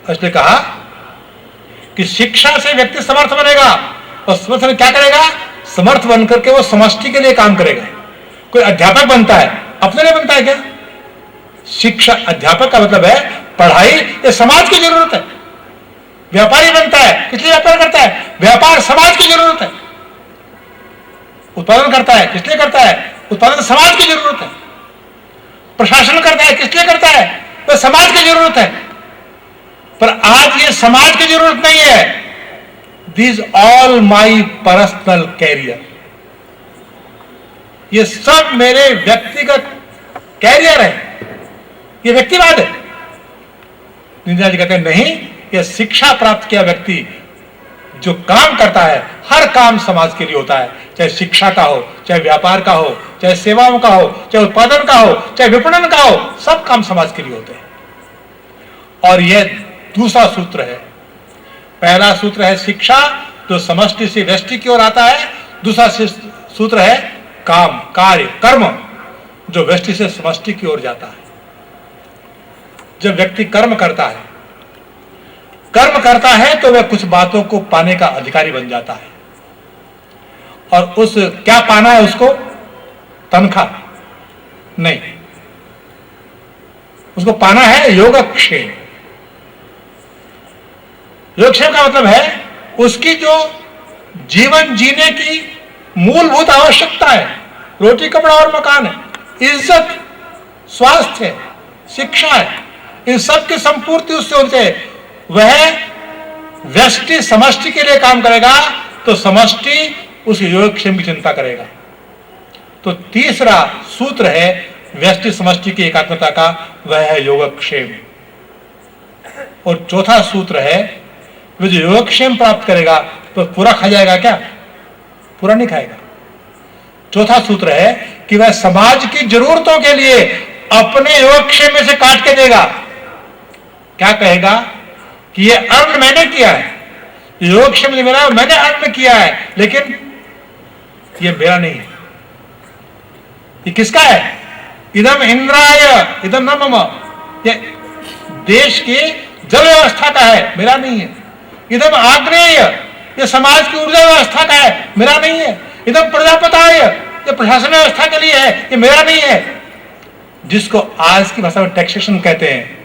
इसलिए कहा कि शिक्षा से व्यक्ति समर्थ बनेगा। और समर्थ में क्या करेगा? समर्थ बनकर के वो समष्टि के लिए काम करेगा। कोई अध्यापक बनता है, अपने लिए बनता है क्या? शिक्षा, अध्यापक का मतलब है पढ़ाई ये समाज की जरूरत है। व्यापारी बनता है, किस लिए व्यापार करता है? व्यापार समाज की जरूरत है। उत्पादन करता है, किस लिए करता है? उत्पादन समाज की जरूरत है। प्रशासन करता है, किस लिए करता है? तो समाज की जरूरत है। पर आज ये समाज की जरूरत नहीं है। This all my personal career, ये सब मेरे व्यक्तिगत कैरियर है, ये व्यक्तिवाद है। दीनदयाल जी कहते हैं नहीं, यह शिक्षा प्राप्त किया व्यक्ति जो काम करता है हर काम समाज के लिए होता है, चाहे शिक्षा का हो, चाहे व्यापार का हो, चाहे सेवाओं का हो, चाहे उत्पादन का हो, चाहे विपणन का हो, सब काम समाज के लिए होते हैं। और यह दूसरा सूत्र है। पहला सूत्र है शिक्षा, जो समष्टि से व्यष्टि की ओर आता है। दूसरा सूत्र है काम, कार्य, कर्म, जो व्यष्टि से समष्टि की ओर जाता है। जब व्यक्ति कर्म करता है तो वह कुछ बातों को पाने का अधिकारी बन जाता है। और उस क्या पाना है उसको? तनख्वाह नहीं, उसको पाना है योगक्षेम। योगक्षेम का मतलब है उसकी जो जीवन जीने की मूलभूत आवश्यकता है, रोटी कपड़ा और मकान है, इज्जत, स्वास्थ्य है, शिक्षा है, इन सब की संपूर्ति उससे होती है। वह व्यष्टि समष्टि के लिए काम करेगा तो समष्टि उस योगक्षेम की चिंता करेगा। तो तीसरा सूत्र है व्यष्टि समष्टि की एकात्मता का, वह है योगक्षेम। और चौथा सूत्र है वह जो योगक्षेम प्राप्त करेगा तो पूरा खा जाएगा क्या? पूरा नहीं खाएगा। चौथा सूत्र है कि वह समाज की जरूरतों के लिए अपने योगक्षेम में से काट के देगा। क्या कहेगा कि ये अर्न मैंने किया है, योगक्षेम जो मेरा मैंने अर्न किया है, लेकिन ये मेरा नहीं है, ये किसका है? इदम इंद्राय इदम न मम, ये देश की जल व्यवस्था का है, मेरा नहीं है। इदम आग्नेय, ये समाज की ऊर्जा व्यवस्था का है, मेरा नहीं है। इदम प्रजापताय, ये प्रशासन व्यवस्था के लिए है, ये मेरा नहीं है। जिसको आज की भाषा में टैक्सेशन कहते हैं,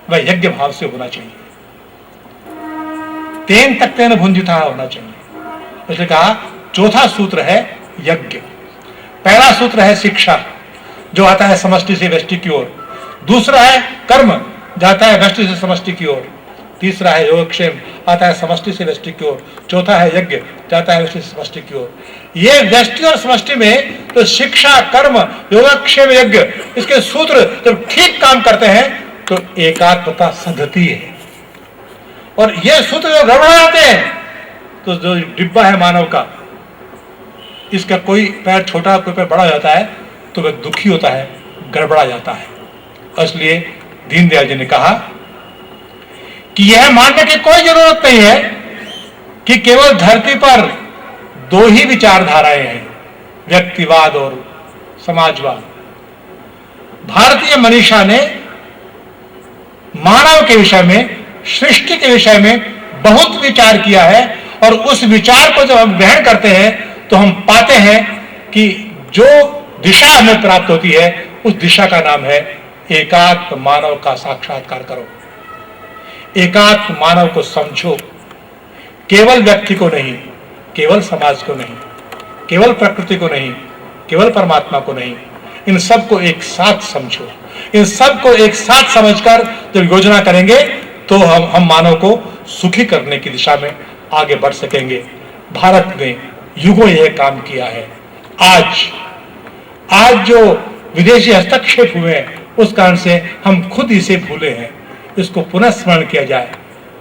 वह यज्ञ भाव से होना चाहिए। तेन तक्तेन भुंजिता होना चाहिए। इसलिए कहा चौथा सूत्र है यज्ञ। पहला सूत्र है शिक्षा, जो आता है समष्टि से व्यष्टि की ओर। दूसरा है कर्म, जाता है व्यष्टि से समष्टि की ओर। तीसरा है योगक्षेम, आता है समष्टि से व्यष्टि की ओर। चौथा है यज्ञ, जाता है व्यष्टि से समष्टि की ओर। ये व्यष्टि और समष्टि में तो शिक्षा, कर्म, योगक्षेम, यज्ञ, इसके सूत्र जब ठीक काम करते हैं तो एकात्मता सधती है। और ये सूत्र जो गड़बड़ा जाते हैं तो जो डिब्बा है मानव का, इसका कोई पैर छोटा कोई पैर बड़ा हो जाता है तो वह दुखी होता है, गड़बड़ा जाता है। इसलिए दीनदयाल जी ने कहा कि यह मानने की कोई जरूरत नहीं है कि केवल धरती पर दो ही विचारधाराएं हैं, व्यक्तिवाद और समाजवाद। भारतीय मनीषा ने मानव के विषय में, सृष्टि के विषय में बहुत विचार किया है। और उस विचार को जब हम ग्रहण करते हैं तो हम पाते हैं कि जो दिशा हमें प्राप्त होती है उस दिशा का नाम है एकात्म मानव का साक्षात्कार करो। एकात्म मानव को समझो, केवल व्यक्ति को नहीं, केवल समाज को नहीं, केवल प्रकृति को नहीं, केवल परमात्मा को नहीं, इन सबको एक साथ समझो। इन सबको एक साथ समझकर जब योजना करेंगे तो हम मानव को सुखी करने की दिशा में आगे बढ़ सकेंगे। भारत ने युगों यह काम किया है। आज जो विदेशी हस्तक्षेप हुए हैं उस कारण से हम खुद इसे भूले हैं। इसको पुनः स्मरण किया जाए,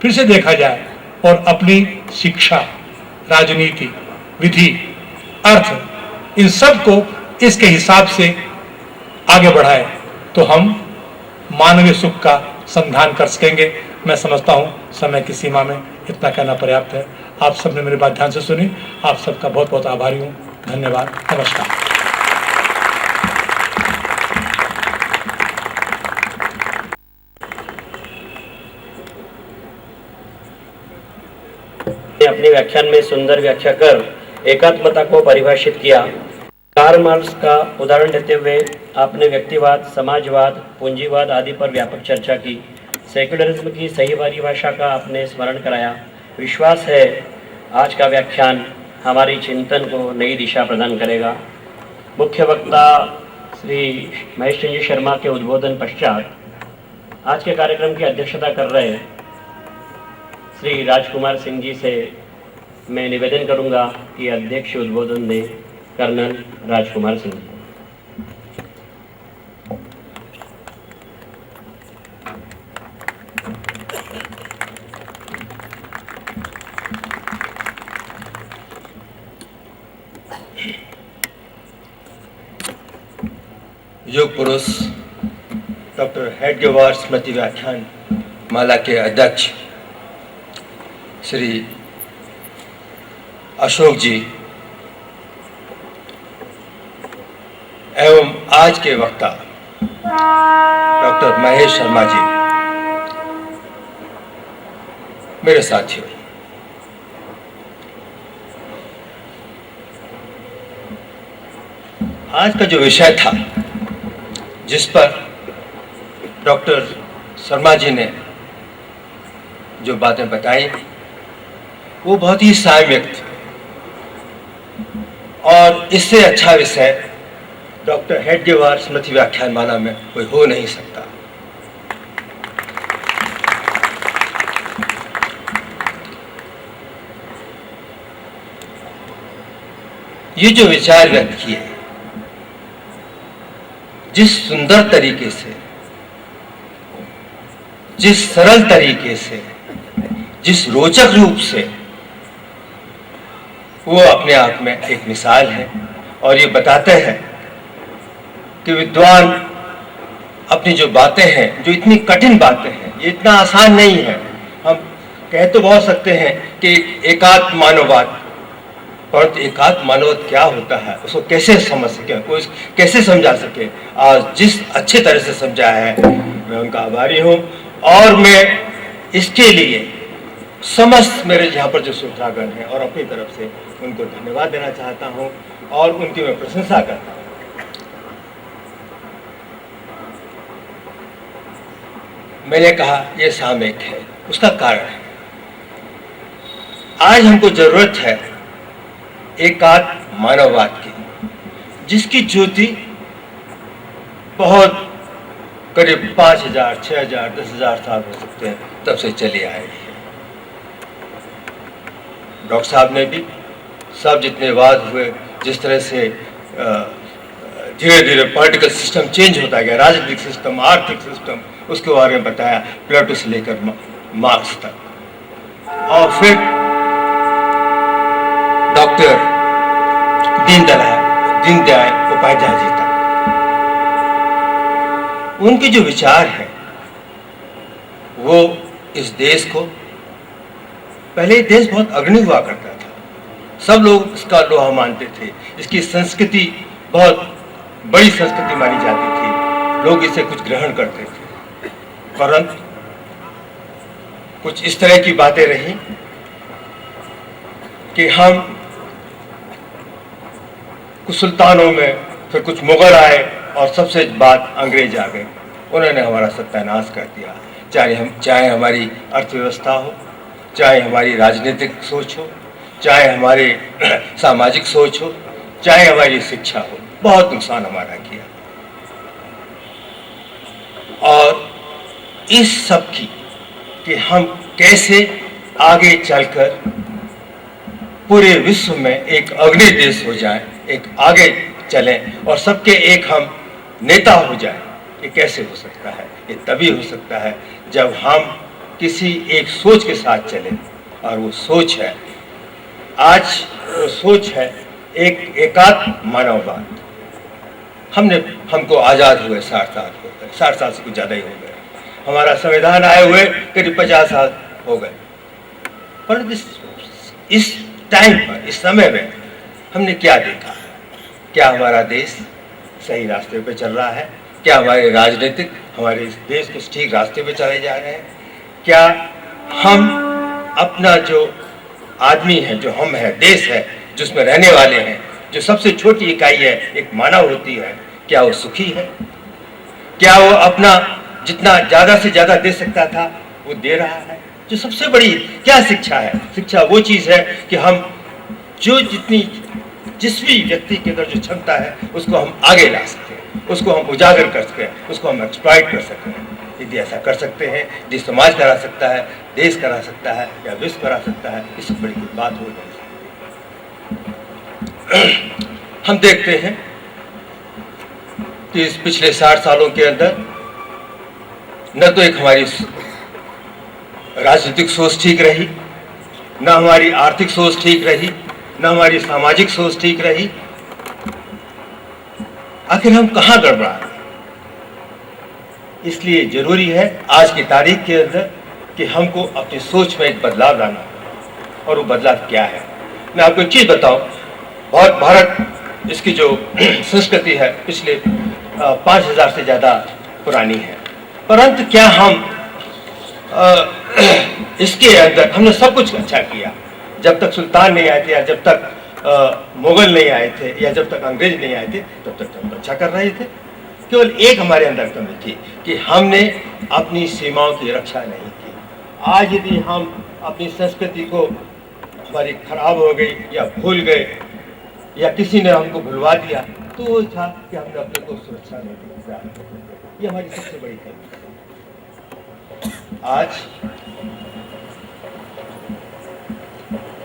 फिर से देखा जाए और अपनी शिक्षा, राजनीति, विधि, अर्थ, इन सब को इसके हिसाब से आगे बढ़ाए तो हम मानवीय सुख का संधान कर सकेंगे। मैं समझता हूं समय की सीमा में इतना कहना पर्याप्त है। आप सबने मेरी बात ध्यान से सुनी, आप सबका बहुत बहुत आभारी हूं। धन्यवाद, नमस्कार। अपने व्याख्यान में सुंदर व्याख्या कर एकात्मता को परिभाषित किया। कार्ल मार्क्स का उदाहरण देते हुए आपने व्यक्तिवाद, समाजवाद, पूंजीवाद आदि पर व्यापक चर्चा की। सेक्युलरिज्म की सही परिभाषा का आपने स्मरण कराया। विश्वास है आज का व्याख्यान हमारी चिंतन को नई दिशा प्रदान करेगा। मुख्य वक्ता श्री महेश चंद्र शर्मा के उद्बोधन पश्चात आज के कार्यक्रम की अध्यक्षता कर रहे श्री राजकुमार सिंह जी से मैं निवेदन करूंगा कि अध्यक्ष उद्बोधन दें कर्नल राजकुमार सिंह। योग पुरुष डॉक्टर हेडगेवार स्मृति व्याख्यान माला के अध्यक्ष श्री अशोक जी एवं आज के वक्ता डॉक्टर महेश शर्मा जी, मेरे साथियों, आज का जो विषय था जिस पर डॉक्टर शर्मा जी ने जो बातें बताई वो बहुत ही सामयिक थी और इससे अच्छा विषय डॉक्टर हेडगेवार स्मृति व्याख्यानमाला में कोई हो नहीं सकता। ये जो विचार व्यक्त किए, जिस सुंदर तरीके से, जिस सरल तरीके से, जिस रोचक रूप से, वो अपने आप में एक मिसाल है और ये बताते हैं कि विद्वान अपनी जो बातें हैं, जो इतनी कठिन बातें हैं, ये इतना आसान नहीं है। हम कह तो बहुत सकते हैं कि एकात्म मानववाद, परंतु एकात्म मानववाद क्या होता है, उसको कैसे समझ सके, कोई कैसे समझा सके। आज जिस अच्छे तरह से समझाया है मैं उनका आभारी हूँ और मैं इसके लिए समस्त मेरे यहाँ पर जो श्रोतागण हैं और अपनी तरफ से उनको धन्यवाद देना चाहता हूँ और उनकी मैं प्रशंसा करता हूँ। मैंने कहा यह सामयिक है, उसका कारण है आज हमको जरूरत है एकात्म मानववाद की, जिसकी ज्योति बहुत करीब 5000, 6000, 10,000 साल हो सकते हैं तब से चली आ रही है। डॉक्टर साहब ने भी सब जितने वाद हुए, जिस तरह से धीरे धीरे पॉलिटिकल सिस्टम चेंज होता गया, राजनीतिक सिस्टम, आर्थिक सिस्टम, उसके बारे में बताया, प्लेटो से लेकर मार्क्स तक। और फिर डॉक्टर दीनदयाल उपाध्याय जी तक उनके जो विचार हैं वो इस देश को, पहले देश बहुत अग्रणी हुआ करता था, सब लोग इसका लोहा मानते थे, इसकी संस्कृति बहुत बड़ी संस्कृति मानी जाती थी, लोग इसे कुछ ग्रहण करते थे, परंतु कुछ इस तरह की बातें रही कि हम कुछ सुल्तानों में, फिर कुछ मुगल आए और सबसे बात अंग्रेज आ गए, उन्होंने हमारा सत्यानाश कर दिया। चाहे हमारी अर्थव्यवस्था हो, चाहे हमारी राजनीतिक सोच हो, चाहे हमारी सामाजिक सोच हो, चाहे हमारी शिक्षा हो, बहुत नुकसान हमारा किया। और इस सब की कि हम कैसे आगे चलकर पूरे विश्व में एक अग्रणी देश हो जाए, एक आगे चलें और सबके एक हम नेता हो जाए, ये कैसे हो सकता है? ये तभी हो सकता है जब हम किसी एक सोच के साथ चलें, और वो सोच है, आज वो सोच है एक एकात्म मानववाद। हमको आज़ाद हुए 60 साल हो गए, 60 साल से कुछ ज़्यादा ही हो गए, हमारा संविधान आए हुए करीब 50 साल हो गए, पर इस टाइम पर, इस समय में हमने क्या देखा? क्या हमारा देश सही रास्ते पे चल रहा है? क्या हमारे राजनीतिक हमारे इस देश को ठीक रास्ते पे चले जा रहे हैं? क्या हम अपना जो आदमी है, जो हम है, देश है, जिसमें रहने वाले हैं, जो सबसे छोटी इकाई है, एक मानव होती है, क्या वो सुखी है? क्या वो अपना जितना ज़्यादा से ज़्यादा दे सकता था वो दे रहा है? जो सबसे बड़ी क्या शिक्षा है? शिक्षा वो चीज़ है कि हम जो जिस भी व्यक्ति के अंदर जो क्षमता है उसको हम आगे ला सकें, उसको हम उजागर कर सकें, उसको हम एक्सप्लॉइट कर सकें। यदि ऐसा कर सकते हैं, जिस समाज करा सकता है, देश करा सकता है या विश्व करा सकता है, इससे बड़ी कोई बात हो नहीं सकती। हम देखते हैं कि इस पिछले 60 सालों के अंदर न तो एक हमारी राजनीतिक सोच ठीक रही, न हमारी आर्थिक सोच ठीक रही, न हमारी सामाजिक सोच ठीक रही। आखिर हम कहाँ गड़बड़ा रहे? इसलिए जरूरी है आज की तारीख के अंदर कि हमको अपनी सोच में एक बदलाव लाना है। और वो बदलाव क्या है? मैं आपको एक चीज बताऊं, बहुत भारत इसकी जो संस्कृति है पिछले 5000 से ज्यादा पुरानी है, परंतु क्या हम इसके अंदर हमने सब कुछ अच्छा किया? जब तक सुल्तान नहीं आए थे या जब तक मुगल नहीं आए थे या जब तक अंग्रेज नहीं आए थे तब तक हम अच्छा कर रहे थे। केवल एक हमारे अंदर कमी थी कि हमने अपनी सीमाओं की रक्षा नहीं की। आज यदि हम अपनी संस्कृति को हमारी खराब हो गई या भूल गए या किसी ने हमको भुलवा दिया तो वो था कि हमने अपने को सुरक्षा नहीं दी। ये हमारी सबसे बड़ी कमी है। आज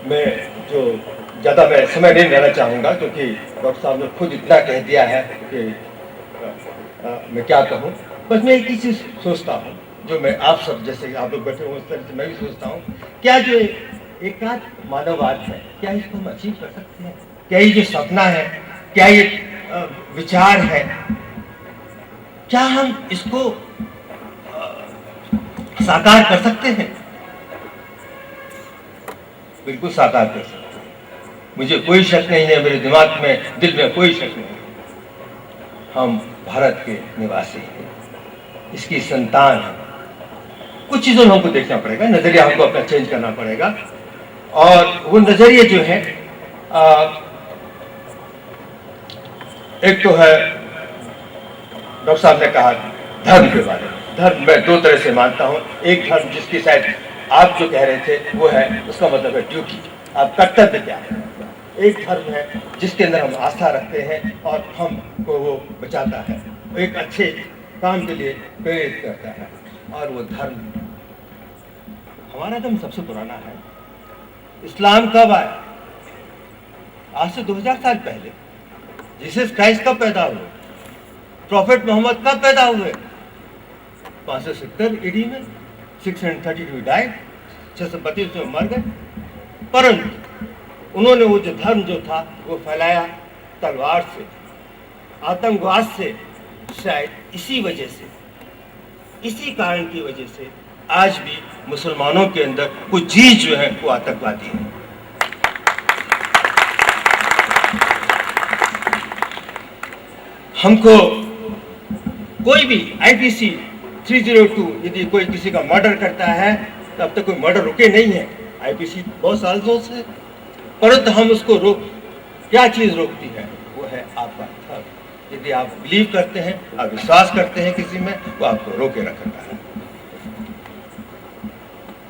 मैं जो ज़्यादा मैं समय नहीं लेना चाहूँगा क्योंकि डॉक्टर साहब ने खुद इतना कह दिया है कि मैं क्या कहूँ। बस मैं एक ही चीज़ सोचता हूँ जो मैं आप सब जैसे आप लोग बैठे हुए उस तरह से मैं भी सोचता हूँ, क्या जो एकांत मानववाद है क्या इसको हम अचीव कर सकते हैं? क्या ये जो सपना है, क्या ये विचार है, क्या हम इसको साकार कर सकते हैं? बिल्कुल साकार कर सकते हैं। मुझे कोई शक नहीं है, मेरे दिमाग में दिल में कोई शक नहीं। हम भारत के निवासी हैं, इसकी संतान हैं। कुछ चीज़ों में हमको देखना पड़ेगा, नजरिया हमको अपना चेंज करना पड़ेगा। और वो नजरिए जो है एक तो है डॉक्टर साहब ने कहा धर्म के बारे में। धर्म मैं दो तरह से मानता हूँ। एक धर्म जिसकी शायद आप जो कह रहे थे वो है, उसका मतलब है ड्यूटी, आप कर्तव्य क्या है। एक धर्म है जिसके अंदर हम आस्था रखते हैं और हमको वो बचाता है, एक अच्छे काम के लिए प्रेरित करता है। और वो धर्म, हमारा धर्म सबसे पुराना है। इस्लाम कब आया? आज से 2000 साल पहले। जीसस क्राइस्ट कब पैदा हुए? प्रॉफेट मोहम्मद कब पैदा हुए? 570 ईडी में। 632 डाइड, 632 में मर गए। परंतु उन्होंने वो जो धर्म जो था वो फैलाया तलवार से, आतंकवाद से। शायद इसी वजह से, इसी कारण की वजह से आज भी मुसलमानों के अंदर कुछ चीज जो है वो आतंकवादी है। हमको कोई भी IPC 302 यदि कोई किसी का मर्डर करता है तो अब तक कोई मर्डर रुके नहीं है। IPC बहुत सालों से, परंतु हम उसको क्या चीज रोकती है? वो है आपका धर्म। यदि आप बिलीव करते हैं, आप विश्वास करते हैं किसी में, वो आपको रोके रखता है।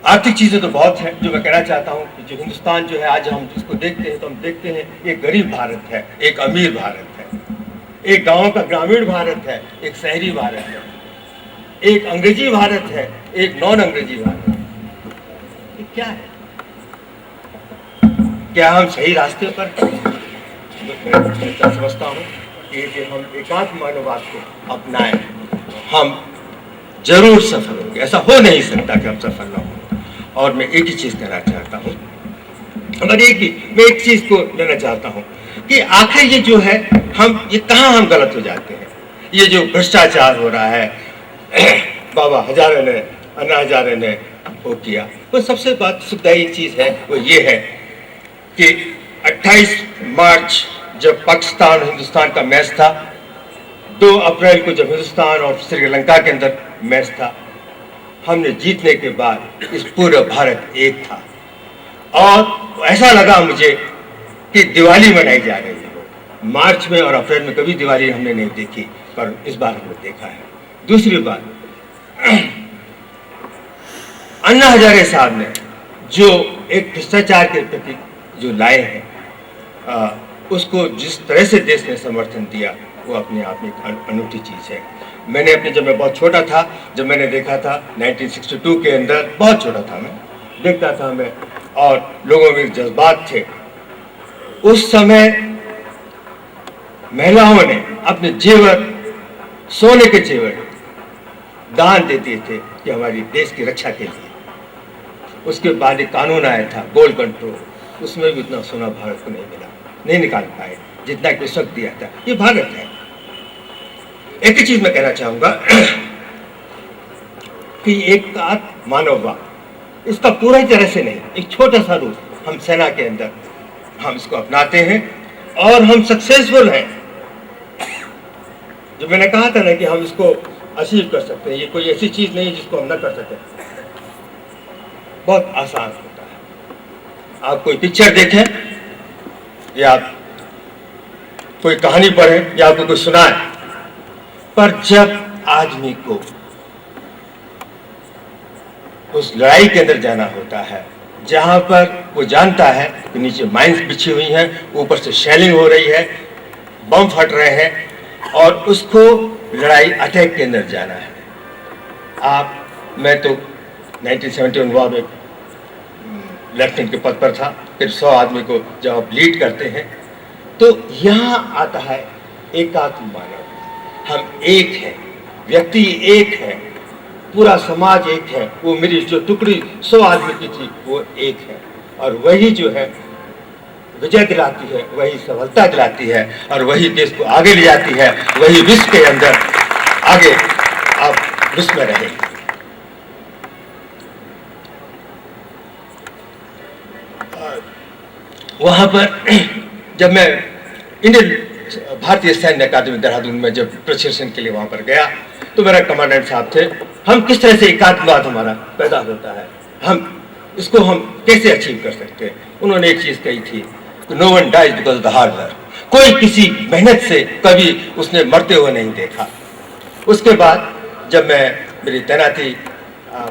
आर्थिक चीजें तो बहुत हैं जो मैं कहना चाहता हूँ कि जो हिंदुस्तान जो है आज हम जिसको देखते हैं तो हम देखते हैं एक गरीब भारत है, एक अमीर भारत है, एक गांव का ग्रामीण भारत है, एक शहरी भारत है, एक अंग्रेजी भारत है, एक नॉन अंग्रेजी भारत है। ये क्या है? क्या हम सही रास्ते पर? मैं समझता हूँ कि हम एकांत मानववाद को अपनाएं, हम जरूर सफल होंगे। ऐसा हो नहीं सकता कि हम सफल ना हो। और मैं एक ही चीज कहना चाहता हूँ, मैं एक चीज को लेना चाहता हूँ कि आखिर ये जो है ये कहाँ हम गलत हो जाते हैं। ये जो भ्रष्टाचार हो रहा है, बाबा हजारे ने, अन्ना हजारे ने वो किया, वो सबसे बात सुखदायी चीज है वो ये है कि 28 मार्च जब पाकिस्तान और हिंदुस्तान का मैच था, 2 अप्रैल को जब हिंदुस्तान और श्रीलंका के अंदर मैच था, हमने जीतने के बाद इस पूरा भारत एक था। और ऐसा लगा मुझे कि दिवाली मनाई जा रही है। मार्च में और अप्रैल में कभी दिवाली हमने नहीं देखी, पर इस बार हमने देखा है। दूसरी बात, अन्ना हजारे साहब ने जो एक भ्रष्टाचार के प्रति जो लाए हैं, उसको जिस तरह से देश ने समर्थन दिया वो अपने आप में एक अनूठी चीज़ है। मैंने जब मैं बहुत छोटा था, जब मैंने देखा था 1962 के अंदर, बहुत छोटा था मैं, देखता था मैं, और लोगों में जज्बात थे। उस समय महिलाओं ने अपने जेवर, सोने के जेवर दान देते थे कि हमारी देश की रक्षा के लिए। उसके बाद एक कानून आया था गोल्ड कंट्रोल, उसमें भी उतना सोना भारत को नहीं मिला, नहीं निकाल पाए जितना कि उस वक्त दिया था। ये भारत है। एक ही चीज मैं कहना चाहूंगा कि एक मानववाद, इसका पूरी तरह से नहीं, एक छोटा सा रूप हम सेना के अंदर हम इसको अपनाते हैं और हम सक्सेसफुल हैं। जो मैंने कहा था ना कि हम इसको अचीव कर सकते हैं, ये कोई ऐसी चीज नहीं है जिसको हम न कर सकें। बहुत आसान होता है। आप कोई पिक्चर देखें या आप कोई कहानी पढ़ें या आपको कोई सुनाए, पर जब आदमी को उस लड़ाई के अंदर जाना होता है जहां पर वो जानता है कि नीचे माइंस बिछी हुई हैं, ऊपर से शेलिंग हो रही है, बम फट रहे हैं और उसको लड़ाई अटैक के अंदर जाना है। मैं तो 1971 वॉर में लेफ्टिनेंट के पद पर था। फिर 100 आदमी को जब आप लीड करते हैं तो यहाँ आता है एकात्म मानव। हम एक हैं, व्यक्ति एक है, पूरा समाज एक है। वो मेरी जो टुकड़ी 100 आदमी की थी वो एक है, और वही जो है विजय दिलाती है, वही सफलता दिलाती है, और वही देश को आगे ले जाती है, वही विश्व के अंदर आगे आप विश्व में रहे। वहाँ पर जब मैं इंडियन भारतीय सैन्य अकादमी देहरादून में जब प्रशिक्षण के लिए वहाँ पर गया तो मेरा कमांडेंट साहब थे, हम किस तरह से एकात्मवाद हमारा पैदा होता है, हम इसको हम कैसे अचीव कर सकते हैं। उन्होंने एक चीज़ कही थी, no one dies because of the hard work. कोई किसी मेहनत से कभी उसने मरते हुए नहीं देखा। उसके बाद जब मैं मेरी तैनाती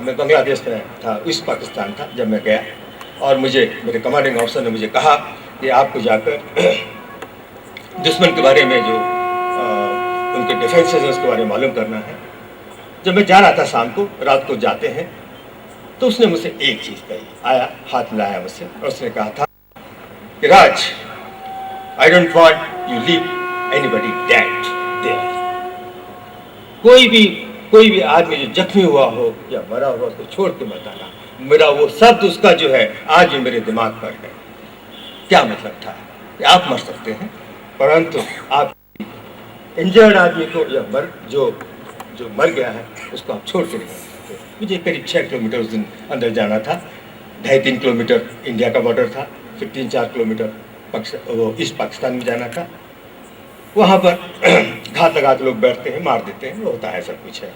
मैं बांग्लादेश में था, ईस्ट पाकिस्तान था, जब मैं गया और मुझे मेरे कमांडिंग ऑफिसर ने मुझे कहा कि आपको जाकर दुश्मन के बारे में जो उनके डिफेंसेस हैं उसके बारे में मालूम करना है। जब मैं जा रहा था शाम को, रात को जाते हैं, तो उसने मुझसे एक चीज़ कही, आया हाथ मिलाया मुझसे और उसने कहा था कि Raj, I don't want you leave anybody dead there. कोई भी आदमी जो जख्मी हुआ हो या मरा हुआ उसको छोड़ के मत आना। मेरा वो शब्द उसका जो है आज भी मेरे दिमाग पर है। क्या मतलब था कि आप मर सकते हैं परंतु आप इंजर्ड आदमी को या जो मर गया है उसको आप छोड़ के नहीं सकते। मुझे करीब 6 किलोमीटर उस दिन अंदर जाना था। 2.5-3 किलोमीटर इंडिया का बॉर्डर था, फिर 3-4 किलोमीटर वो ईस्ट पाकिस्तान में जाना था। वहाँ पर घात लगा के लोग बैठते हैं, मार देते हैं, होता है, सब कुछ है।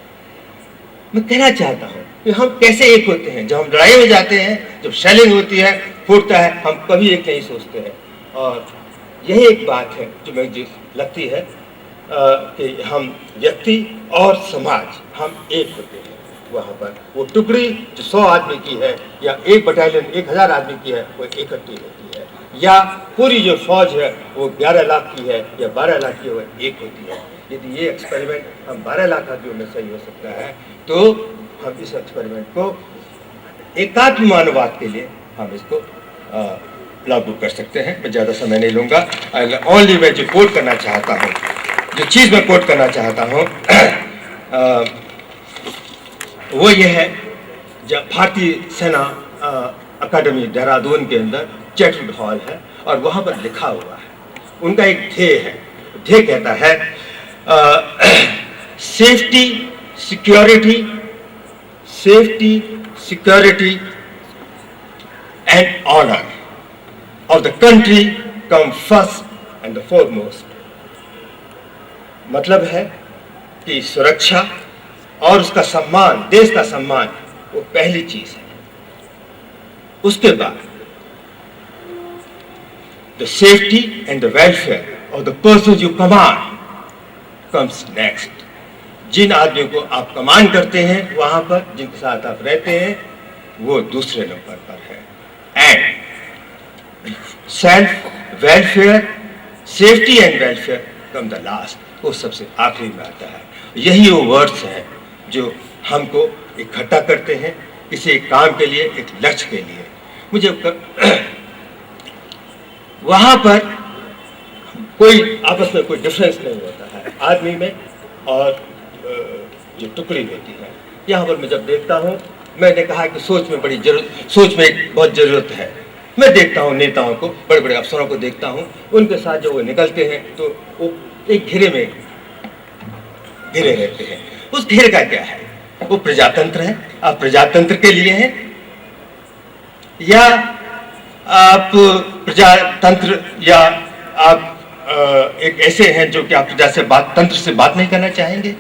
मैं कहना चाहता हूँ कि हम कैसे एक होते हैं। जब हम लड़ाई में जाते हैं, जब शेलिंग होती है, फूटता है, हम कभी एक नहीं सोचते हैं। और यही एक बात है जो मुझे लगती है कि हम व्यक्ति और समाज हम एक होते हैं। वहाँ पर वो टुकड़ी जो 100 आदमी की है या एक बटालियन 1000 आदमी की है वो इकट्ठी होती है, या पूरी जो फौज है वो 11 लाख की है या 12 लाख की है वो एक होती है। यदि ये एक्सपेरिमेंट हम 12 लाख आदमियों में सही हो सकता है तो हम इस एक्सपेरिमेंट को एकात्म मानववाद के लिए हम इसको लागू कर सकते हैं। मैं ज़्यादा समय नहीं लूँगा। ओनली मैं जो कोट करना चाहता हूँ, जो चीज़ मैं कोट करना चाहता हूँ वो ये है, जब भारतीय सेना अकादमी देहरादून के अंदर चैटवुड हॉल है और वहाँ पर लिखा हुआ है, उनका एक ध्येय है। ध्येय कहता है safety security and honour of the country come first and the foremost। मतलब है कि सुरक्षा और उसका सम्मान, देश का सम्मान, वो पहली चीज है। उसके बाद the safety and the welfare of the persons you command comes next। जिन आदमियों को आप कमांड करते हैं वहां पर, जिनके साथ आप रहते हैं, वो दूसरे नंबर पर है। And self welfare, safety and welfare come the last, वो सबसे आखिरी में आता है। यही वो वर्ड्स हैं जो हमको इकट्ठा करते हैं किसी एक काम के लिए, एक लक्ष्य के लिए। मुझे वहाँ पर कोई आपस में कोई डिफरेंस नहीं होता है आदमी में और जो टुकड़ी होती है। यहाँ पर मैं जब देखता हूँ, मैंने कहा कि सोच में बहुत ज़रूरत है। मैं देखता हूँ नेताओं को, बड़े बड़े अफसरों को देखता हूँ, उनके साथ जो वो निकलते हैं तो वो एक घेरे में घिरे रहते हैं। उस घेरे का क्या है? वो प्रजातंत्र है, आप प्रजातंत्र के लिए हैं, या आप प्रजातंत्र या आप एक ऐसे हैं जो कि आप तंत्र से बात नहीं करना चाहेंगे?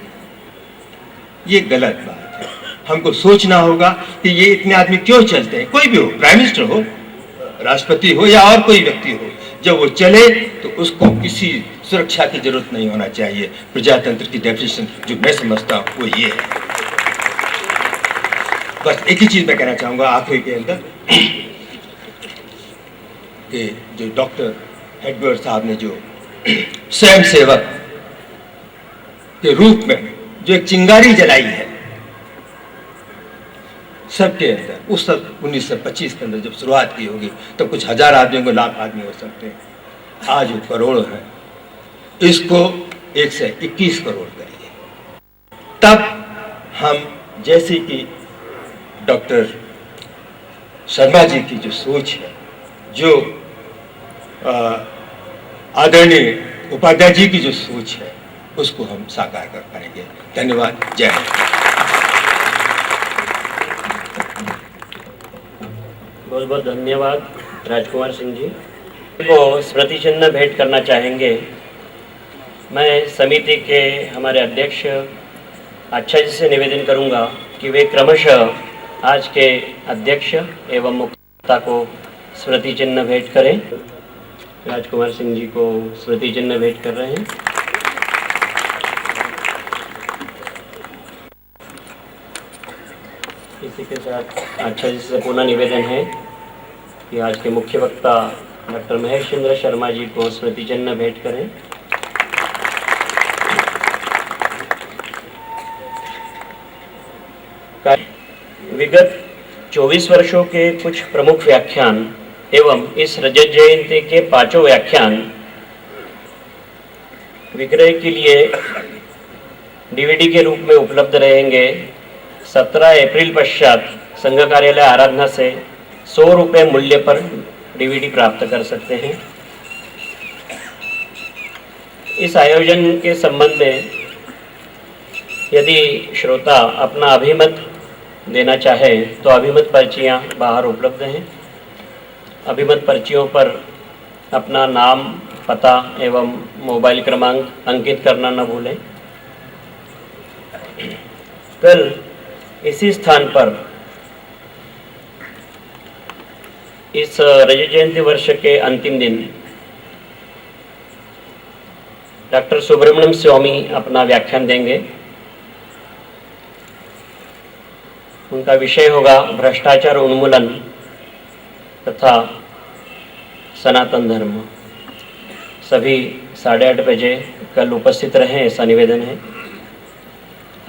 ये गलत बात है। हमको सोचना होगा कि ये इतने आदमी क्यों चलते हैं। कोई भी हो, प्राइम मिनिस्टर हो, राष्ट्रपति हो या और कोई व्यक्ति हो, जब वो चले तो उसको किसी सुरक्षा की जरूरत नहीं होना चाहिए। प्रजातंत्र की डेफिनेशन जो मैं समझता हूँ वो ये है। बस एक ही चीज मैं कहना चाहूंगा आखिरी के अंदर कि जो डॉक्टर हेडवर्ड साहब ने जो स्वयं सेवक के रूप में जो एक चिंगारी जलाई है सबके अंदर, उस सब 1925 के अंदर जब शुरुआत की होगी तो कुछ हजार आदमी को, लाख आदमी हो सकते हैं। आज वो करोड़ है, इसको 121 करोड़ करिए, तब हम जैसे कि डॉक्टर शर्मा जी की जो सोच है, जो आदरणीय उपाध्याय जी की जो सोच है, उसको हम साकार कर पाएंगे। धन्यवाद। जय हिंद। बहुत बहुत धन्यवाद राजकुमार सिंह जी को स्मृति चिन्ह भेंट करना चाहेंगे। मैं समिति के हमारे अध्यक्ष अच्छा जी से निवेदन करूंगा कि वे क्रमशः आज के अध्यक्ष एवं मुख्यता को स्मृति चिन्ह भेंट करें। राजकुमार सिंह जी को स्मृति चिन्ह भेंट कर रहे हैं। इसी के साथ अच्छा जी से पुनः निवेदन है कि आज के मुख्य वक्ता डॉक्टर महेश चंद्र शर्मा जी को स्मृति चिन्ह भेंट करें। विगत 24 वर्षों के कुछ प्रमुख व्याख्यान एवं इस रजत जयंती के 5 व्याख्यान विक्रय के लिए डीवीडी के रूप में उपलब्ध रहेंगे। 17 अप्रैल पश्चात संघ कार्यालय आराधना से 100 रुपये मूल्य पर डीवीडी प्राप्त कर सकते हैं। इस आयोजन के संबंध में यदि श्रोता अपना अभिमत देना चाहे तो अभिमत पर्चियां बाहर उपलब्ध हैं। अभिमत पर्चियों पर अपना नाम, पता एवं मोबाइल क्रमांक अंकित करना न भूलें। कल इसी स्थान पर इस रजत जयंती वर्ष के अंतिम दिन डॉक्टर सुब्रमण्यम स्वामी अपना व्याख्यान देंगे। उनका विषय होगा भ्रष्टाचार उन्मूलन तथा सनातन धर्म। सभी 8:30 बजे कल उपस्थित रहें, ऐसा निवेदन है।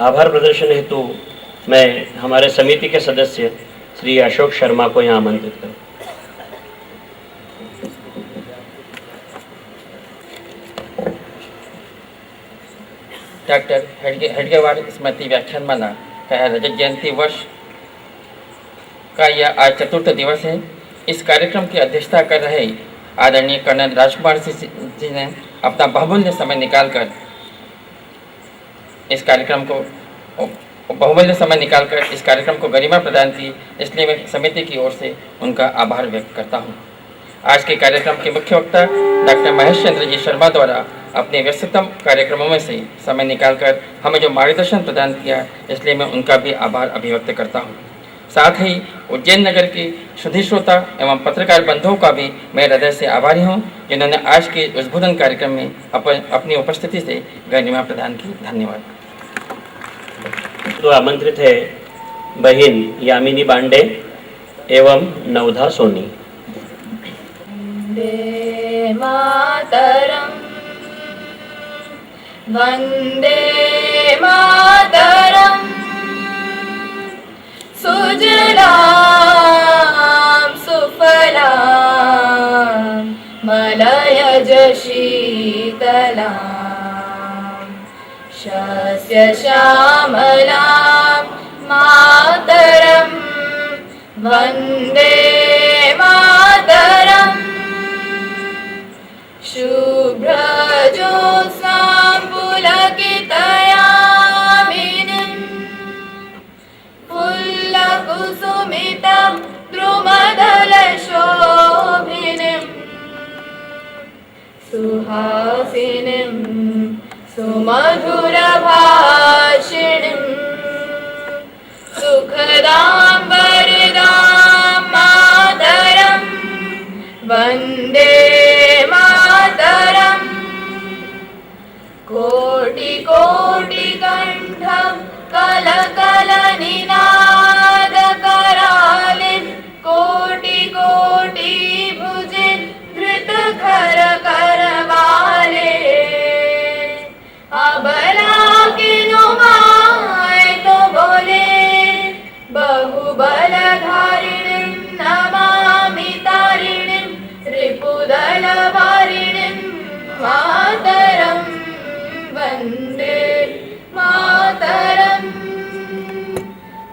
आभार प्रदर्शन हेतु मैं हमारे समिति के सदस्य श्री अशोक शर्मा को यहाँ आमंत्रित करूँ। डॉक्टर हेडगेवार स्मृति व्याख्यानमाला का रजत जयंती वर्ष का यह आज 4th दिवस है। इस कार्यक्रम की अध्यक्षता कर रहे आदरणीय कर्नल राजकुमार सिंह जी ने अपना बहुमूल्य समय निकालकर इस कार्यक्रम को गरिमा प्रदान की, इसलिए मैं समिति की ओर से उनका आभार व्यक्त करता हूं। आज के कार्यक्रम के मुख्य वक्ता डॉक्टर महेश चंद्र जी शर्मा द्वारा अपने व्यस्ततम कार्यक्रमों में से समय निकालकर हमें जो मार्गदर्शन प्रदान किया, इसलिए मैं उनका भी आभार अभिव्यक्त करता हूं। साथ ही उज्जैन नगर के सुधी श्रोता एवं पत्रकार बंधुओं का भी मैं हृदय से आभारी हूं, जिन्होंने आज के उद्बोधन कार्यक्रम में अपनी उपस्थिति से गरिमा प्रदान की। धन्यवाद। तो आमंत्रित है बहन यामिनी बांडे एवं नवधा सोनी। वन्दे मातरम्, वन्दे मातरम्, सुजलां सुफलां मलयज शीतलां शस्य श्यामलां मातरम्, वन्दे मातरम्। शुभ्रजोत्स्नां पुलकितयामिनीं फुल्लकुसुमितं द्रुमदलशोभिनीं सुहासिनीं सुमधुरभाषिणीं सुखदां वरदां मातरं वन्दे मातरम् कोटिकोटिकण्ठं कलकलनिनादकरालिं कोटिकोटिभुजे धृतकरकरवाले अबला के नुमाए तो बोले बहुबलधारिणीं नमामि तारिणीं रिपुदलवारिणीं मातरं वन्दे मातरम्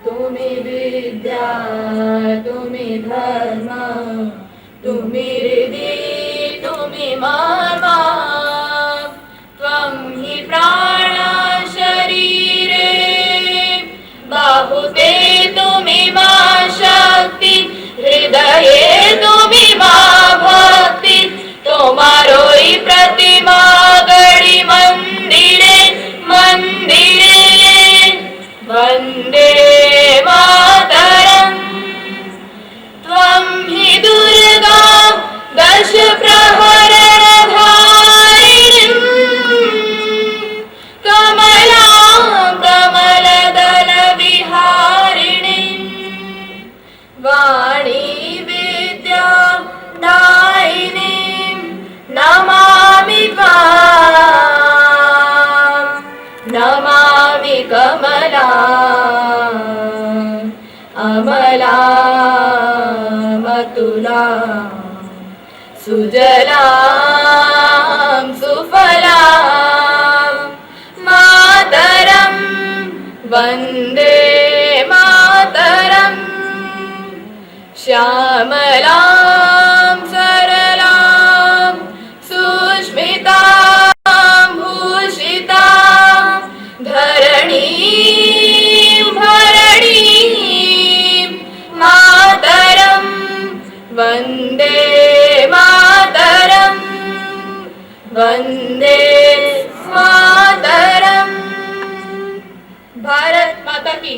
तुम्हें विद्या तुम्हें धर्म तुम्हें हृदि तुम्हें मर्म त्वं हि प्राण शरीरे बाहुते तुम्हें मा शक्ति हृदये तुम्हें मा भक्ति तुम्हारो ही प्रतिमा गढ़ी मंदिरे मंदिरे वन्दे मातरम् त्वं हि दुर्गा दश प्रहरणधारिणीं कमलां कमलदलविहारिणीं वाणी विद्यां दायिनीं नमामि त्वां नमामि कमलाम् अमलामतुलां सुजलां सुफलां मातरं वन्दे मातरम् श्यामलां सरलां सुष्मितां भूषितां धरणीं भरणीं मातरं वन्दे मातरं वन्दे मातरम्। भारत माता की